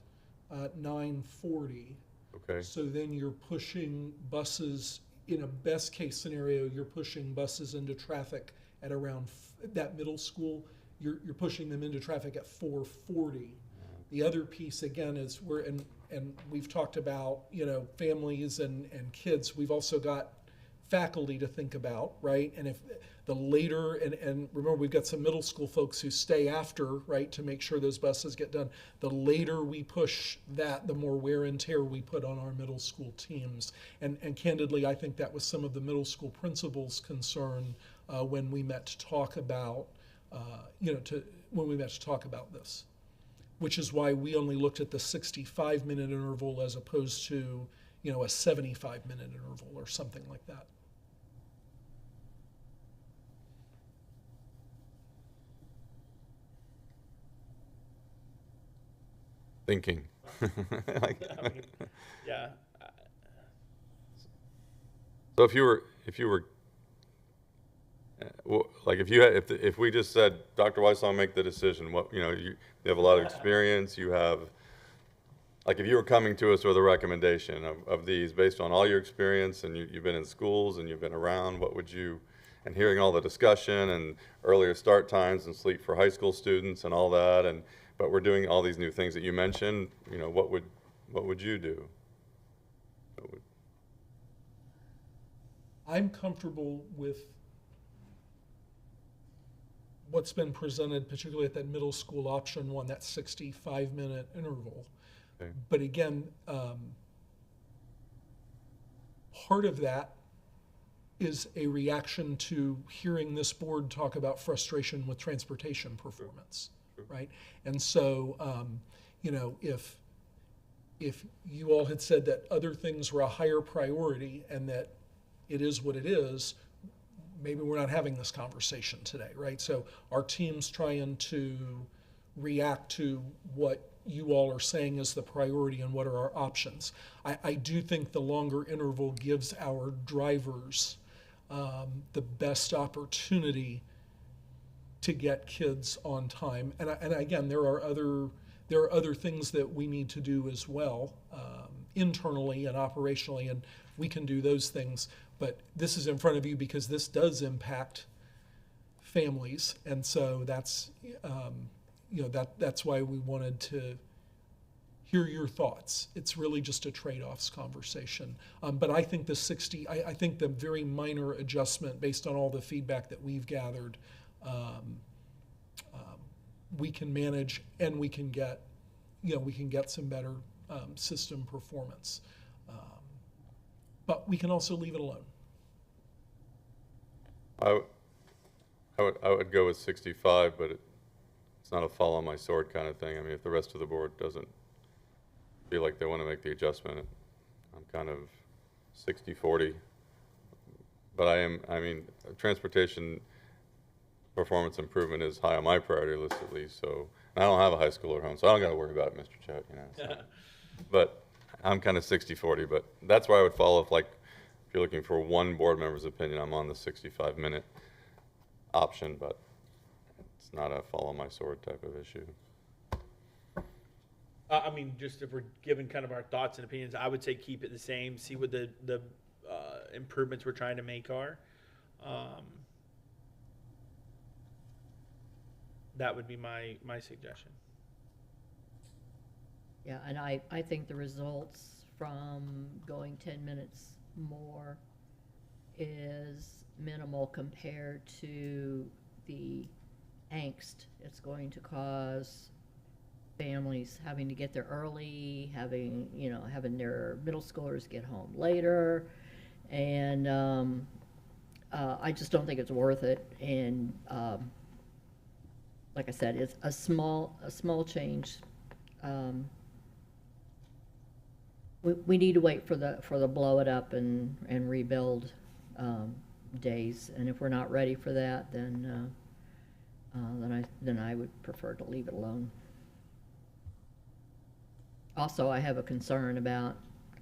9:40. Okay. So then you're pushing buses. In a best case scenario, you're pushing buses into traffic at around that middle school. You're pushing them into traffic at 4:40. The other piece again is and we've talked about, families and kids. We've also got faculty to think about, right? And if the later, and remember, we've got some middle school folks who stay after, right, to make sure those buses get done. The later we push that, the more wear and tear we put on our middle school teams. And candidly, I think that was some of the middle school principals' concern when we met to talk about, when we met to talk about this, which is why we only looked at the 65-minute interval as opposed to, a 75-minute interval or something like that. Thinking. Like, I mean, yeah. so if you were, like if we just said, Dr. Weissong, make the decision, you have a lot of experience, you have, like if you were coming to us with a recommendation of these based on all your experience and you've been in schools and you've been around, what would you, and hearing all the discussion and earlier start times and sleep for high school students and all that, but we're doing all these new things that you mentioned, what would you do? I'm comfortable with what's been presented, particularly at that middle school option one, that 65-minute interval. Okay. But again, part of that is a reaction to hearing this board talk about frustration with transportation performance, right? And so, if you all had said that other things were a higher priority and that it is what it is, maybe we're not having this conversation today, right? So our team's trying to react to what you all are saying is the priority and what are our options. I do think the longer interval gives our drivers the best opportunity to get kids on time. And again, there are other things that we need to do as well, internally and operationally, and we can do those things. But this is in front of you because this does impact families, and so that's that's why we wanted to hear your thoughts. It's really just a trade-offs conversation. But I think I think the very minor adjustment based on all the feedback that we've gathered, we can manage, and we can get some better system performance. But we can also leave it alone. I would go with 65, but it's not a fall on my sword kind of thing. I mean, if the rest of the board doesn't feel like they want to make the adjustment, I'm kind of 60-40. But transportation performance improvement is high on my priority list at least. So, and I don't have a high schooler at home, so I don't got to worry about it, Mr. Chet, So. But I'm kind of 60-40, but that's where I would follow if you're looking for one board member's opinion, I'm on the 65-minute option, but it's not a fall on my sword type of issue. Just if we're giving kind of our thoughts and opinions, I would say keep it the same, see what the improvements we're trying to make are. That would be my suggestion. Yeah, and I think the results from going 10 minutes more is minimal compared to the angst it's going to cause families having to get there early, having their middle schoolers get home later, and I just don't think it's worth it. And like I said, it's a small change. We need to wait for the blow it up and rebuild days, and if we're not ready for that, then I would prefer to leave it alone. Also, I have a concern about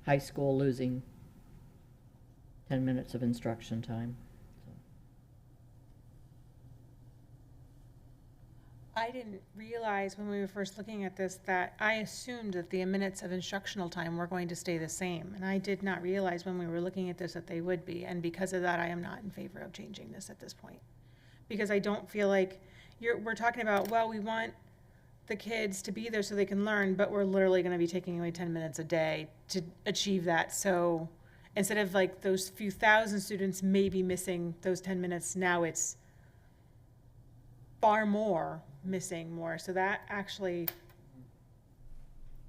high school losing 10 minutes of instruction time. I didn't realize when we were first looking at this that I assumed that the minutes of instructional time were going to stay the same. And I did not realize when we were looking at this that they would be. And because of that, I am not in favor of changing this at this point. Because I don't feel like we're talking about, well, we want the kids to be there so they can learn, but we're literally going to be taking away 10 minutes a day to achieve that. So instead of like those few thousand students maybe missing those 10 minutes, now it's far more missing more. So that actually,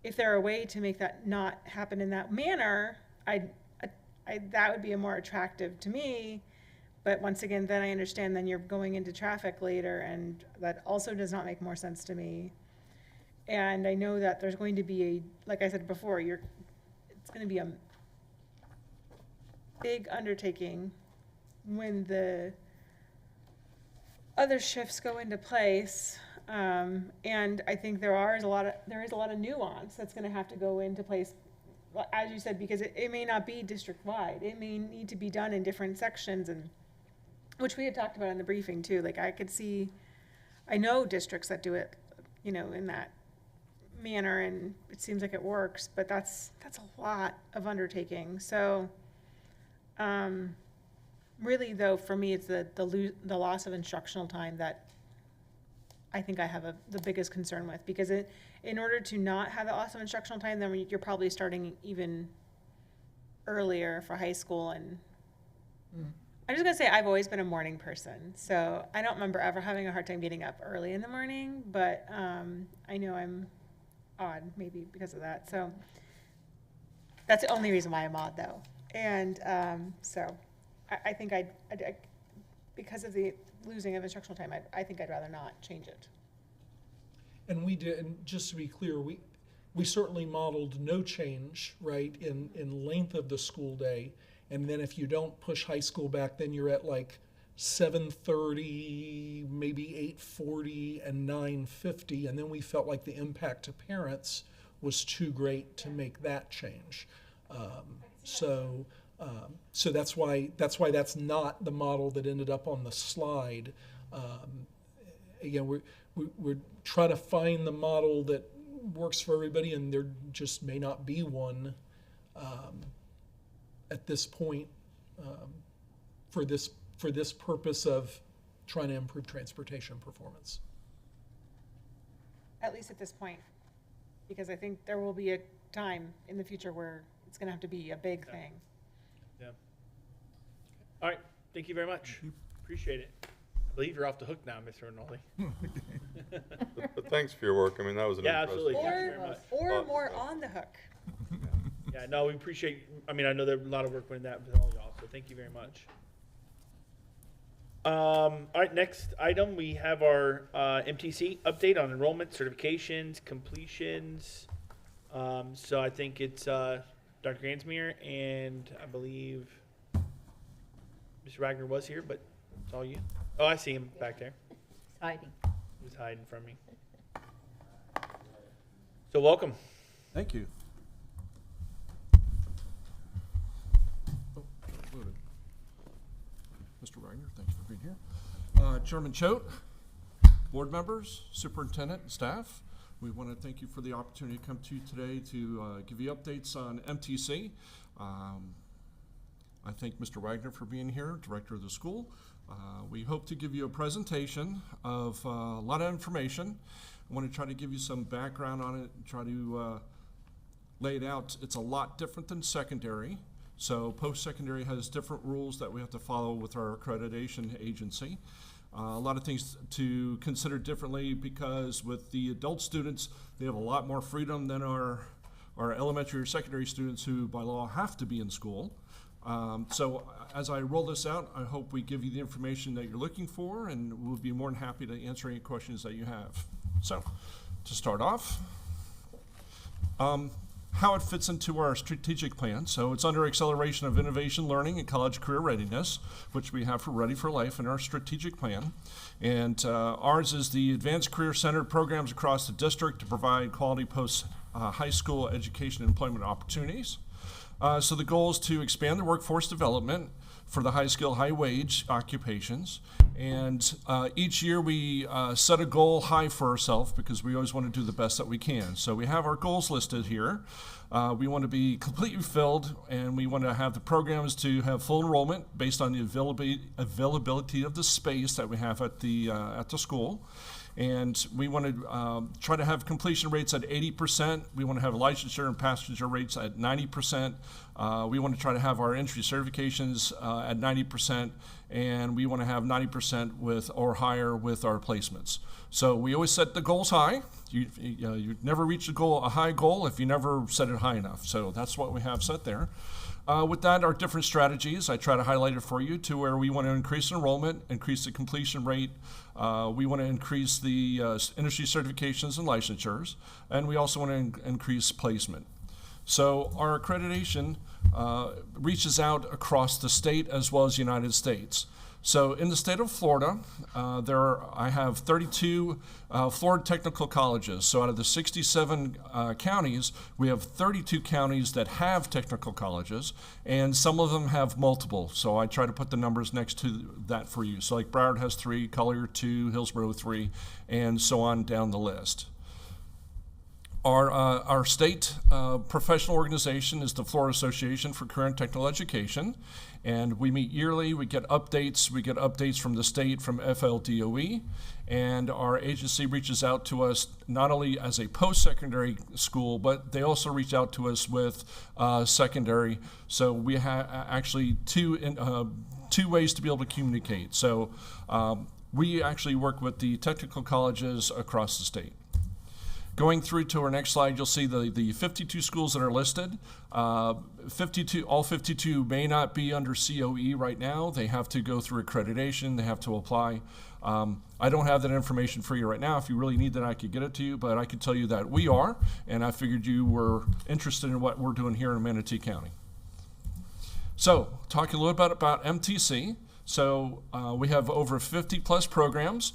if there are a way to make that not happen in that manner, that would be a more attractive to me. But once again, then I understand then you're going into traffic later, and that also does not make more sense to me. And I know that there's going to be a, like I said before, it's gonna be a big undertaking when the other shifts go into place. And I think there is a lot of nuance that's gonna have to go into place, as you said, because it may not be district-wide. It may need to be done in different sections, and, which we had talked about in the briefing too. Like, I know districts that do it, in that manner, and it seems like it works, but that's a lot of undertaking. So, really though, for me, it's the loss of instructional time that I think I have the biggest concern with, because in order to not have the loss of instructional time, then you're probably starting even earlier for high school. And I'm just gonna say, I've always been a morning person, so I don't remember ever having a hard time getting up early in the morning, but I know I'm odd, maybe because of that. So that's the only reason why I'm odd, though. And so I think I'd because of the losing of instructional time, I think I'd rather not change it. And we did, and just to be clear, we certainly modeled no change, right, in length of the school day. And then if you don't push high school back, then you're at like 7:30, maybe 8:40, and 9:50. And then we felt like the impact to parents was too great to make that change. So that's why that's not the model that ended up on the slide. Again, we're trying to find the model that works for everybody, and there just may not be one at this point for this purpose of trying to improve transportation performance. At least at this point, because I think there will be a time in the future where it's going to have to be a big thing. Yeah. All right. Thank you very much. Appreciate it. I believe you're off the hook now, Mr. Rinaldi. But thanks for your work. I mean, that was an Yeah, impressive. absolutely. Thank you very much. Or more on the hook. Yeah, no, we appreciate, I know there's a lot of work went into that with all y'all, so thank you very much. All right, next item, we have our MTC update on enrollment, certifications, completions. So I think it's Dr. Gansmere, and I believe Mr. Wagner was here, but it's all you. Oh, I see him back there. Hiding. He was hiding from me. So welcome. Thank you. Mr. Wagner, thanks for being here. Chairman Choate, board members, superintendent, and staff, we want to thank you for the opportunity to come to you today to give you updates on MTC. I thank Mr. Wagner for being here, director of the school. We hope to give you a presentation of a lot of information. I want to try to give you some background on it, try to lay it out. It's a lot different than secondary. So post-secondary has different rules that we have to follow with our accreditation agency. A lot of things to consider differently, because with the adult students, they have a lot more freedom than our elementary or secondary students, who by law have to be in school. So as I roll this out, I hope we give you the information that you're looking for, and we'll be more than happy to answer any questions that you have. So to start off, how it fits into our strategic plan. So it's under acceleration of innovation, learning, and college career readiness, which we have for Ready for Life in our strategic plan. And ours is the advanced career-centered programs across the district to provide quality post-high school education and employment opportunities. So the goal is to expand the workforce development for the high skill, high wage occupations. And each year we set a goal high for ourselves, because we always want to do the best that we can. So we have our goals listed here. We want to be completely filled, and we want to have the programs to have full enrollment based on the availability of the space that we have at the school. And we want to try to have completion rates at 80%. We want to have licensure and passenger rates at 90%. We want to try to have our entry certifications at 90%, and we want to have 90% with or higher with our placements. So we always set the goals high, You never reach a high goal if you never set it high enough. So that's what we have set there. With that, our different strategies, I try to highlight it for you to where we want to increase enrollment, increase the completion rate. We want to increase the industry certifications and licensures, and we also want to increase placement. So our accreditation reaches out across the state as well as the United States. So in the state of Florida, I have 32 Florida technical colleges. So out of the 67 counties, we have 32 counties that have technical colleges, and some of them have multiple. So I try to put the numbers next to that for you. So like Broward has 3, Collier 2, Hillsborough 3, and so on down the list. Our state professional organization is the Florida Association for Career and Technical Education, and we meet yearly. We get updates. We get updates from the state, from FLDOE, and our agency reaches out to us not only as a post-secondary school, but they also reach out to us with secondary. So we have actually two ways to be able to communicate. So we actually work with the technical colleges across the state. Going through to our next slide, you'll see the 52 schools that are listed. All 52 may not be under COE right now. They have to go through accreditation. They have to apply. I don't have that information for you right now. If you really need that, I could get it to you, but I can tell you that we are, and I figured you were interested in what we're doing here in Manatee County. So, talking a little bit about MTC. So we have over 50 plus programs,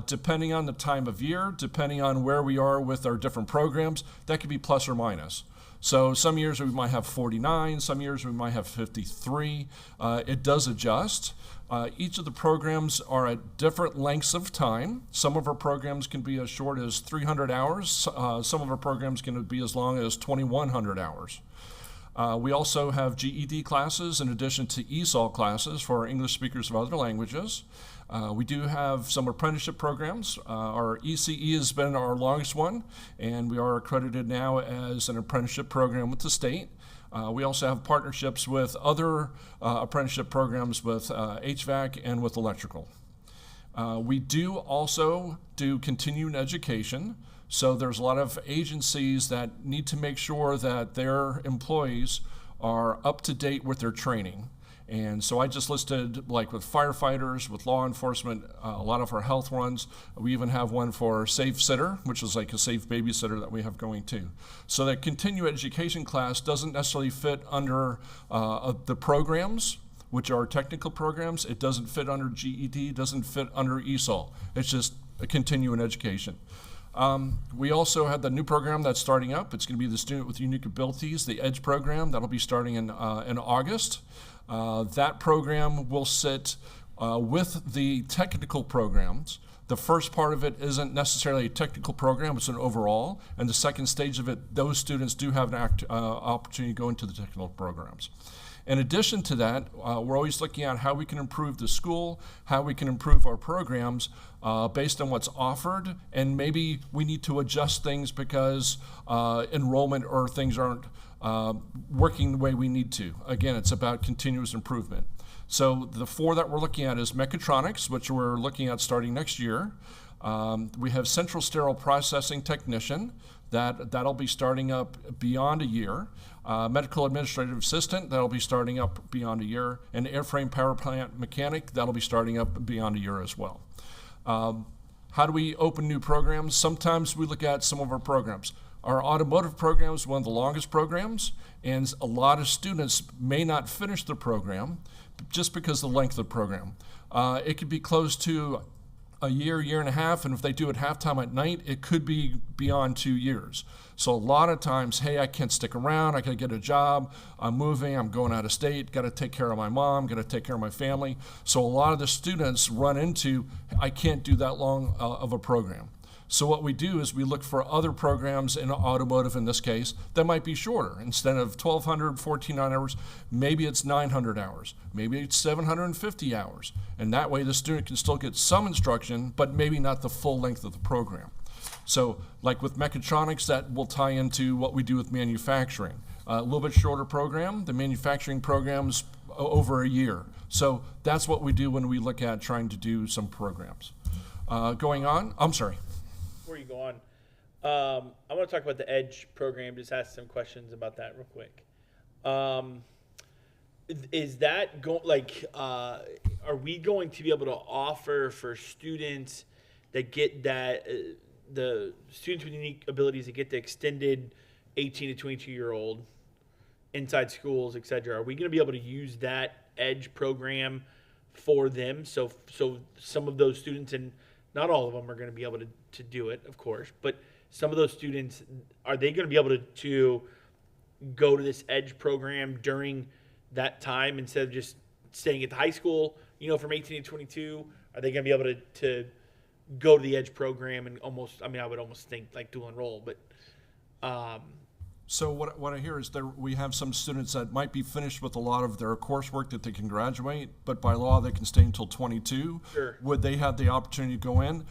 depending on the time of year, depending on where we are with our different programs, that could be plus or minus. So some years we might have 49, some years we might have 53. It does adjust. Each of the programs are at different lengths of time. Some of our programs can be as short as 300 hours. Some of our programs can be as long as 2,100 hours. We also have GED classes in addition to ESOL classes for our English speakers of other languages. We do have some apprenticeship programs. Our ECE has been our longest one, and we are accredited now as an apprenticeship program with the state. We also have partnerships with other apprenticeship programs with HVAC and with electrical. We do also do continuing education. So there's a lot of agencies that need to make sure that their employees are up to date with their training. And so I just listed, like with firefighters, with law enforcement, a lot of our health ones. We even have one for Safe Sitter, which is like a safe babysitter that we have going too. So that continuing education class doesn't necessarily fit under the programs, which are technical programs. It doesn't fit under GED, doesn't fit under ESOL. It's just a continuing education. We also have the new program that's starting up. It's going to be the Student with Unique Abilities, the EDGE program. That'll be starting in August. That program will sit with the technical programs. The first part of it isn't necessarily a technical program, it's an overall. And the second stage of it, those students do have an opportunity to go into the technical programs. In addition to that, we're always looking at how we can improve the school, how we can improve our programs based on what's offered, and maybe we need to adjust things because enrollment or things aren't working the way we need to. Again, it's about continuous improvement. So the 4 that we're looking at is mechatronics, which we're looking at starting next year. We have central sterile processing technician. That'll be starting up beyond a year. Medical administrative assistant, that'll be starting up beyond a year. And airframe power plant mechanic, that'll be starting up beyond a year as well. How do we open new programs? Sometimes we look at some of our programs. Our automotive program is one of the longest programs, and a lot of students may not finish the program just because of the length of the program. It could be close to a year and a half, and if they do it halftime at night, it could be beyond 2 years. So a lot of times, hey, I can't stick around, I gotta get a job, I'm moving, I'm going out of state, gotta take care of my mom, gotta take care of my family. So a lot of the students run into, I can't do that long of a program. So what we do is we look for other programs in automotive in this case that might be shorter. Instead of 1,200, 1,400 hours, maybe it's 900 hours, maybe it's 750 hours. And that way the student can still get some instruction, but maybe not the full length of the program. So like with mechatronics, that will tie into what we do with manufacturing. A little bit shorter program, the manufacturing program's over a year. So that's what we do when we look at trying to do some programs. Going on, I'm sorry. Before you go on, I want to talk about the EDGE program. Just ask some questions about that real quick. Is that are we going to be able to offer for students that get that, the students with unique abilities that get the extended 18 to 22-year-old inside schools, et cetera? Are we going to be able to use that EDGE program for them? So some of those students, and not all of them are going to be able to do it, of course, but some of those students, are they going to be able to go to this EDGE program during that time instead of just staying at the high school, from 18 to 22? Are they going to be able to go to the EDGE program and I would almost think like dual enroll, but So what I hear is that we have some students that might be finished with a lot of their coursework that they can graduate, but by law they can stay until 22. Sure. Would they have the opportunity to go in?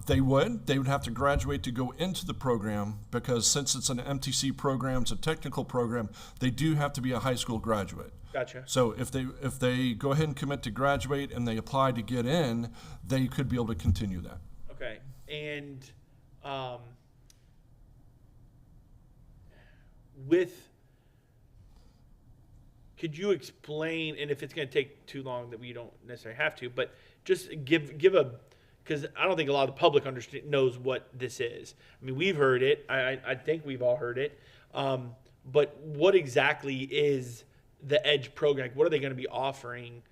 They would. They would have to graduate to go into the program, because since it's an MTC program, it's a technical program, they do have to be a high school graduate. Gotcha. So if they go ahead and commit to graduate and they apply to get in, they could be able to continue that. Okay. And could you explain, and if it's going to take too long that we don't necessarily have to, but just give because I don't think a lot of the public knows what this is. I mean, we've heard it. I think we've all heard it. But what exactly is the EDGE program? What are they going to be offering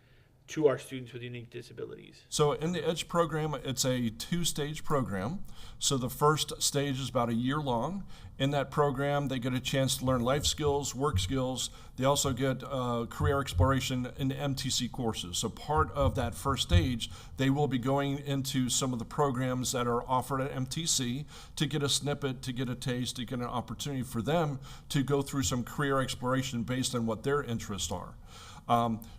to our students with unique disabilities? So in the EDGE program, it's a 2-stage program. So the first stage is about a year long. In that program, they get a chance to learn life skills, work skills. They also get career exploration in the MTC courses. So part of that first stage, they will be going into some of the programs that are offered at MTC to get a snippet, to get a taste, to get an opportunity for them to go through some career exploration based on what their interests are.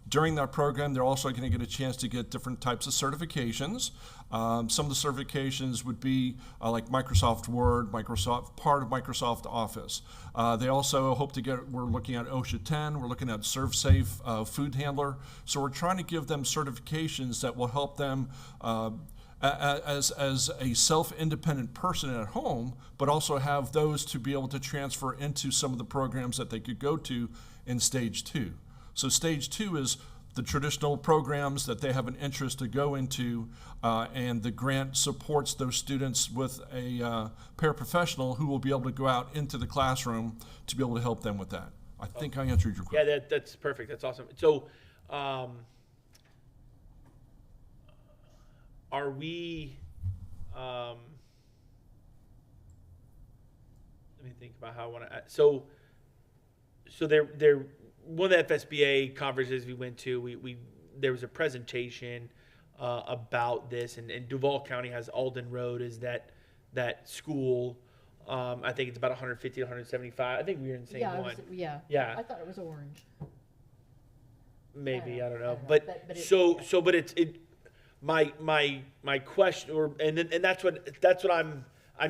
During that program, they're also going to get a chance to get different types of certifications. Some of the certifications would be like Microsoft Word, part of Microsoft Office. They also hope to we're looking at OSHA 10, we're looking at ServSafe food handler. So we're trying to give them certifications that will help them as a self-independent person at home, but also have those to be able to transfer into some of the programs that they could go to in stage 2. So stage 2 is the traditional programs that they have an interest to go into, and the grant supports those students with a paraprofessional who will be able to go out into the classroom to be able to help them with that. I think I answered your question. Yeah, that's perfect. That's awesome. So, are we? Let me think about how I want to. So they're one of the FSBA conferences we went to. There was a presentation about this, and Duval County has Alden Road as that school. I think it's about 150 to 175. I think we were in the same one. Yeah. I thought it was orange. Maybe, I don't know. But my question, and that's what I'm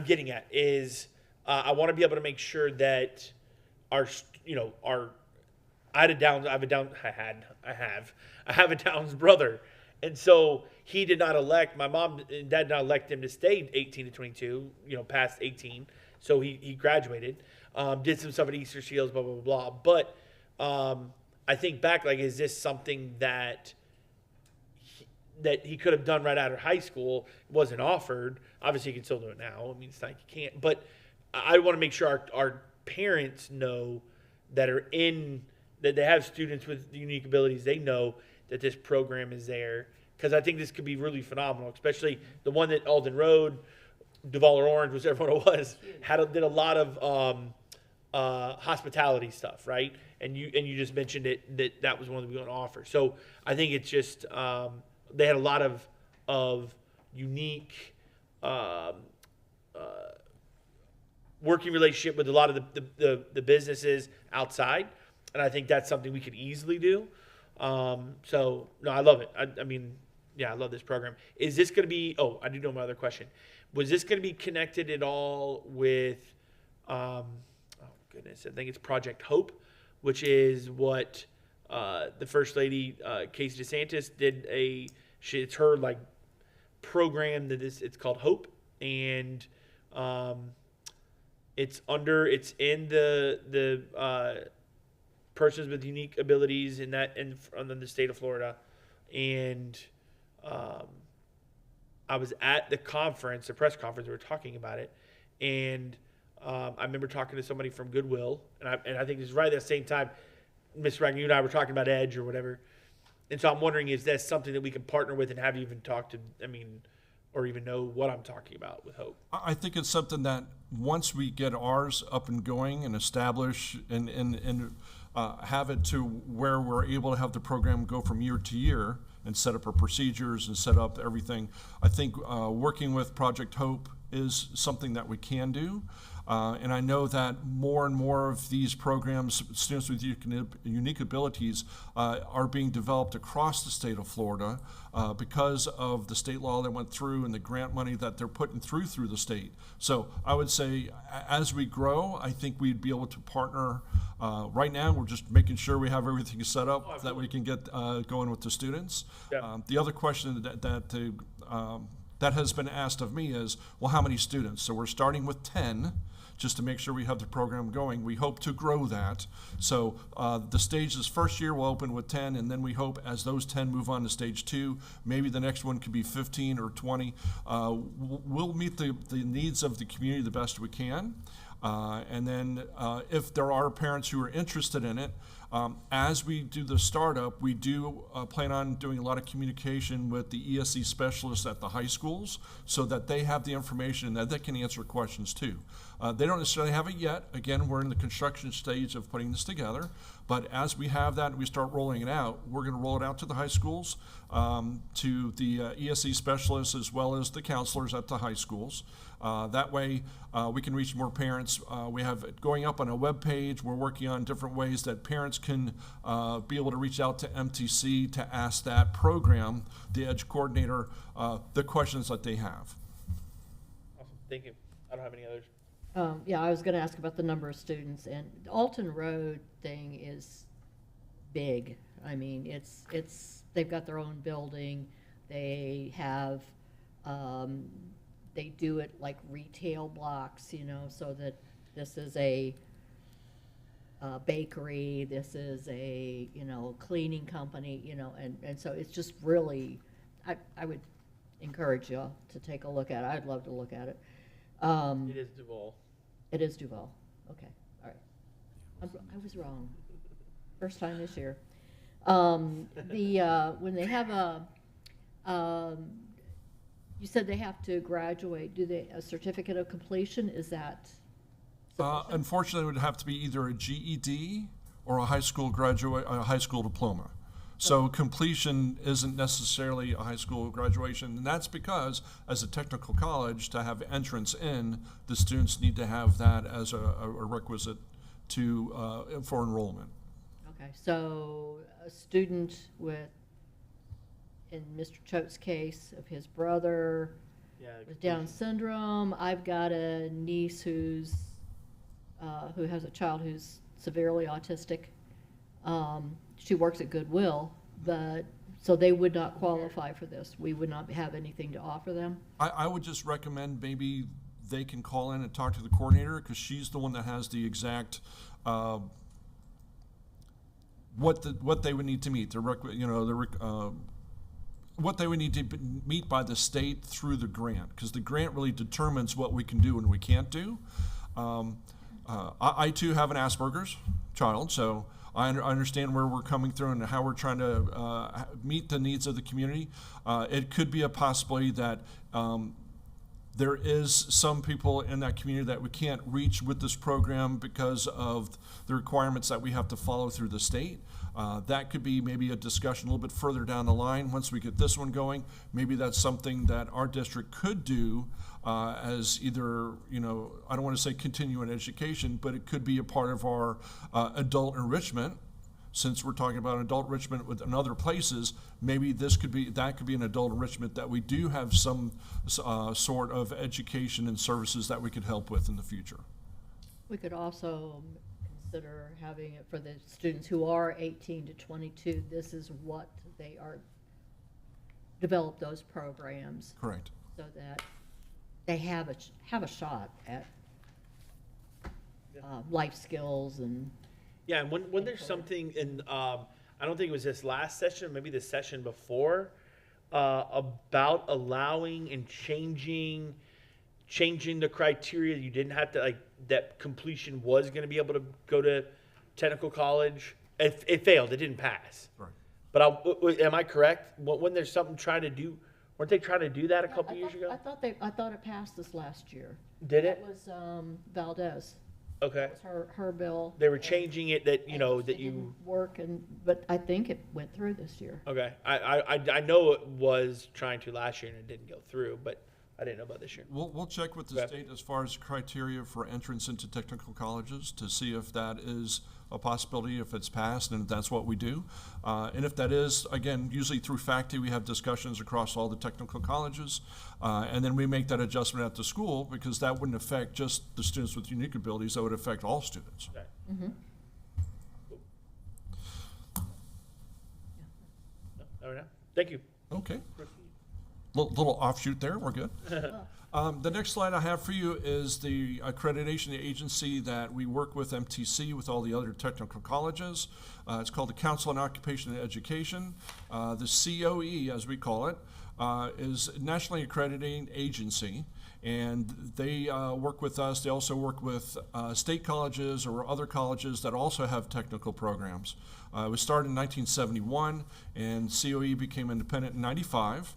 getting at is I want to be able to make sure that I have a Downs brother, and so he did not elect, my mom and dad did not elect him to stay 18 to 22, past 18. So he graduated, did some stuff at Easter Seals, blah, blah, blah, blah. But I think back, is this something that he could have done right out of high school? It wasn't offered. Obviously, he can still do it now. I mean, it's not like you can't. But I want to make sure our parents know that they have students with unique abilities. They know that this program is there, because I think this could be really phenomenal, especially the one that Alden Road, Duval or Orange, whichever one it was, did a lot of hospitality stuff, right? And you just mentioned that was one that we want to offer. So I think it's just they had a lot of unique working relationship with a lot of the businesses outside, and I think that's something we could easily do. So no, I love it. I mean, yeah, I love this program. Is this going to be? Oh, I do know my other question. Was this going to be connected at all with? Oh goodness, I think it's Project Hope, which is what the First Lady Casey DeSantis did. It's her program that it's called Hope, and It's in the persons with unique abilities in the state of Florida, and I was at the conference, the press conference. We were talking about it, and I remember talking to somebody from Goodwill, and I think this is right at the same time, Mr. Wagner, you and I were talking about Edge or whatever, and so I'm wondering, is that something that we can partner with, and have you even talked to? I mean, or even know what I'm talking about with Hope? I think it's something that once we get ours up and going and establish and have it to where we're able to have the program go from year to year and set up our procedures and set up everything, I think working with Project Hope is something that we can do. And I know that more and more of these programs, students with unique abilities, are being developed across the state of Florida because of the state law that went through and the grant money that they're putting through the state. So I would say as we grow, I think we'd be able to partner. Right now, we're just making sure we have everything set up that we can get going with the students. Yeah. The other question that has been asked of me is, well, how many students? So we're starting with 10, just to make sure we have the program going. We hope to grow that. So the stages, first year will open with 10, and then we hope as those 10 move on to stage 2, maybe the next one could be 15 or 20. We'll meet the needs of the community the best we can. And then if there are parents who are interested in it, as we do the startup, we do plan on doing a lot of communication with the ESE specialists at the high schools so that they have the information that they can answer questions too. They don't necessarily have it yet. Again, we're in the construction stage of putting this together. But as we have that and we start rolling it out, we're going to roll it out to the high schools, to the ESE specialists as well as the counselors at the high schools. That way we can reach more parents. We have it going up on a web page. We're working on different ways that parents can be able to reach out to MTC to ask that program, the EDGE coordinator, the questions that they have. Awesome, thank you. I don't have any others. Yeah, I was going to ask about the number of students, and the Alton Road thing is big. I mean, they've got their own building. They have, they do it like retail blocks, so that this is a bakery, this is a, cleaning company, and so it's just really, I would encourage you to take a look at it. I'd love to look at it. It is Duval. It is Duval. Okay, all right. I was wrong. First time this year. When they have you said they have to graduate. Do they a certificate of completion? Is that sufficient? Unfortunately, it would have to be either a GED or a high school diploma. So completion isn't necessarily a high school graduation, and that's because as a technical college, to have entrance in, the students need to have that as a requisite for enrollment. Okay, so a student in Mr. Choate's case, of his brother with Down syndrome. I've got a niece who has a child who's severely autistic. She works at Goodwill, but so they would not qualify for this. We would not have anything to offer them. I would just recommend maybe they can call in and talk to the coordinator, because she's the one that has the exact what they would need to meet, what they would need to meet by the state through the grant, because the grant really determines what we can do and we can't do. I too have an Asperger's child, so I understand where we're coming through and how we're trying to meet the needs of the community. It could be a possibility that there is some people in that community that we can't reach with this program because of the requirements that we have to follow through the state. That could be maybe a discussion a little bit further down the line once we get this one going. Maybe that's something that our district could do as either, I don't want to say continuing education, but it could be a part of our adult enrichment. Since we're talking about adult enrichment in other places, maybe that could be an adult enrichment that we do have some sort of education and services that we could help with in the future. We could also consider having it for the students who are 18 to 22. This is what they are, develop those programs. Correct. So that they have a shot at life skills and, Yeah, and when there's something in, I don't think it was this last session, maybe the session before, about allowing and changing the criteria. You didn't have to, like, that completion was going to be able to go to technical college. It failed. It didn't pass. Right. But am I correct? When there's something trying to do, weren't they trying to do that a couple years ago? I thought it passed this last year. Did it? That was, Valdez. Okay. That was her bill. They were changing it that, you know, It that you. didn't work but I think it went through this year. Okay. I know it was trying to last year and it didn't go through, but I didn't know about this year. We'll check with the Okay. state as far as criteria for entrance into technical colleges to see if that is a possibility, if it's passed, and if that's what we do. And if that is, again, usually through faculty, we have discussions across all the technical colleges, and then we make that adjustment at the school, because that wouldn't affect just the students with unique abilities, that would affect all students. Okay. All right. Thank you. Okay. Little offshoot there, we're good. The next slide I have for you is the accreditation agency that we work with, MTC, with all the other technical colleges. It's called the Council on Occupation and Education. The COE, as we call it, is a nationally accrediting agency, and they work with us. They also work with state colleges or other colleges that also have technical programs. It was started in 1971, and COE became independent in 95.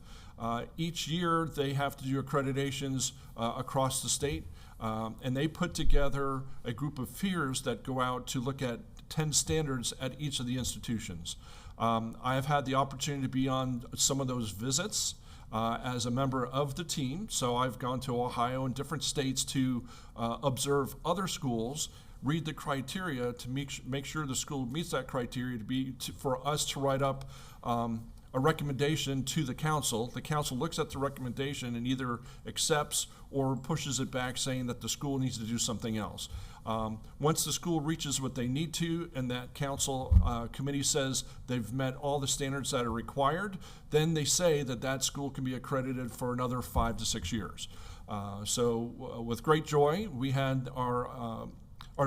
Each year, they have to do accreditations across the state, and they put together a group of peers that go out to look at 10 standards at each of the institutions. I have had the opportunity to be on some of those visits as a member of the team, so I've gone to Ohio and different states to observe other schools, read the criteria to make sure the school meets that criteria for us to write up a recommendation to the council. The council looks at the recommendation and either accepts or pushes it back, saying that the school needs to do something else. Once the school reaches what they need to and that council committee says they've met all the standards that are required, then they say that that school can be accredited for another 5 to 6 years. So with great joy, we had our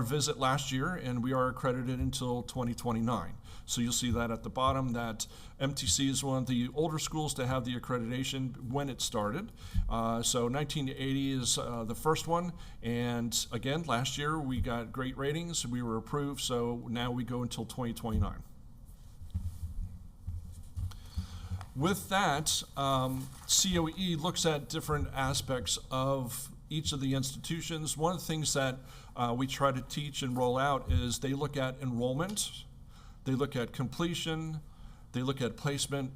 visit last year, and we are accredited until 2029. So you'll see that at the bottom, that MTC is one of the older schools to have the accreditation when it started. So 1980 is the first one, and again, last year we got great ratings, we were approved, so now we go until 2029. With that, COE looks at different aspects of each of the institutions. One of the things that we try to teach and roll out is they look at enrollment, they look at completion, they look at placement,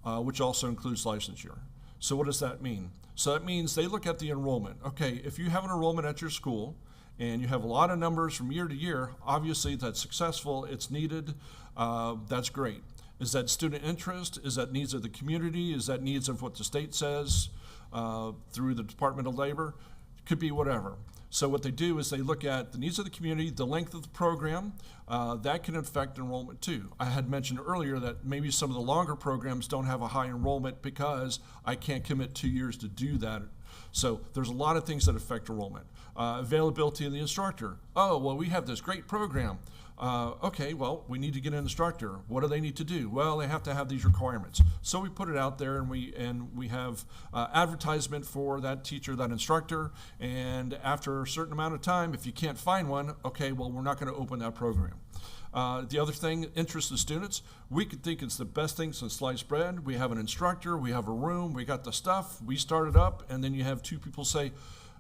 which also includes licensure. So what does that mean? So that means they look at the enrollment. Okay, if you have an enrollment at your school and you have a lot of numbers from year to year, obviously that's successful, it's needed, that's great. Is that student interest? Is that needs of the community? Is that needs of what the state says through the Department of Labor? It could be whatever. So what they do is they look at the needs of the community, the length of the program, that can affect enrollment too. I had mentioned earlier that maybe some of the longer programs don't have a high enrollment because I can't commit 2 years to do that. So there's a lot of things that affect enrollment. Availability of the instructor. Oh, well, we have this great program. Okay, well, we need to get an instructor. What do they need to do? Well, they have to have these requirements. So we put it out there, and we have advertisement for that teacher, that instructor. And after a certain amount of time, if you can't find one, okay, well, we're not going to open that program. The other thing, interest of students, we could think it's the best thing since sliced bread. We have an instructor, we have a room, we got the stuff, we start it up, and then you have 2 people say,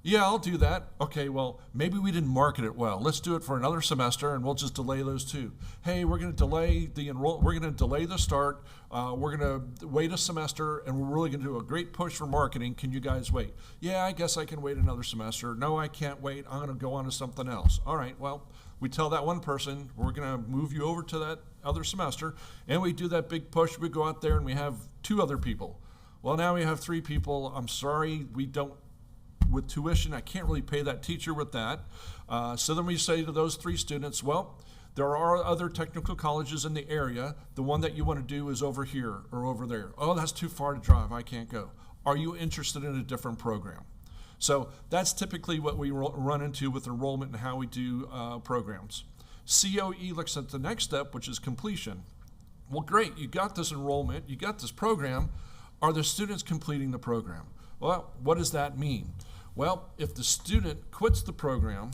yeah, I'll do that. Okay, well, maybe we didn't market it well. Let's do it for another semester, and we'll just delay those 2. Hey, we're going to delay the start. We're going to wait a semester, and we're really going to do a great push for marketing. Can you guys wait? Yeah, I guess I can wait another semester. No, I can't wait. I'm going to go on to something else. All right, well, we tell that one person, we're going to move you over to that other semester, and we do that big push. We go out there, and we have 2 other people. Well, now we have 3 people. I'm sorry, we don't. With tuition, I can't really pay that teacher with that. So then we say to those 3 students, well, there are other technical colleges in the area. The one that you want to do is over here or over there. Oh, that's too far to drive. I can't go. Are you interested in a different program? So that's typically what we run into with enrollment and how we do programs. COE looks at the next step, which is completion. Well, great, you got this enrollment, you got this program. Are the students completing the program? Well, what does that mean? Well, if the student quits the program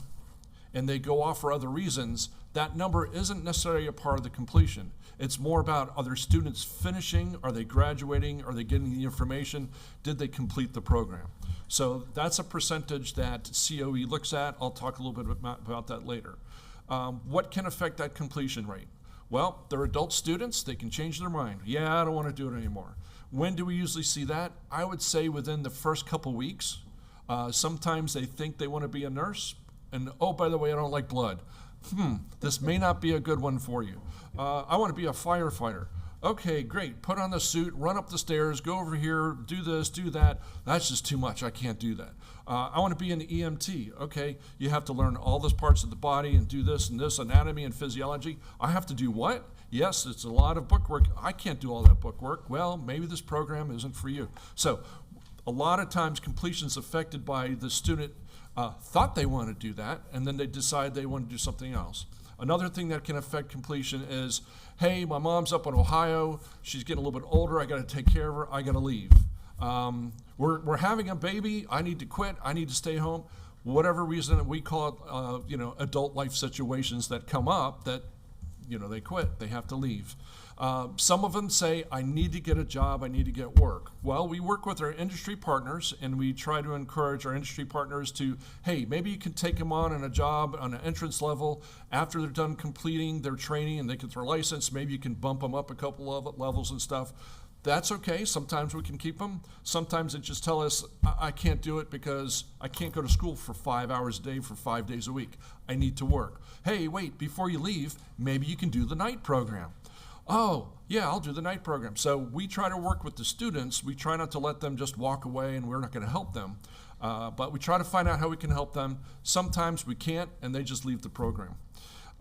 and they go off for other reasons, that number isn't necessarily a part of the completion. It's more about, are their students finishing? Are they graduating? Are they getting the information? Did they complete the program? So that's a percentage that COE looks at. I'll talk a little bit about that later. What can affect that completion rate? Well, they're adult students. They can change their mind. Yeah, I don't want to do it anymore. When do we usually see that? I would say within the first couple weeks. Sometimes they think they want to be a nurse, and oh, by the way, I don't like blood. This may not be a good one for you. I want to be a firefighter. Okay, great. Put on the suit, run up the stairs, go over here, do this, do that. That's just too much. I can't do that. I want to be an EMT. Okay, you have to learn all those parts of the body and do this and this, anatomy and physiology. I have to do what? Yes, it's a lot of bookwork. I can't do all that bookwork. Well, maybe this program isn't for you. So a lot of times completion is affected by the student thought they want to do that, and then they decide they want to do something else. Another thing that can affect completion is, hey, my mom's up in Ohio, she's getting a little bit older, I got to take care of her, I got to leave. We're having a baby, I need to quit, I need to stay home. Whatever reason, we call it, adult life situations that come up that, they quit, they have to leave. Some of them say, I need to get a job, I need to get work. Well, we work with our industry partners and we try to encourage our industry partners to, hey, maybe you can take them on in a job on an entrance level after they're done completing their training and they get their license. Maybe you can bump them up a couple of levels and stuff. That's okay. Sometimes we can keep them. Sometimes they just tell us, I can't do it because I can't go to school for 5 hours a day for 5 days a week. I need to work. Hey, wait, before you leave, maybe you can do the night program. Oh, yeah, I'll do the night program. So we try to work with the students. We try not to let them just walk away and we're not going to help them. But we try to find out how we can help them. Sometimes we can't and they just leave the program.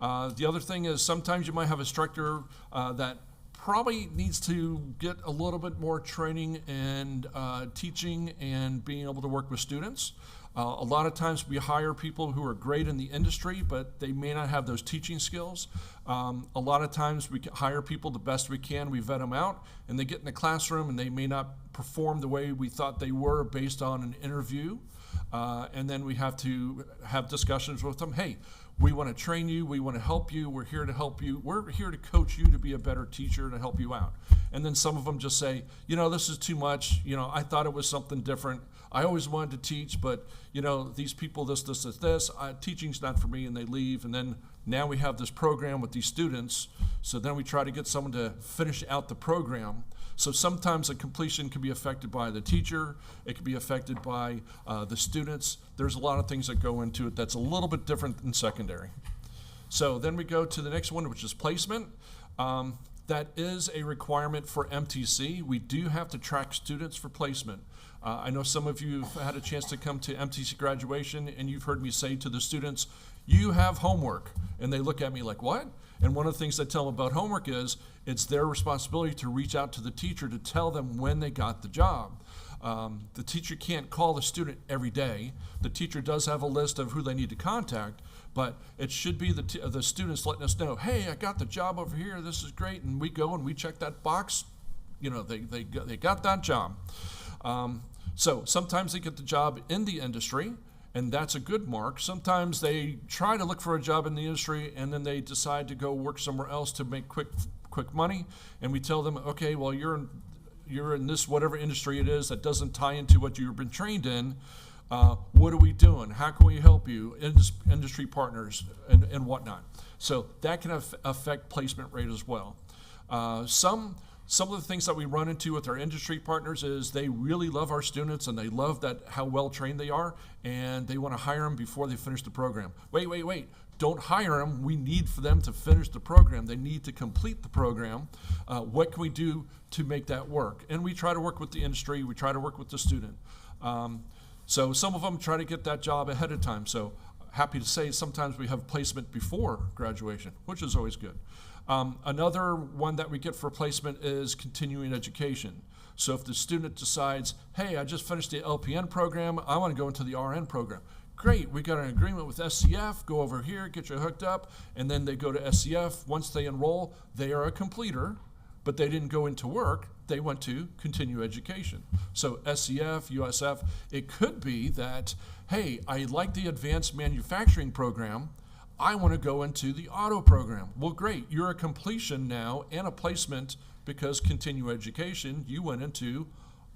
The other thing is sometimes you might have a instructor that probably needs to get a little bit more training and teaching and being able to work with students. A lot of times we hire people who are great in the industry, but they may not have those teaching skills. A lot of times we hire people the best we can, we vet them out, and they get in the classroom and they may not perform the way we thought they were based on an interview. And then we have to have discussions with them. Hey, we want to train you, we want to help you, we're here to help you, we're here to coach you to be a better teacher to help you out. And then some of them just say, this is too much, I thought it was something different. I always wanted to teach, but these people, this, teaching's not for me, and they leave. And then now we have this program with these students, so then we try to get someone to finish out the program. So sometimes the completion can be affected by the teacher, it can be affected by the students. There's a lot of things that go into it that's a little bit different than secondary. So then we go to the next one, which is placement. That is a requirement for MTC. We do have to track students for placement. I know some of you have had a chance to come to MTC graduation and you've heard me say to the students, you have homework. And they look at me like, what? And one of the things I tell them about homework is it's their responsibility to reach out to the teacher to tell them when they got the job. The teacher can't call the student every day. The teacher does have a list of who they need to contact, but it should be the students letting us know, hey, I got the job over here, this is great, and we go and we check that box, they got that job. So sometimes they get the job in the industry, and that's a good mark. Sometimes they try to look for a job in the industry, and then they decide to go work somewhere else to make quick money, and we tell them, okay, well, you're in this whatever industry it is that doesn't tie into what you've been trained in. What are we doing? How can we help you? Industry partners and whatnot. So that can affect placement rate as well. Some of the things that we run into with our industry partners is they really love our students and they love how well trained they are, and they want to hire them before they finish the program. Wait. Don't hire them. We need for them to finish the program. They need to complete the program. What can we do to make that work? And we try to work with the industry. We try to work with the student. So some of them try to get that job ahead of time. So happy to say sometimes we have placement before graduation, which is always good. Another one that we get for placement is continuing education. So if the student decides, hey, I just finished the LPN program, I want to go into the RN program. Great, we got an agreement with SCF, go over here, get you hooked up, and then they go to SCF. Once they enroll, they are a completer, but they didn't go into work, they went to continue education. So SCF, USF, it could be that, hey, I like the advanced manufacturing program, I want to go into the auto program. Well, great, you're a completion now and a placement because continue education, you went into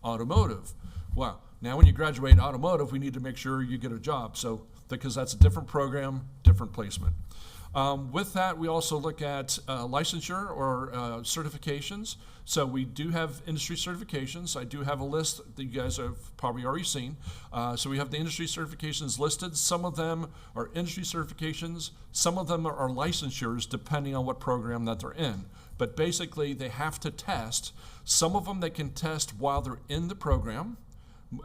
automotive. Well, now when you graduate automotive, we need to make sure you get a job. So, because that's a different program, different placement. With that, we also look at licensure or certifications. So we do have industry certifications. I do have a list that you guys have probably already seen. So we have the industry certifications listed. Some of them are industry certifications. Some of them are licensures depending on what program that they're in. But basically, they have to test. Some of them they can test while they're in the program.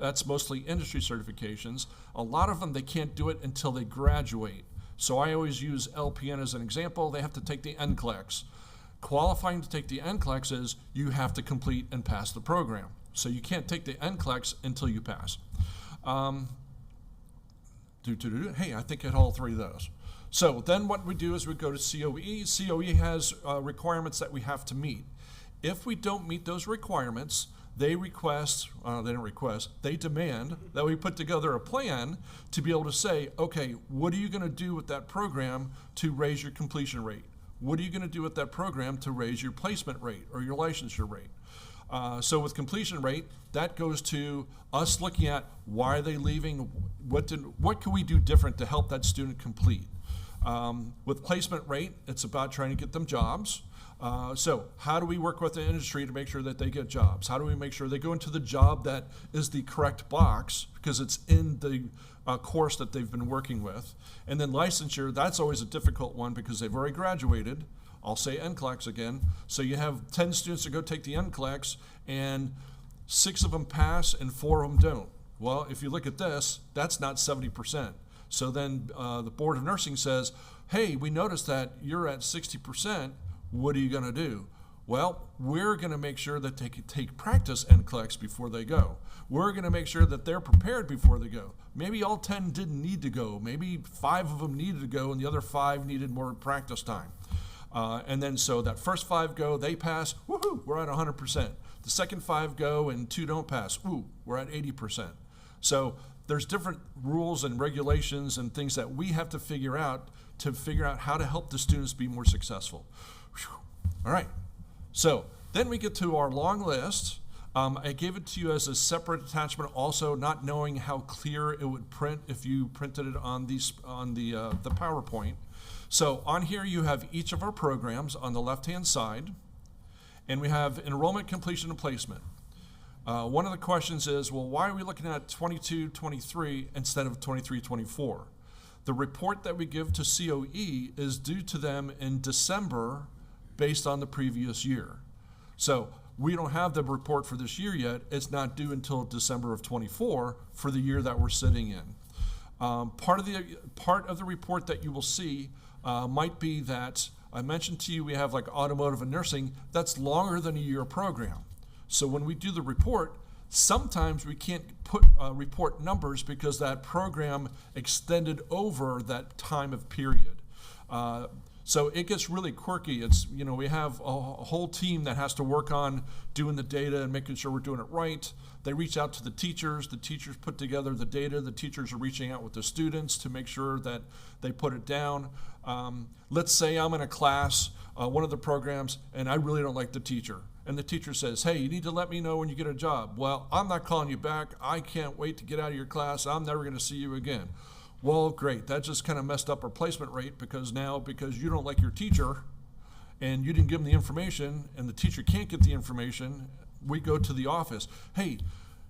That's mostly industry certifications. A lot of them, they can't do it until they graduate. So I always use LPN as an example. They have to take the NCLEX. Qualifying to take the NCLEX is you have to complete and pass the program. So you can't take the NCLEX until you pass. Hey, I think I had all three of those. So then what we do is we go to COE. COE has requirements that we have to meet. If we don't meet those requirements, they demand that we put together a plan to be able to say, okay, what are you going to do with that program to raise your completion rate? What are you going to do with that program to raise your placement rate or your licensure rate? So with completion rate, that goes to us looking at why are they leaving, what can we do different to help that student complete? With placement rate, it's about trying to get them jobs. So how do we work with the industry to make sure that they get jobs? How do we make sure they go into the job that is the correct box because it's in the course that they've been working with? And then licensure, that's always a difficult one because they've already graduated. I'll say NCLEX again. So you have 10 students that go take the NCLEX and 6 of them pass and 4 of them don't. Well, if you look at this, that's not 70%. So then the Board of Nursing says, hey, we noticed that you're at 60%. What are you going to do? Well, we're going to make sure that they can take practice NCLEX before they go. We're going to make sure that they're prepared before they go. Maybe all 10 didn't need to go. Maybe 5 of them needed to go and the other 5 needed more practice time. And then so that first 5 go, they pass, woohoo, we're at 100%. The second 5 go and 2 don't pass, ooh, we're at 80%. So there's different rules and regulations and things that we have to figure out how to help the students be more successful. All right, so then we get to our long list. I gave it to you as a separate attachment, also not knowing how clear it would print if you printed it on the PowerPoint. So on here you have each of our programs on the left-hand side, and we have enrollment, completion, and placement. One of the questions is, well, why are we looking at 22-23 instead of 23-24? The report that we give to COE is due to them in December based on the previous year. So we don't have the report for this year yet. It's not due until December of 24 for the year that we're sitting in. Part of the report that you will see might be that I mentioned to you we have like automotive and nursing. That's longer than a year program. So when we do the report, sometimes we can't put report numbers because that program extended over that time of period. So it gets really quirky. It's, we have a whole team that has to work on doing the data and making sure we're doing it right. They reach out to the teachers put together the data, the teachers are reaching out with the students to make sure that they put it down. Let's say I'm in a class, one of the programs, and I really don't like the teacher. And the teacher says, hey, you need to let me know when you get a job. Well, I'm not calling you back. I can't wait to get out of your class. I'm never going to see you again. Well, great. That just kind of messed up our placement rate because you don't like your teacher and you didn't give them the information and the teacher can't get the information, we go to the office. Hey,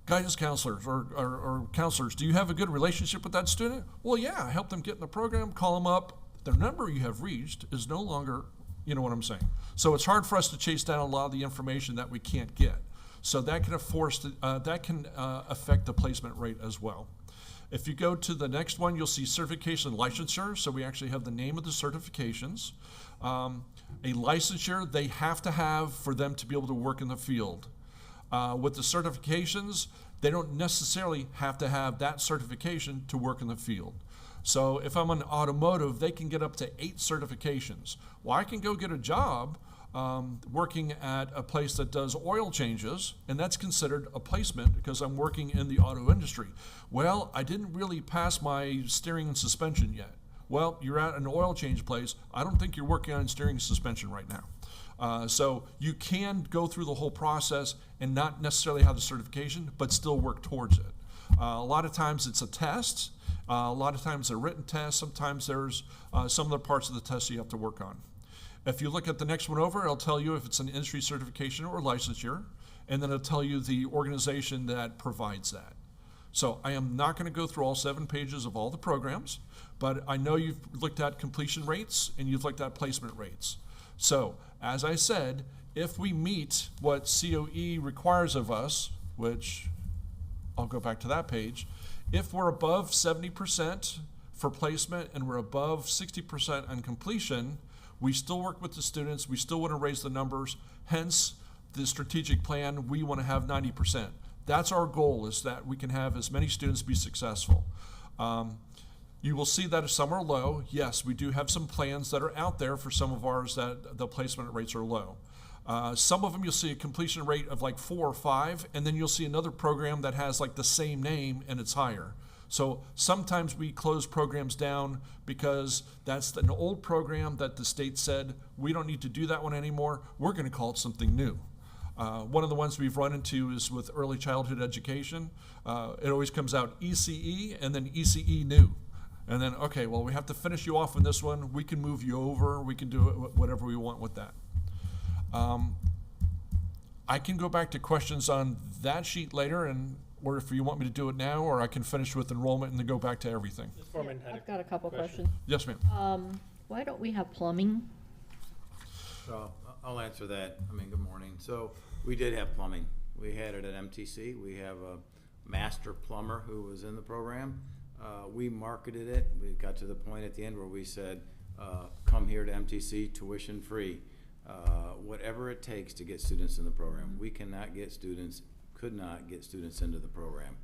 guidance counselors or counselors, do you have a good relationship with that student? Well, yeah, I help them get in the program, call them up. The number you have reached is no longer, you know what I'm saying? So it's hard for us to chase down a lot of the information that we can't get. So that can affect the placement rate as well. If you go to the next one, you'll see certification licensure. So we actually have the name of the certifications. A licensure they have to have for them to be able to work in the field. With the certifications, they don't necessarily have to have that certification to work in the field. So if I'm in automotive, they can get up to 8 certifications. Well, I can go get a job working at a place that does oil changes, and that's considered a placement because I'm working in the auto industry. Well, I didn't really pass my steering and suspension yet. Well, you're at an oil change place. I don't think you're working on steering and suspension right now. So you can go through the whole process and not necessarily have the certification, but still work towards it. A lot of times it's a test. A lot of times a written test. Sometimes there's some other parts of the test you have to work on. If you look at the next one over, it'll tell you if it's an industry certification or licensure, and then it'll tell you the organization that provides that. So I am not going to go through all 7 pages of all the programs, but I know you've looked at completion rates and you've looked at placement rates. So as I said, if we meet what COE requires of us, which I'll go back to that page, if we're above 70% for placement and we're above 60% on completion, we still work with the students, we still want to raise the numbers, hence the strategic plan, we want to have 90%. That's our goal, is that we can have as many students be successful. You will see that if some are low, yes, we do have some plans that are out there for some of ours that the placement rates are low. Some of them you'll see a completion rate of like 4 or 5, and then you'll see another program that has like the same name and it's higher. So sometimes we close programs down because that's an old program that the state said, we don't need to do that one anymore, we're going to call it something new. One of the ones we've run into is with early childhood education. It always comes out ECE and then ECE new. And then, okay, well, we have to finish you off on this one. We can move you over. We can do it, whatever we want with that. I can go back to questions on that sheet later, or if you want me to do it now, or I can finish with enrollment and then go back to everything. Ms. Foreman had I've got a couple question. questions. Yes, ma'am. Why don't we have plumbing? So I'll answer that. I mean, good morning. So we did have plumbing. We had it at MTC. We have a master plumber who was in the program. We marketed it. We got to the point at the end where we said, come here to MTC, tuition free. Whatever it takes to get students in the program. We could not get students into the program.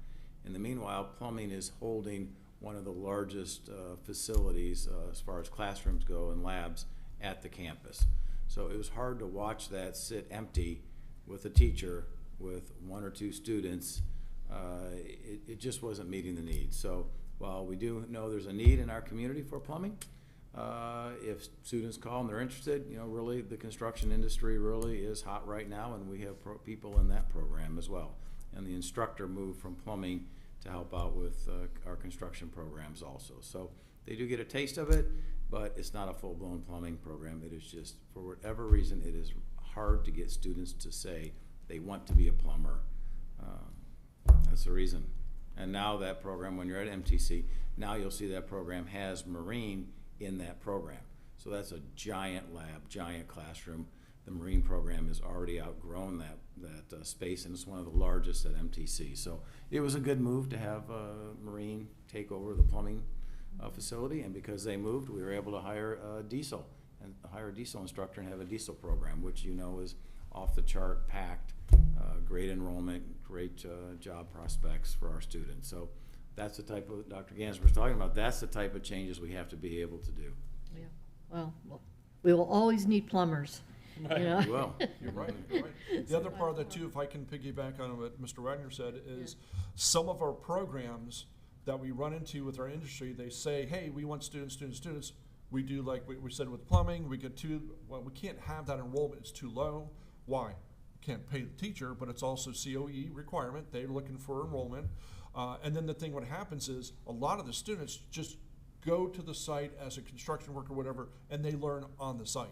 In the meanwhile, plumbing is holding one of the largest facilities as far as classrooms go and labs at the campus. So it was hard to watch that sit empty with a teacher with 1 or 2 students. It just wasn't meeting the need. So while we do know there's a need in our community for plumbing, if students call and they're interested, you know, really the construction industry really is hot right now, and we have people in that program as well. And the instructor moved from plumbing to help out with our construction programs also. So they do get a taste of it, but it's not a full-blown plumbing program. It is just, for whatever reason, it is hard to get students to say they want to be a plumber. That's the reason. And now that program, when you're at MTC, now you'll see that program has marine in that program. So that's a giant lab, giant classroom. The marine program has already outgrown that space, and it's one of the largest at MTC. So it was a good move to have marine take over the plumbing facility, and because they moved, we were able to hire a diesel instructor and have a diesel program, which you know is off the chart, packed, great enrollment, great job prospects for our students. So that's the type of, Dr. Gans was talking about, that's the type of changes we have to be able to do. Yeah. Well, we will always need plumbers. Right. You know? We will. You're right, you're right. The other part of that too, if I can piggyback on what Mr. Wagner said, is some of our programs that we run into with our industry, they say, hey, we want students. We do like we said with plumbing, we can't have that enrollment, it's too low. Why? Can't pay the teacher, but it's also COE requirement. They're looking for enrollment. And then the thing what happens is a lot of the students just go to the site as a construction worker or whatever, and they learn on the site.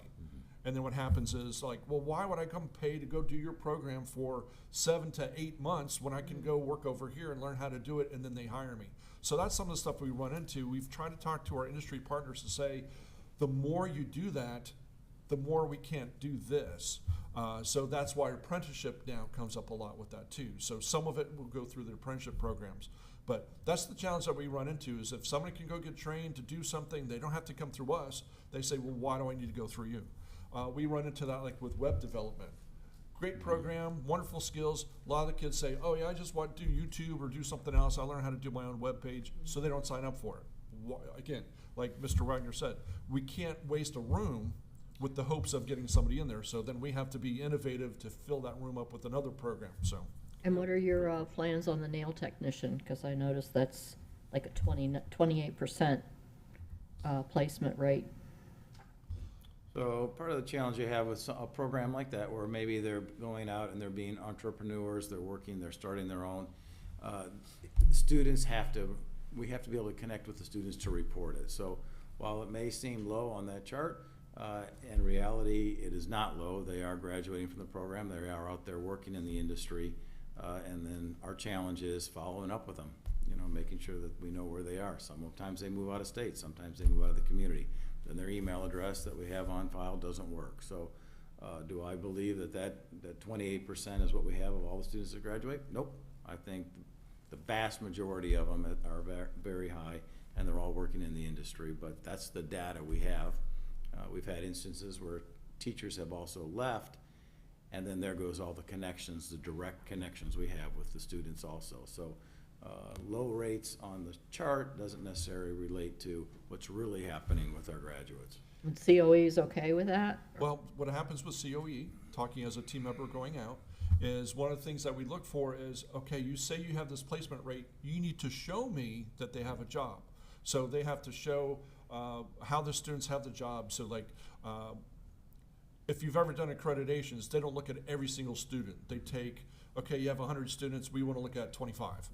And then what happens is like, well, why would I come pay to go do your program for 7 to 8 months when I can go work over here and learn how to do it, and then they hire me? So that's some of the stuff we run into. We've tried to talk to our industry partners to say, the more you do that, the more we can't do this. So that's why apprenticeship now comes up a lot with that too. So some of it will go through the apprenticeship programs. But that's the challenge that we run into, is if somebody can go get trained to do something, they don't have to come through us. They say, well, why do I need to go through you? We run into that like with web development. great program, wonderful skills. A lot of the kids say, oh yeah, I just want to do YouTube or do something else. I learn how to do my own web page, so they don't sign up for it. Again, like Mr. Wagner said, we can't waste a room with the hopes of getting somebody in there. So then we have to be innovative to fill that room up with another program, so. And what are your plans on the nail technician? Because I noticed that's like a 28% placement rate. So part of the challenge you have with a program like that, where maybe they're going out and they're being entrepreneurs, they're working, they're starting their own, students we have to be able to connect with the students to report it. So while it may seem low on that chart, in reality, it is not low. They are graduating from the program. They are out there working in the industry. And then our challenge is following up with them, making sure that we know where they are. Sometimes they move out of state. Sometimes they move out of the community. Then their email address that we have on file doesn't work. So do I believe that 28% is what we have of all the students that graduate? Nope. I think the vast majority of them are very high, and they're all working in the industry. But that's the data we have. We've had instances where teachers have also left, and then there goes all the connections, the direct connections we have with the students also. So low rates on the chart doesn't necessarily relate to what's really happening with our graduates. And COE is okay with that? Well, what happens with COE, talking as a team member going out, is one of the things that we look for is, okay, you say you have this placement rate, you need to show me that they have a job. So they have to show how the students have the job. So like, if you've ever done accreditations, they don't look at every single student. They take, okay, you have 100 students, we want to look at 25.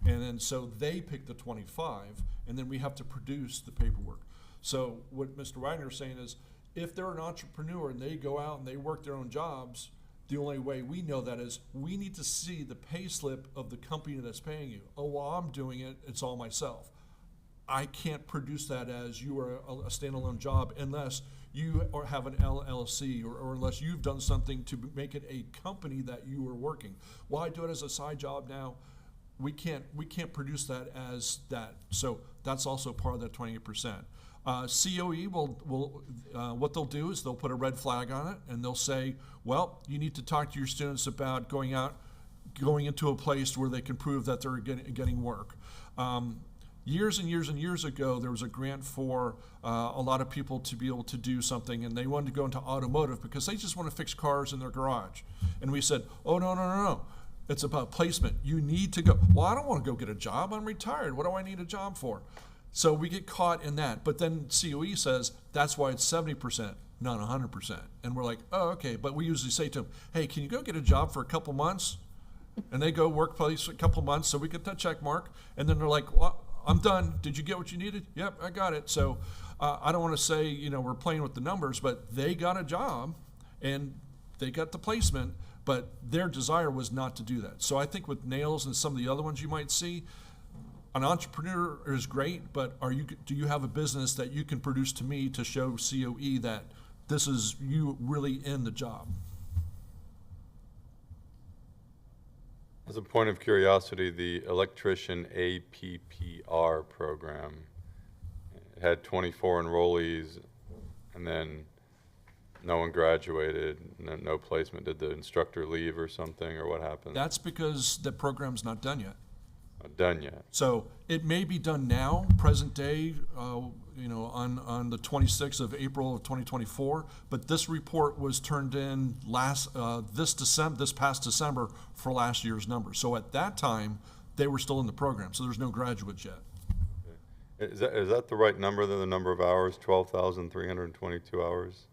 And then so they pick the 25, and then we have to produce the paperwork. So what Mr. Wagner is saying is, if they're an entrepreneur and they go out and they work their own jobs, the only way we know that is we need to see the pay slip of the company that's paying you. Oh, well, I'm doing it, it's all myself. I can't produce that as you are a standalone job unless you have an LLC or unless you've done something to make it a company that you are working. Well, I do it as a side job now. We can't produce that as that. So that's also part of that 28%. COE will what they'll do is they'll put a red flag on it and they'll say, well, you need to talk to your students about going into a place where they can prove that they're getting work. Years and years and years ago, there was a grant for a lot of people to be able to do something, and they wanted to go into automotive because they just want to fix cars in their garage. And we said, oh, no. It's about placement. You need to go. Well, I don't want to go get a job. I'm retired. What do I need a job for? So we get caught in that. But then COE says that's why it's 70%, not 100%. And we're like, oh, okay. But we usually say to them, hey, can you go get a job for a couple months? And they go workplace for a couple months, so we get that check mark. And then they're like, well, I'm done. Did you get what you needed? Yep, I got it. So I don't want to say, we're playing with the numbers, but they got a job and they got the placement, but their desire was not to do that. So I think with nails and some of the other ones you might see, an entrepreneur is great, but do you have a business that you can produce to me to show COE that this is you really in the job? As a point of curiosity, the electrician APPR program had 24 enrollees, and then no one graduated, no placement. Did the instructor leave or something, or what happened? That's because the program's not done yet. Not done yet. So it may be done now, present day, on the 26th of April of 2024, but this report was turned in this past December for last year's numbers. So at that time, they were still in the program, so there's no graduates yet. Okay. Is that the right number, the number of hours, 12,322 hours?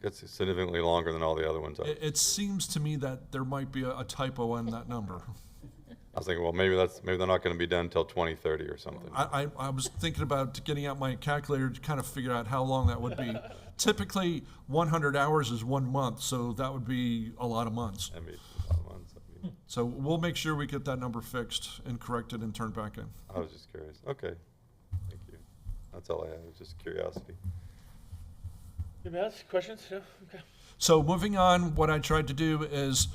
That's significantly longer than all the other ones. It seems to me that there might be a typo in that number. I was thinking, well, maybe they're not going to be done until 2030 or something. I was thinking about getting out my calculator to kind of figure out how long that would be. Typically, 100 hours is 1 month, so that would be a lot of months. I mean, a lot of months. So we'll make sure we get that number fixed and corrected and turned back in. I was just curious. Okay, thank you. That's all I had. It was just curiosity. Anybody else? Questions? No? Okay. So moving on, what I tried to do is,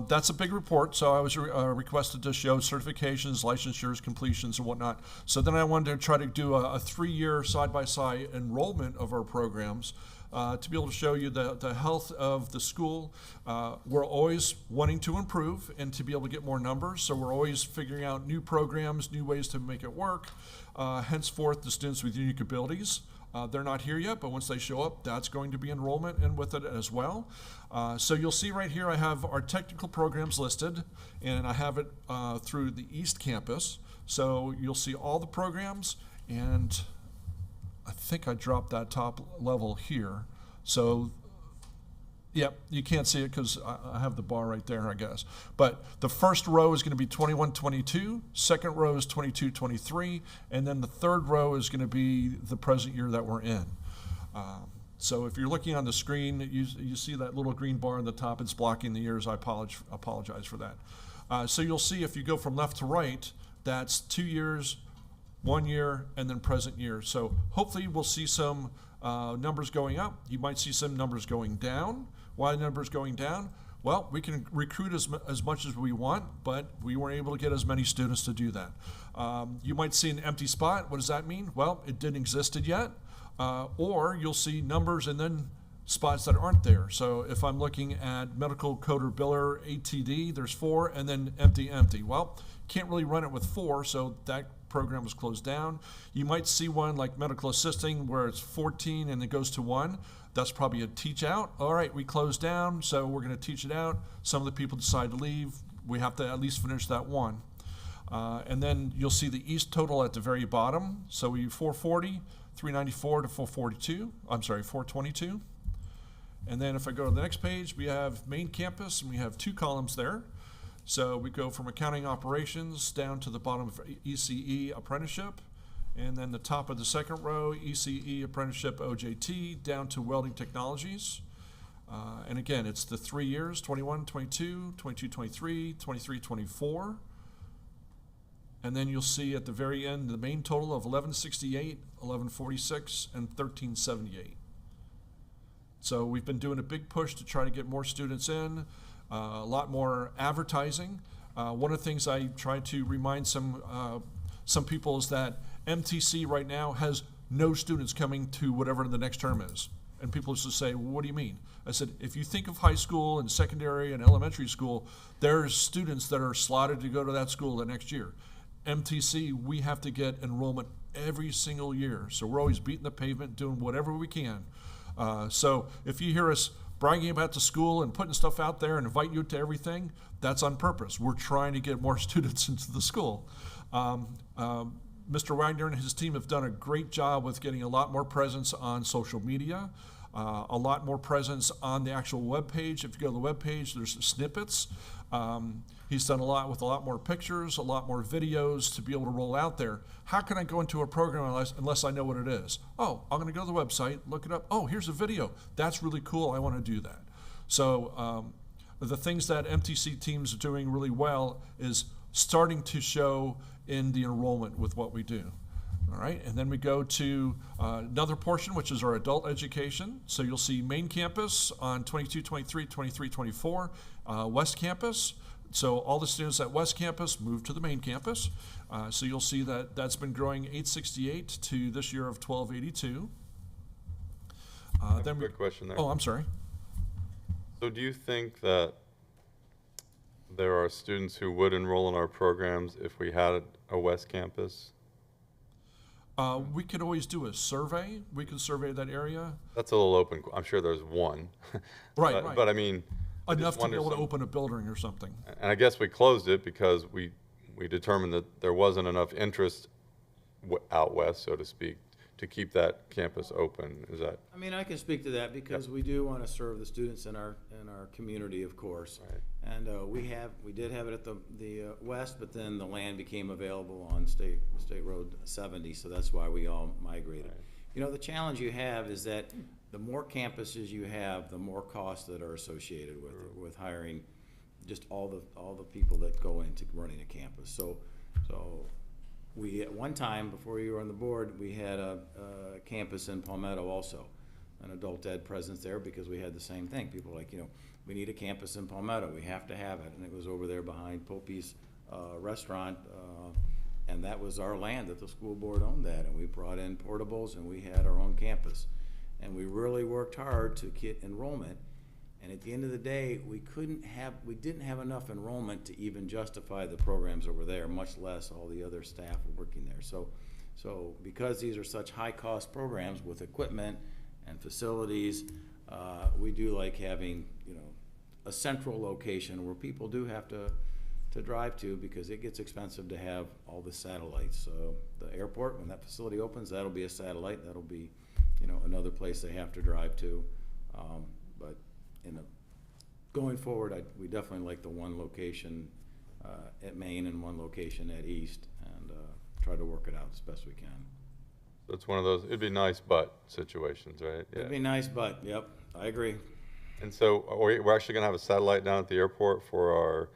that's a big report, so I was requested to show certifications, licensures, completions, and whatnot. So then I wanted to try to do a 3-year side-by-side enrollment of our programs. to be able to show you the health of the school. We're always wanting to improve and to be able to get more numbers, so we're always figuring out new programs, new ways to make it work. Henceforth, the students with unique abilities, they're not here yet, but once they show up, that's going to be enrollment and with it as well. So you'll see right here I have our technical programs listed, and I have it through the East Campus. So you'll see all the programs, and I think I dropped that top level here. So, yep, you can't see it because I have the bar right there, I guess. But the first row is going to be 21-22, second row is 22-23, and then the third row is going to be the present year that we're in. So if you're looking on the screen, you see that little green bar on the top, it's blocking the years. I apologize for that. So you'll see if you go from left to right, that's 2 years, 1 year, and then present year. So hopefully we'll see some numbers going up. You might see some numbers going down. Why numbers going down? Well, we can recruit as much as we want, but we weren't able to get as many students to do that. You might see an empty spot. What does that mean? Well, it didn't exist yet. Or you'll see numbers and then spots that aren't there. So if I'm looking at medical coder biller ATD, there's 4, and then empty. Well, can't really run it with 4, so that program was closed down. You might see one like medical assisting where it's 14 and it goes to 1. That's probably a teach out. All right, we closed down, so we're going to teach it out. Some of the people decide to leave. We have to at least finish that one. And then you'll see the East total at the very bottom. So we 440, 394 to 442. I'm sorry, 422. And then if I go to the next page, we have main campus, and we have 2 columns there. So we go from accounting operations down to the bottom of ECE apprenticeship, and then the top of the second row, ECE apprenticeship OJT, down to welding technologies. And again, it's the 3 years, 21, 22, 22, 23, 23, 24. And then you'll see at the very end the main total of 1168, 1146, and 1378. So we've been doing a big push to try to get more students in, a lot more advertising. One of the things I try to remind some people is that MTC right now has no students coming to whatever the next term is. And people used to say, well, what do you mean? I said, if you think of high school and secondary and elementary school, there's students that are slotted to go to that school the next year. MTC, we have to get enrollment every single year. So we're always beating the pavement, doing whatever we can. So if you hear us bragging about the school and putting stuff out there and invite you to everything, that's on purpose. We're trying to get more students into the school. Mr. Wagner and his team have done a great job with getting a lot more presence on social media, a lot more presence on the actual web page. If you go to the web page, there's snippets. He's done a lot with a lot more pictures, a lot more videos to be able to roll out there. How can I go into a program unless I know what it is? Oh, I'm going to go to the website, look it up. Oh, here's a video. That's really cool. I want to do that. So the things that MTC teams are doing really well is starting to show in the enrollment with what we do. All right, and then we go to another portion, which is our adult education. So you'll see main campus on 22, 23, 23, 24, West Campus. So all the students at West Campus move to the main campus. So you'll see that that's been growing 868 to this year of 1282. Then quick question there. Oh, I'm sorry. So do you think that there are students who would enroll in our programs if we had a West Campus? We could always do a survey. We could survey that area. That's a little open. I'm sure there's one. Right, But I mean, I Enough just to be wonder able to open a building or something. And I guess we closed it because we determined that there wasn't enough interest out west, so to speak, to keep that campus open. Is that? I mean, I can speak to that because we do want to serve the students in our community, of course. Right. And we did have it at the west, but then the land became available on State Road 70, so that's why we all migrated. Right. You know, the challenge you have is that the more campuses you have, the more costs that are associated with hiring just all the people that go into running a campus. So we, at one time, before you were on the board, we had a campus in Palmetto also, an adult ed presence there because we had the same thing. People were like, we need a campus in Palmetto. We have to have it. And it was over there behind Popey's restaurant. And that was our land that the school board owned that. And we brought in portables and we had our own campus. and we really worked hard to get enrollment. And at the end of the day, we didn't have enough enrollment to even justify the programs that were there, much less all the other staff working there. So because these are such high-cost programs with equipment and facilities, we do like having, a central location where people do have to drive to, because it gets expensive to have all the satellites. So the airport, when that facility opens, that'll be a satellite. That'll be, another place they have to drive to. But going forward, we definitely like the one location at Main and one location at East, and try to work it out as best we can. So it's one of those, it'd be nice but situations, right? Yeah. It'd be nice, but, yep, I agree. And so we're actually going to have a satellite down at the airport for our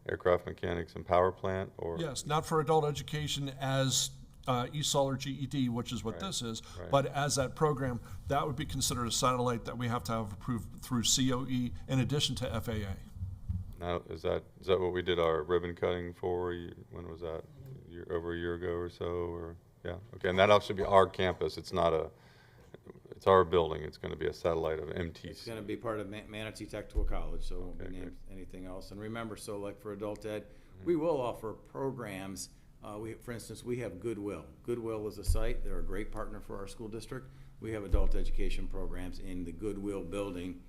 aircraft mechanics and power plant, or? Yes, not for adult education as ESOL or GED, which is what this is, but as that program, that would be considered a satellite that we have to have approved through COE in addition to FAA. Now, is that what we did our ribbon cutting for? When was that? Over a year ago or so? Or yeah, okay. And that'll actually be our campus. It's not it's our building. It's going to be a satellite of MTC. It's going to be part of Manatee Technical College, so it won't be named anything else. And remember, so like for adult ed, we will offer programs. For instance, we have Goodwill. Goodwill is a site. They're a great partner for our school district. We have adult education programs in the Goodwill building,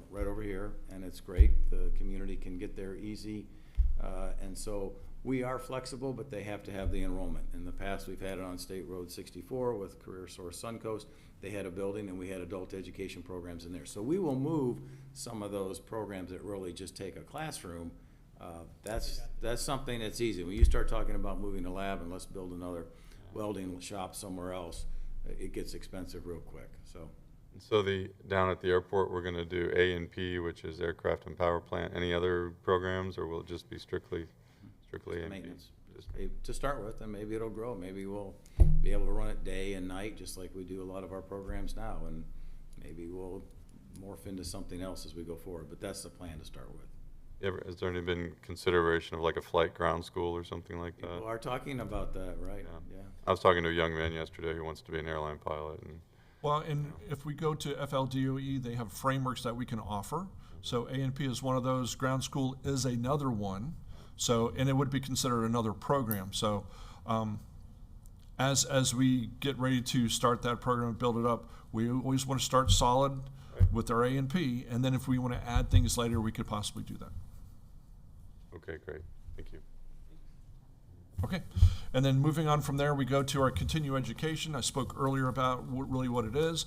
right over here, and it's great. The community can get there easy. And so we are flexible, but they have to have the enrollment. In the past, we've had it on State Road 64 with Career Source Suncoast. They had a building, and we had adult education programs in there. So we will move some of those programs that really just take a classroom. That's something that's easy. When you start talking about moving a lab and let's build another welding shop somewhere else, it gets expensive real quick. So down at the airport, we're going to do A&P, which is aircraft and power plant. Any other programs, or will it just be strictly A&P? Maintenance. To start with, and maybe it'll grow. Maybe we'll be able to run it day and night, just like we do a lot of our programs now, and maybe we'll morph into something else as we go forward. But that's the plan to start with. Has there been consideration of like a flight ground school or something like that? People are talking about that, right? Yeah. I was talking to a young man yesterday who wants to be an airline pilot. Well, and if we go to FLDOE, they have frameworks that we can offer. So A&P is one of those. Ground school is another one. So, and it would be considered another program. So, as we get ready to start that program and build it up, we always want to start solid with our A&P, and then if we want to add things later, we could possibly do that. Okay, great. Thank you. Okay, and then moving on from there, we go to our continuing education. I spoke earlier about really what it is.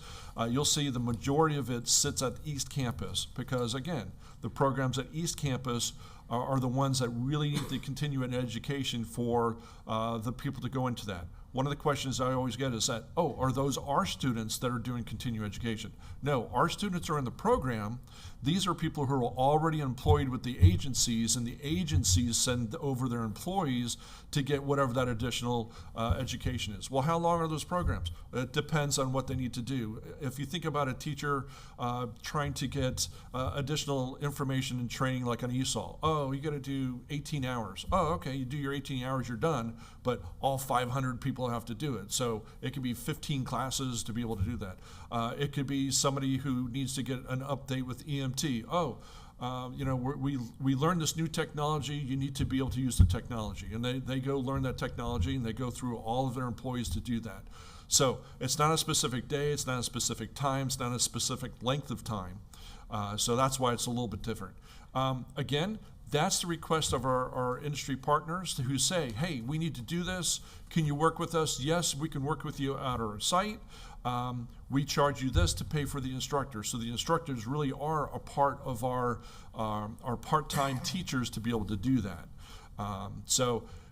You'll see the majority of it sits at East Campus because, again, the programs at East Campus are the ones that really need the continuing education for the people to go into that. One of the questions I always get is that, are those our students that are doing continuing education? No, our students are in the program. These are people who are already employed with the agencies, and the agencies send over their employees to get whatever that additional education is. Well, how long are those programs? It depends on what they need to do. If you think about a teacher trying to get additional information and training like an ESOL, you got to do 18 hours. Okay, you do your 18 hours, you're done, but all 500 people have to do it. So it could be 15 classes to be able to do that. It could be somebody who needs to get an update with EMT. We learned this new technology, you need to be able to use the technology. And they go learn that technology, and they go through all of their employees to do that. So it's not a specific day, it's not a specific time, it's not a specific length of time. So that's why it's a little bit different. Again, that's the request of our industry partners who say, hey, we need to do this. Can you work with us? Yes, we can work with you at our site. We charge you this to pay for the instructors. So the instructors really are a part of our part-time teachers to be able to do that.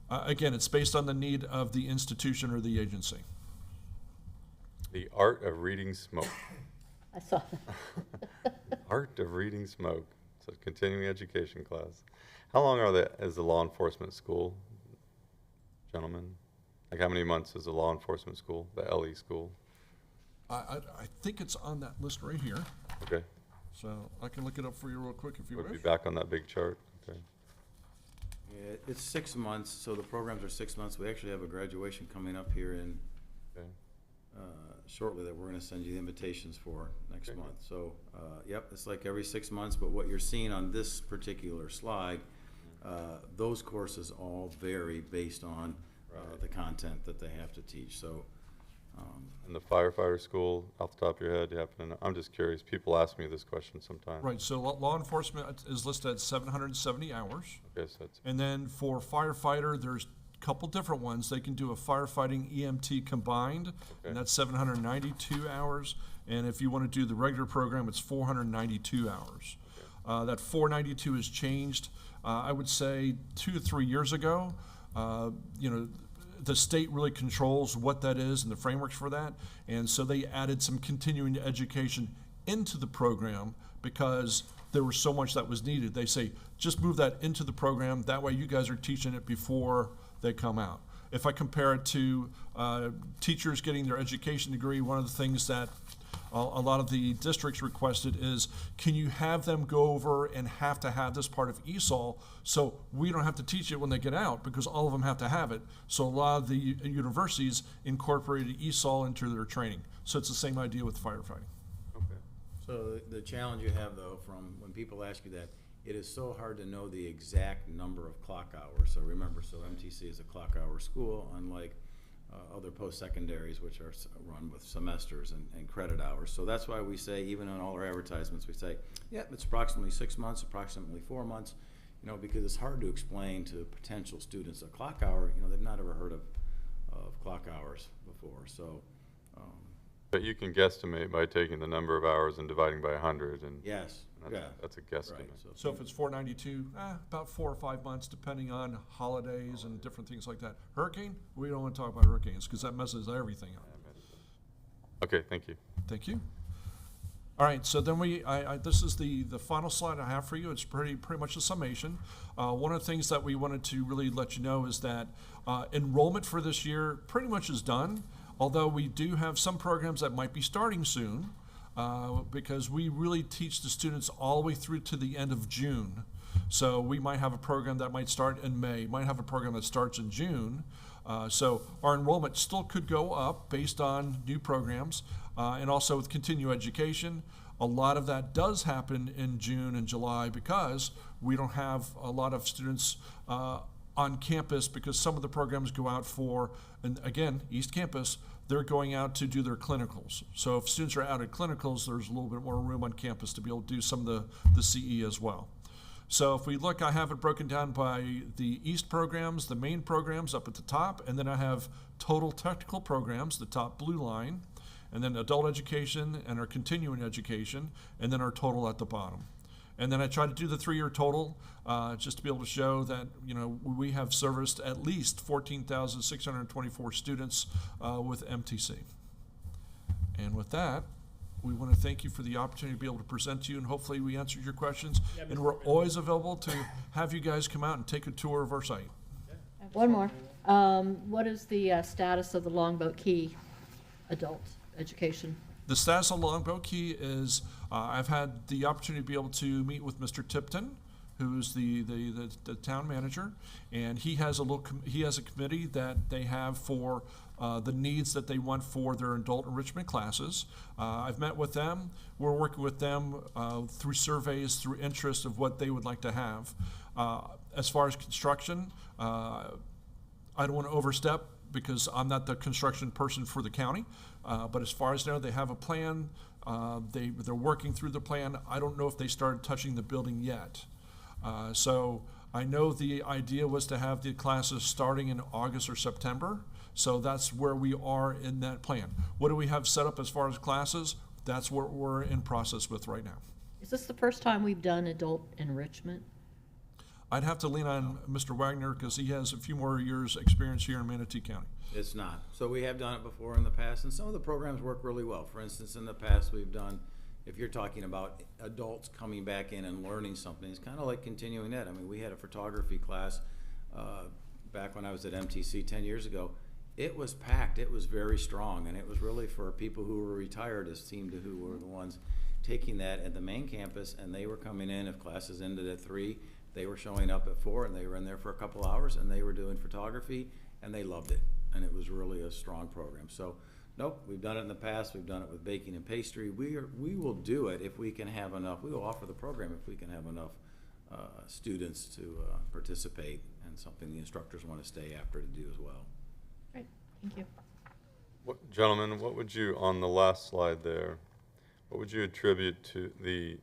Again, it's based on the need of the institution or the agency. The art of reading smoke. I saw that. Art of reading smoke. It's a continuing education class. How long is the law enforcement school, gentlemen? Like how many months is the law enforcement school, the LE school? I think it's on that list right here. Okay. So I can look it up for you real quick if you We'll be wish. back on that big chart. Okay. Yeah, it's 6 months, so the programs are 6 months. We actually have a graduation coming up here in Okay. shortly that we're gonna send you the invitations for next month. So, yep, it's like every 6 months, but what you're seeing on this particular slide, those courses all vary based on the content that they have to teach. So, And the firefighter school, off the top of your head, you happen to know? I'm just curious. People ask me this question sometimes. Right, so law enforcement is listed at 770 hours. Okay, so that's, And then for firefighter, there's a couple different ones. They can do a firefighting EMT combined, and that's 792 hours. And if you want to do the regular program, it's 492 hours. That 492 has changed, I would say 2 to 3 years ago. You know, the state really controls what that is and the frameworks for that. And so they added some continuing education into the program because there was so much that was needed. They say, just move that into the program. That way you guys are teaching it before they come out. If I compare it to teachers getting their education degree, one of the things that a lot of the districts requested is, can you have them go over and have to have this part of ESOL so we don't have to teach it when they get out, because all of them have to have it. So a lot of the universities incorporated ESOL into their training. So it's the same idea with firefighting. okay. so the challenge you have though, from when people ask you that, it is so hard to know the exact number of clock hours. So remember, so MTC is a clock hour school, unlike other post-secondaries, which are run with semesters and credit hours. So that's why we say, even on all our advertisements, we say, yeah, it's approximately 6 months, approximately 4 months, you know, because it's hard to explain to potential students a clock hour. You know, they've not ever heard of clock hours before. So, But you can guesstimate by taking the number of hours and dividing by 100, and yes, that's a guesstimate. right. So if it's 492, about 4 or 5 months, depending on holidays and different things like that. Hurricane, we don't want to talk about hurricanes because that messes everything up. Okay, thank you. Thank you. All right, so then this is the final slide I have for you. It's pretty much a summation. One of the things that we wanted to really let you know is that enrollment for this year pretty much is done, although we do have some programs that might be starting soon. Because we really teach the students all the way through to the end of June. So we might have a program that might start in May, might have a program that starts in June. So our enrollment still could go up based on new programs, and also with continuing education. A lot of that does happen in June and July because we don't have a lot of students on campus, because some of the programs go out for, and again, East Campus, they're going out to do their clinicals. So if students are out at clinicals, there's a little bit more room on campus to be able to do some of the CE as well. So if we look, I have it broken down by the East programs, the main programs up at the top, and then I have total technical programs, the top blue line, and then adult education and our continuing education, and then our total at the bottom. And then I try to do the 3-year total, just to be able to show that, you know, we have serviced at least 14,624 students with MTC. And with that, we want to thank you for the opportunity to be able to present to you, and hopefully we answered your questions. And we're always available to have you guys come out and take a tour of our site. One more. What is the status of the Longboat Key adult education? The status of Longboat Key is I've had the opportunity to be able to meet with Mr. Tipton, who's the town manager, and he has a committee that they have for the needs that they want for their adult enrichment classes. I've met with them. We're working with them through surveys, through interest of what they would like to have. As far as construction, I don't want to overstep because I'm not the construction person for the county. But as far as I know, they have a plan. They're working through the plan. I don't know if they started touching the building yet. So I know the idea was to have the classes starting in August or September. So that's where we are in that plan. What do we have set up as far as classes? That's what we're in process with right now. Is this the first time we've done adult enrichment? I'd have to lean on Mr. Wagner because he has a few more years' experience here in Manatee County. It's not. So we have done it before in the past, and some of the programs work really well. For instance, in the past, we've done, if you're talking about adults coming back in and learning something, it's kind of like continuing ed. I mean, we had a photography class back when I was at MTC 10 years ago. It was packed. It was very strong, and it was really for people who were retired as team to who were the ones taking that at the main campus, and they were coming in if classes ended at 3. They were showing up at 4, and they were in there for a couple hours, and they were doing photography, and they loved it. And it was really a strong program. So nope, we've done it in the past, we've done it with baking and pastry. We will do it if we can have enough, we will offer the program if we can have enough students to participate, and something the instructors want to stay after to do as well. Great, thank you. Gentlemen, what would you, on the last slide there, what would you attribute to the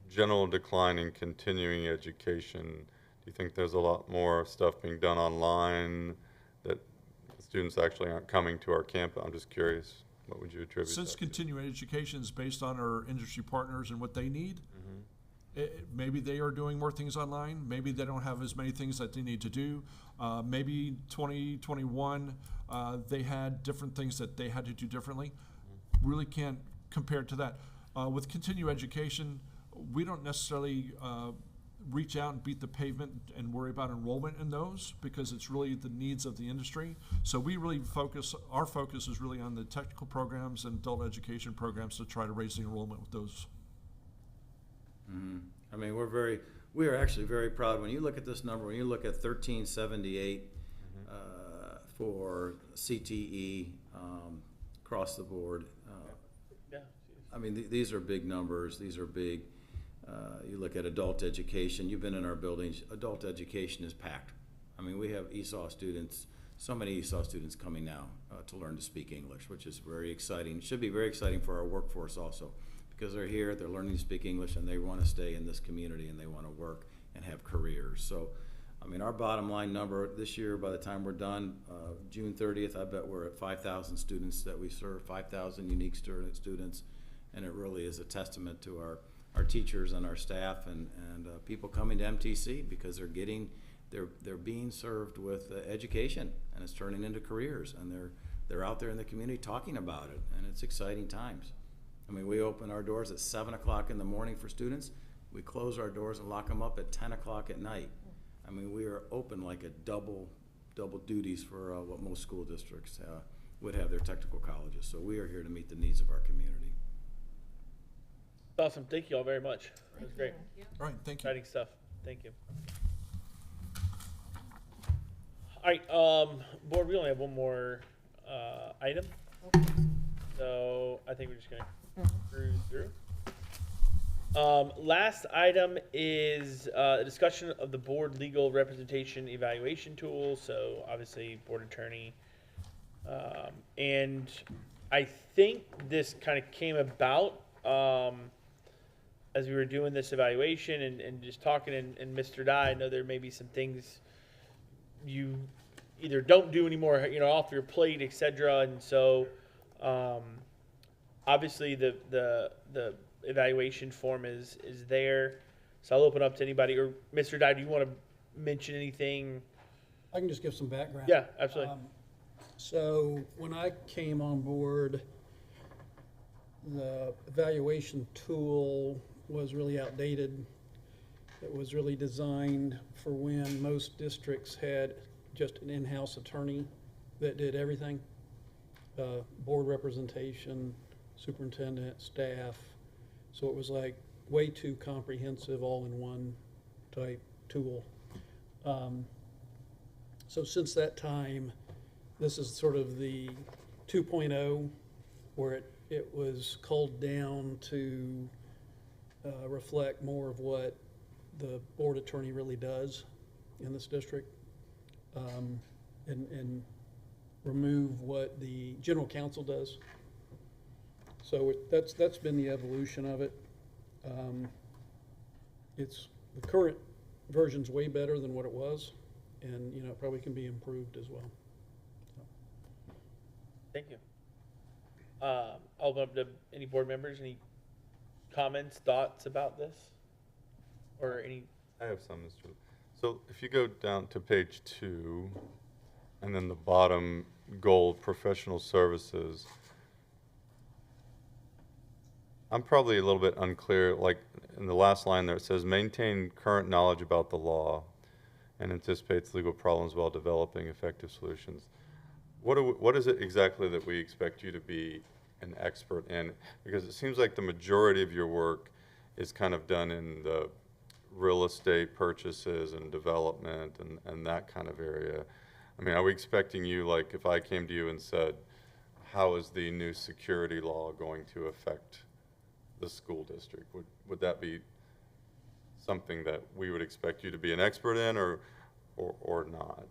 general decline in continuing education? Do you think there's a lot more stuff being done online, that students actually aren't coming to our campus? I'm just curious, what would you attribute Since that to? continuing education is based on our industry partners and what they need, maybe they are doing more things online. Maybe they don't have as many things that they need to do. Maybe 2021, they had different things that they had to do differently. Really can't compare it to that. With continuing education, we don't necessarily reach out and beat the pavement and worry about enrollment in those, because it's really the needs of the industry. So we really our focus is really on the technical programs and adult education programs to try to raise the enrollment with those. I mean, we are actually very proud. When you look at this number, when you look at 1378 for CTE across the board, Yeah. I mean, these are big numbers. These are big. You look at adult education. You've been in our buildings. Adult education is packed. I mean, we have ESOL students, so many ESOL students coming now to learn to speak English, which is very exciting. It should be very exciting for our workforce also, because they're here, they're learning to speak English, and they want to stay in this community, and they want to work and have careers. So, I mean, our bottom line number this year, by the time we're done, June 30th, I bet we're at 5,000 students that we serve, 5,000 unique students, and it really is a testament to our teachers and our staff and people coming to MTC, because they're being served with education, and it's turning into careers, and they're out there in the community talking about it, and it's exciting times. I mean, we open our doors at 7 o'clock in the morning for students. We close our doors and lock them up at 10 o'clock at night. I mean, we are open like a double duties for what most school districts would have their technical colleges. So we are here to meet the needs of our community. Awesome. Thank you all very much. That was great. All right, thank you. Exciting stuff. Thank you. All right, board, we only have one more item. So I think we're just gonna cruise through. Last item is a discussion of the board legal representation evaluation tool. So obviously board attorney. And I think this kind of came about as we were doing this evaluation and just talking, and Mr. Dye, I know there may be some things you either don't do anymore, you know, off your plate, etc. And so obviously the evaluation form is there. So I'll open up to anybody. Or Mr. Dye, do you want to mention anything? I can just give some background. Yeah, absolutely. So when I came on board, the evaluation tool was really outdated. It was really designed for when most districts had just an in-house attorney that did everything. Board representation, superintendent, staff. So it was like way too comprehensive, all-in-one type tool. So since that time, this is sort of the 2.0, where it was culled down to reflect more of what the board attorney really does in this district, and remove what the general counsel does. So that's been the evolution of it. It's the current version's way better than what it was, and it probably can be improved as well. Thank you. I'll open up to any board members. Any comments, thoughts about this, or any? I have some, Mr. So if you go down to page 2, and then the bottom goal, professional services, I'm probably a little bit unclear, like in the last line there, it says maintain current knowledge about the law and anticipates legal problems while developing effective solutions. What is it exactly that we expect you to be an expert in? Because it seems like the majority of your work is kind of done in the real estate purchases and development and that kind of area. I mean, are we expecting you, like if I came to you and said, how is the new security law going to affect the school district? Would that be something that we would expect you to be an expert in, or not?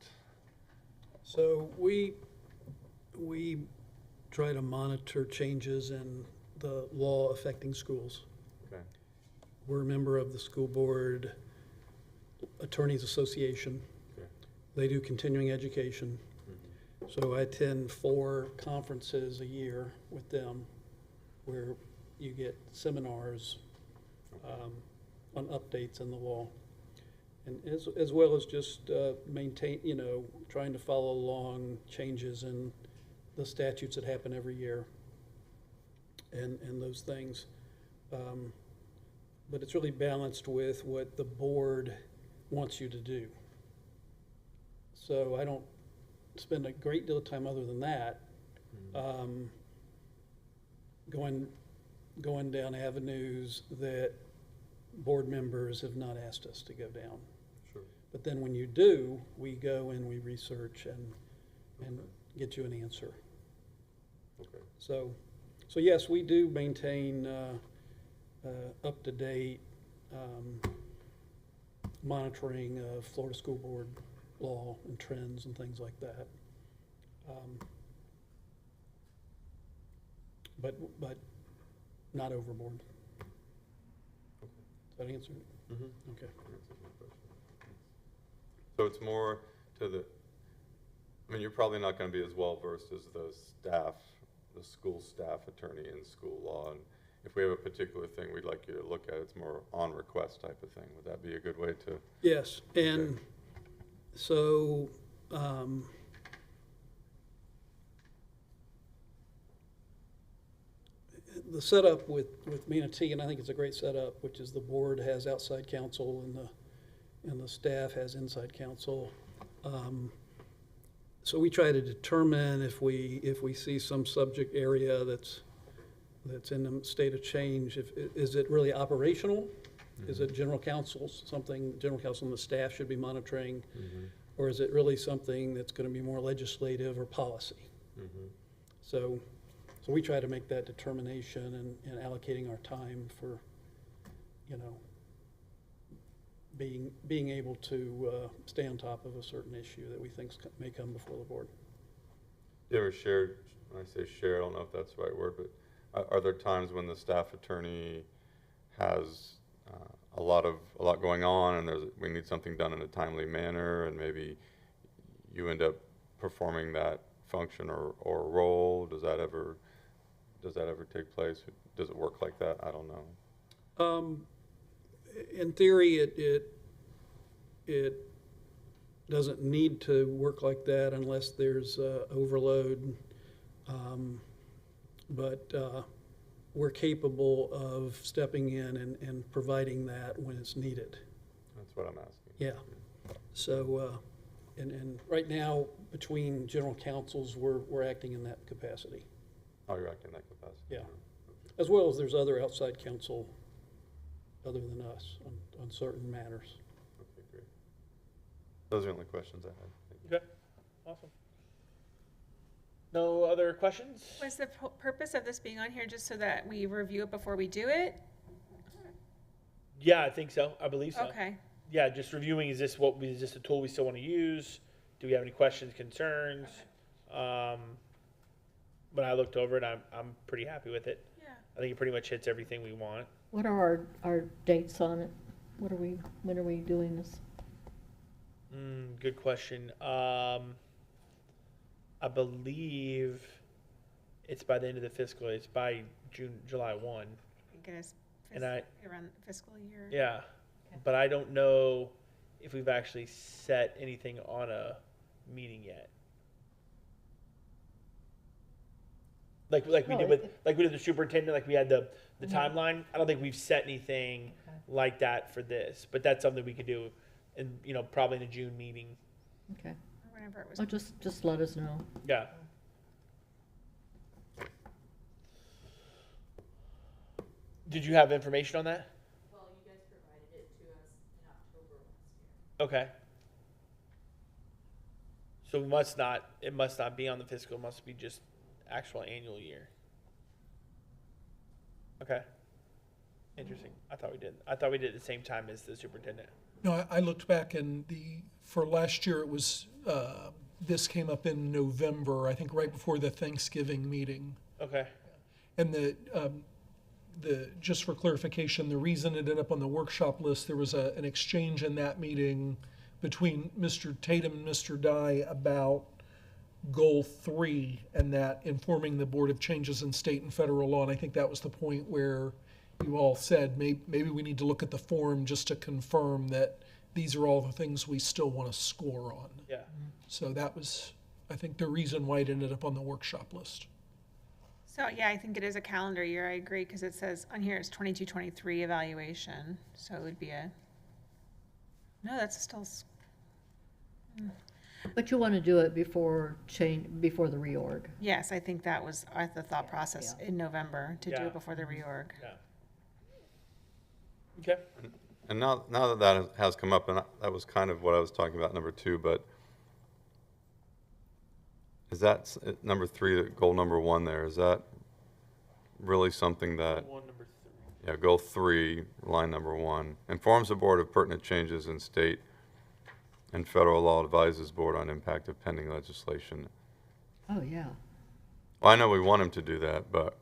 So we try to monitor changes in the law affecting schools. Okay. We're a member of the School Board Attorneys Association. Okay. They do continuing education. So I attend 4 conferences a year with them where you get seminars on updates in the law. And as well as just maintain, trying to follow along changes in the statutes that happen every year and those things. But it's really balanced with what the board wants you to do. So I don't spend a great deal of time other than that, going down avenues that board members have not asked us to go down. Sure. But then when you do, we go and we research and get you an answer. Okay. So yes, we do maintain up-to-date monitoring of Florida School Board law and trends and things like that. But not overboard. Does that answer it? Mm-hmm. Okay. So it's more to I mean, you're probably not going to be as well versed as the school staff attorney in school law. And if we have a particular thing we'd like you to look at, it's more on request type of thing. Would that be a good way to? Yes, and Okay. so, the setup with Manatee, and I think it's a great setup, which is the board has outside counsel and the staff has inside counsel. So we try to determine if we see some subject area that's in a state of change, is it really operational? Is it general counsel, something general counsel and the staff should be monitoring? Or is it really something that's going to be more legislative or policy? So we try to make that determination and allocating our time for, being able to stay on top of a certain issue that we think may come before the board. You ever shared, when I say share, I don't know if that's the right word, but are there times when the staff attorney has a lot going on and we need something done in a timely manner, and maybe you end up performing that function or role? Does that ever take place? Does it work like that? I don't know. In theory, it doesn't need to work like that unless there's overload. But we're capable of stepping in and providing that when it's needed. That's what I'm asking. Yeah. So, and right now, between general counsels, we're acting in that capacity. Oh, you're acting in that capacity? Yeah. As well as there's other outside counsel other than us on certain matters. Okay, great. Those are the only questions I had. Thank you. Okay, awesome. No other questions? Was the purpose of this being on here just so that we review it before we do it? Yeah, I think so. I believe so. Okay. Yeah, just reviewing, is this a tool we still want to use? Do we have any questions, concerns? When I looked over it, I'm pretty happy with it. Yeah. I think it pretty much hits everything we want. What are our dates on it? When are we doing this? Good question. I believe it's by the end of the fiscal. It's by July 1. Thank goodness. And I- Around the fiscal year. Yeah, Okay. but I don't know if we've actually set anything on a meeting yet. Like we No, did with the superintendent, like we had the timeline. I don't think we've set anything Okay. like that for this, but that's something we could do, in probably in a June meeting. Okay. Or whenever it was. Well, just let us know. Yeah. Did you have information on that? Well, you guys provided it to us in October last year. Okay. So it must not be on the fiscal, it must be just actual annual year. Okay. Interesting. I thought we did at the same time as the superintendent. No, I looked back and for last year, it was, this came up in November, I think right before the Thanksgiving meeting. Okay. And just for clarification, the reason it ended up on the workshop list, there was an exchange in that meeting between Mr. Tatum and Mr. Dye about goal 3 and that informing the board of changes in state and federal law. And I think that was the point where you all said, maybe we need to look at the form just to confirm that these are all the things we still want to score on. Yeah. So that was, I think, the reason why it ended up on the workshop list. So, yeah, I think it is a calendar year, I agree, because it says on here it's 22-23 evaluation, so it would be no, that's still, But you want to do it before the reorg. yes, I think that was the thought process in November, to do Yeah. it before the reorg. Yeah. Okay. And now that has come up, and that was kind of what I was talking about, number 2, but is that number 3, goal number 1 there, is that really something that, One, number 3. yeah, goal 3, line number 1, informs the board of pertinent changes in state and federal law, advises board on impact of pending legislation. Oh, yeah. Well, I know we want him to do that, but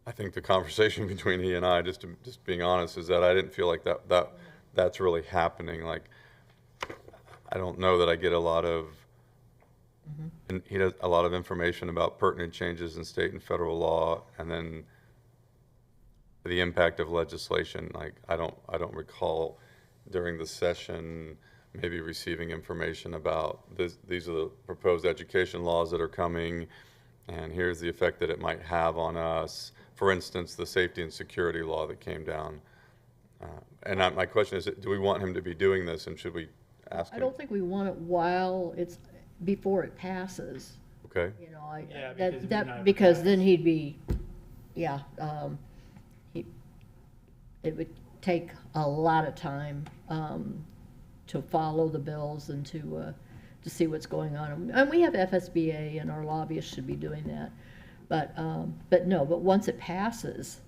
I think the conversation between he and I, just being honest, is that I didn't feel like that's really happening. Like, I don't know that I get a lot of, and he does a lot of information about pertinent changes in state and federal law, and then the impact of legislation. Like, I don't recall during the session maybe receiving information about these are the proposed education laws that are coming, and here's the effect that it might have on us. For instance, the safety and security law that came down. My question is, do we want him to be doing this, and should we ask him? I don't think we want it before it passes. Okay. You know, Yeah, because then he'd be, yeah, it would take a lot of time to follow the bills and to see what's going on. And we have FSBA, and our lobbyists should be doing that. But once it passes,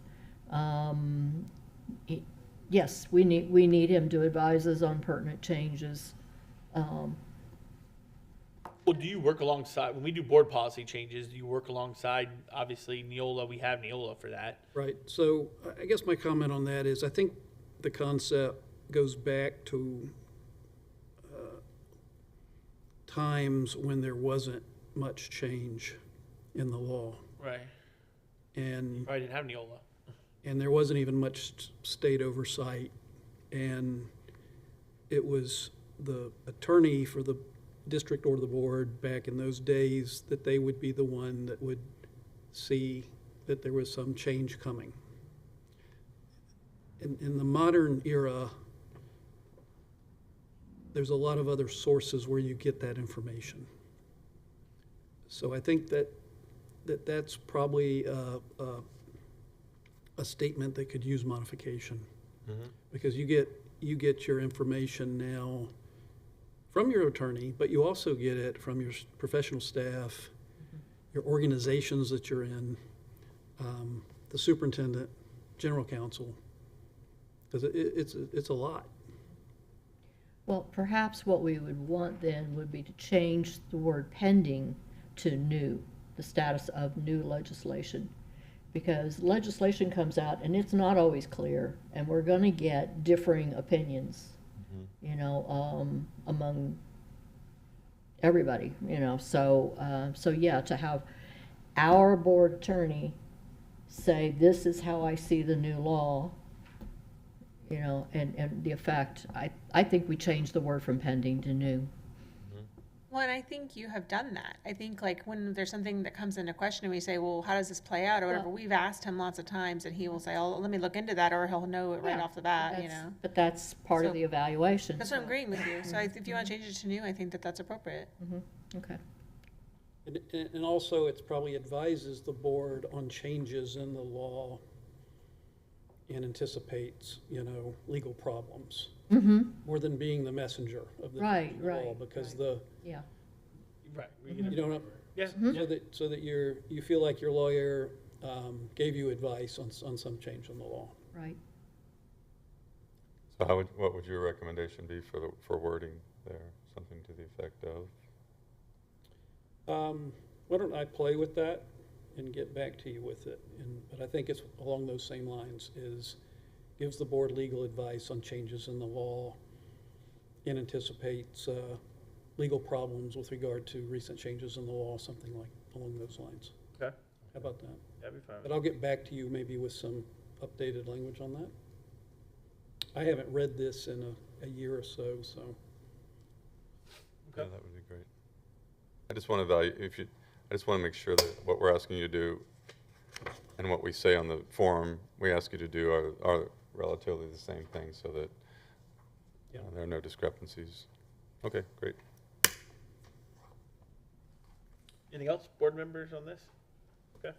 yes, we need him to advise us on pertinent changes. Well, do you work alongside, when we do board policy changes, do you work alongside, obviously, Neola? We have Neola for that. Right, so I guess my comment on that is, I think the concept goes back to times when there wasn't much change in the law. Right. And I didn't have Neola. and there wasn't even much state oversight, and it was the attorney for the district or the board back in those days that they would be the one that would see that there was some change coming. In the modern era, there's a lot of other sources where you get that information. So I think that's probably a statement that could use modification. Because you get your information now from your attorney, but you also get it from your professional staff, your organizations that you're in, the superintendent, general counsel, because it's a lot. Well, perhaps what we would want then would be to change the word pending to new, the status of new legislation. Because legislation comes out and it's not always clear, and we're gonna get differing opinions, you know, among everybody, you know. So yeah, to have our board attorney say, this is how I see the new law, you know, and the effect, I think we changed the word from pending to new. Well, and I think you have done that. I think like when there's something that comes into question and we say, well, how does this play out or whatever, Well- we've asked him lots of times and he will say, oh, let me look into that, or he'll know it right Yeah, off the bat, you That's- know? But that's part of So- the evaluation. That's what I'm agreeing with you. So if you want to change it to new, I think that that's appropriate. Okay. And also, it's probably advises the board on changes in the law and anticipates, you know, legal problems. More than being the messenger of the Right, law, right, because right. Yeah. Right. you don't, Yeah. So that you feel like your lawyer gave you advice on some change in the law. Right. So what would your recommendation be for wording there? Something to the effect of? Why don't I play with that and get back to you with it? But I think it's along those same lines, is gives the board legal advice on changes in the law and anticipates legal problems with regard to recent changes in the law, something like along those lines. Okay. How about that? That'd be fine. But I'll get back to you maybe with some updated language on that. I haven't read this in a year or so, so. Yeah, that would be great. I just want to I just want to make sure that what we're asking you to do and what we say on the form we ask you to do are relatively the same thing, so that there are no discrepancies. Okay, great. Anything else, board members, on this? Okay.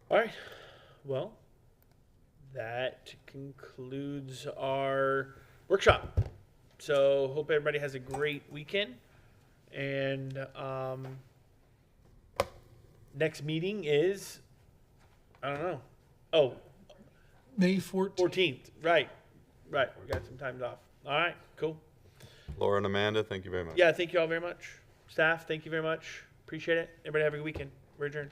All right. Well, that concludes our workshop. So hope everybody has a great weekend. And next meeting is, I don't know. Oh, May 14th. 14th. Right. Right. We got some times off. All right. Cool. Laura and Amanda, thank you very much. Yeah. Thank you all very much. Staff, thank you very much. Appreciate it. Everybody have a good weekend. We're adjourned.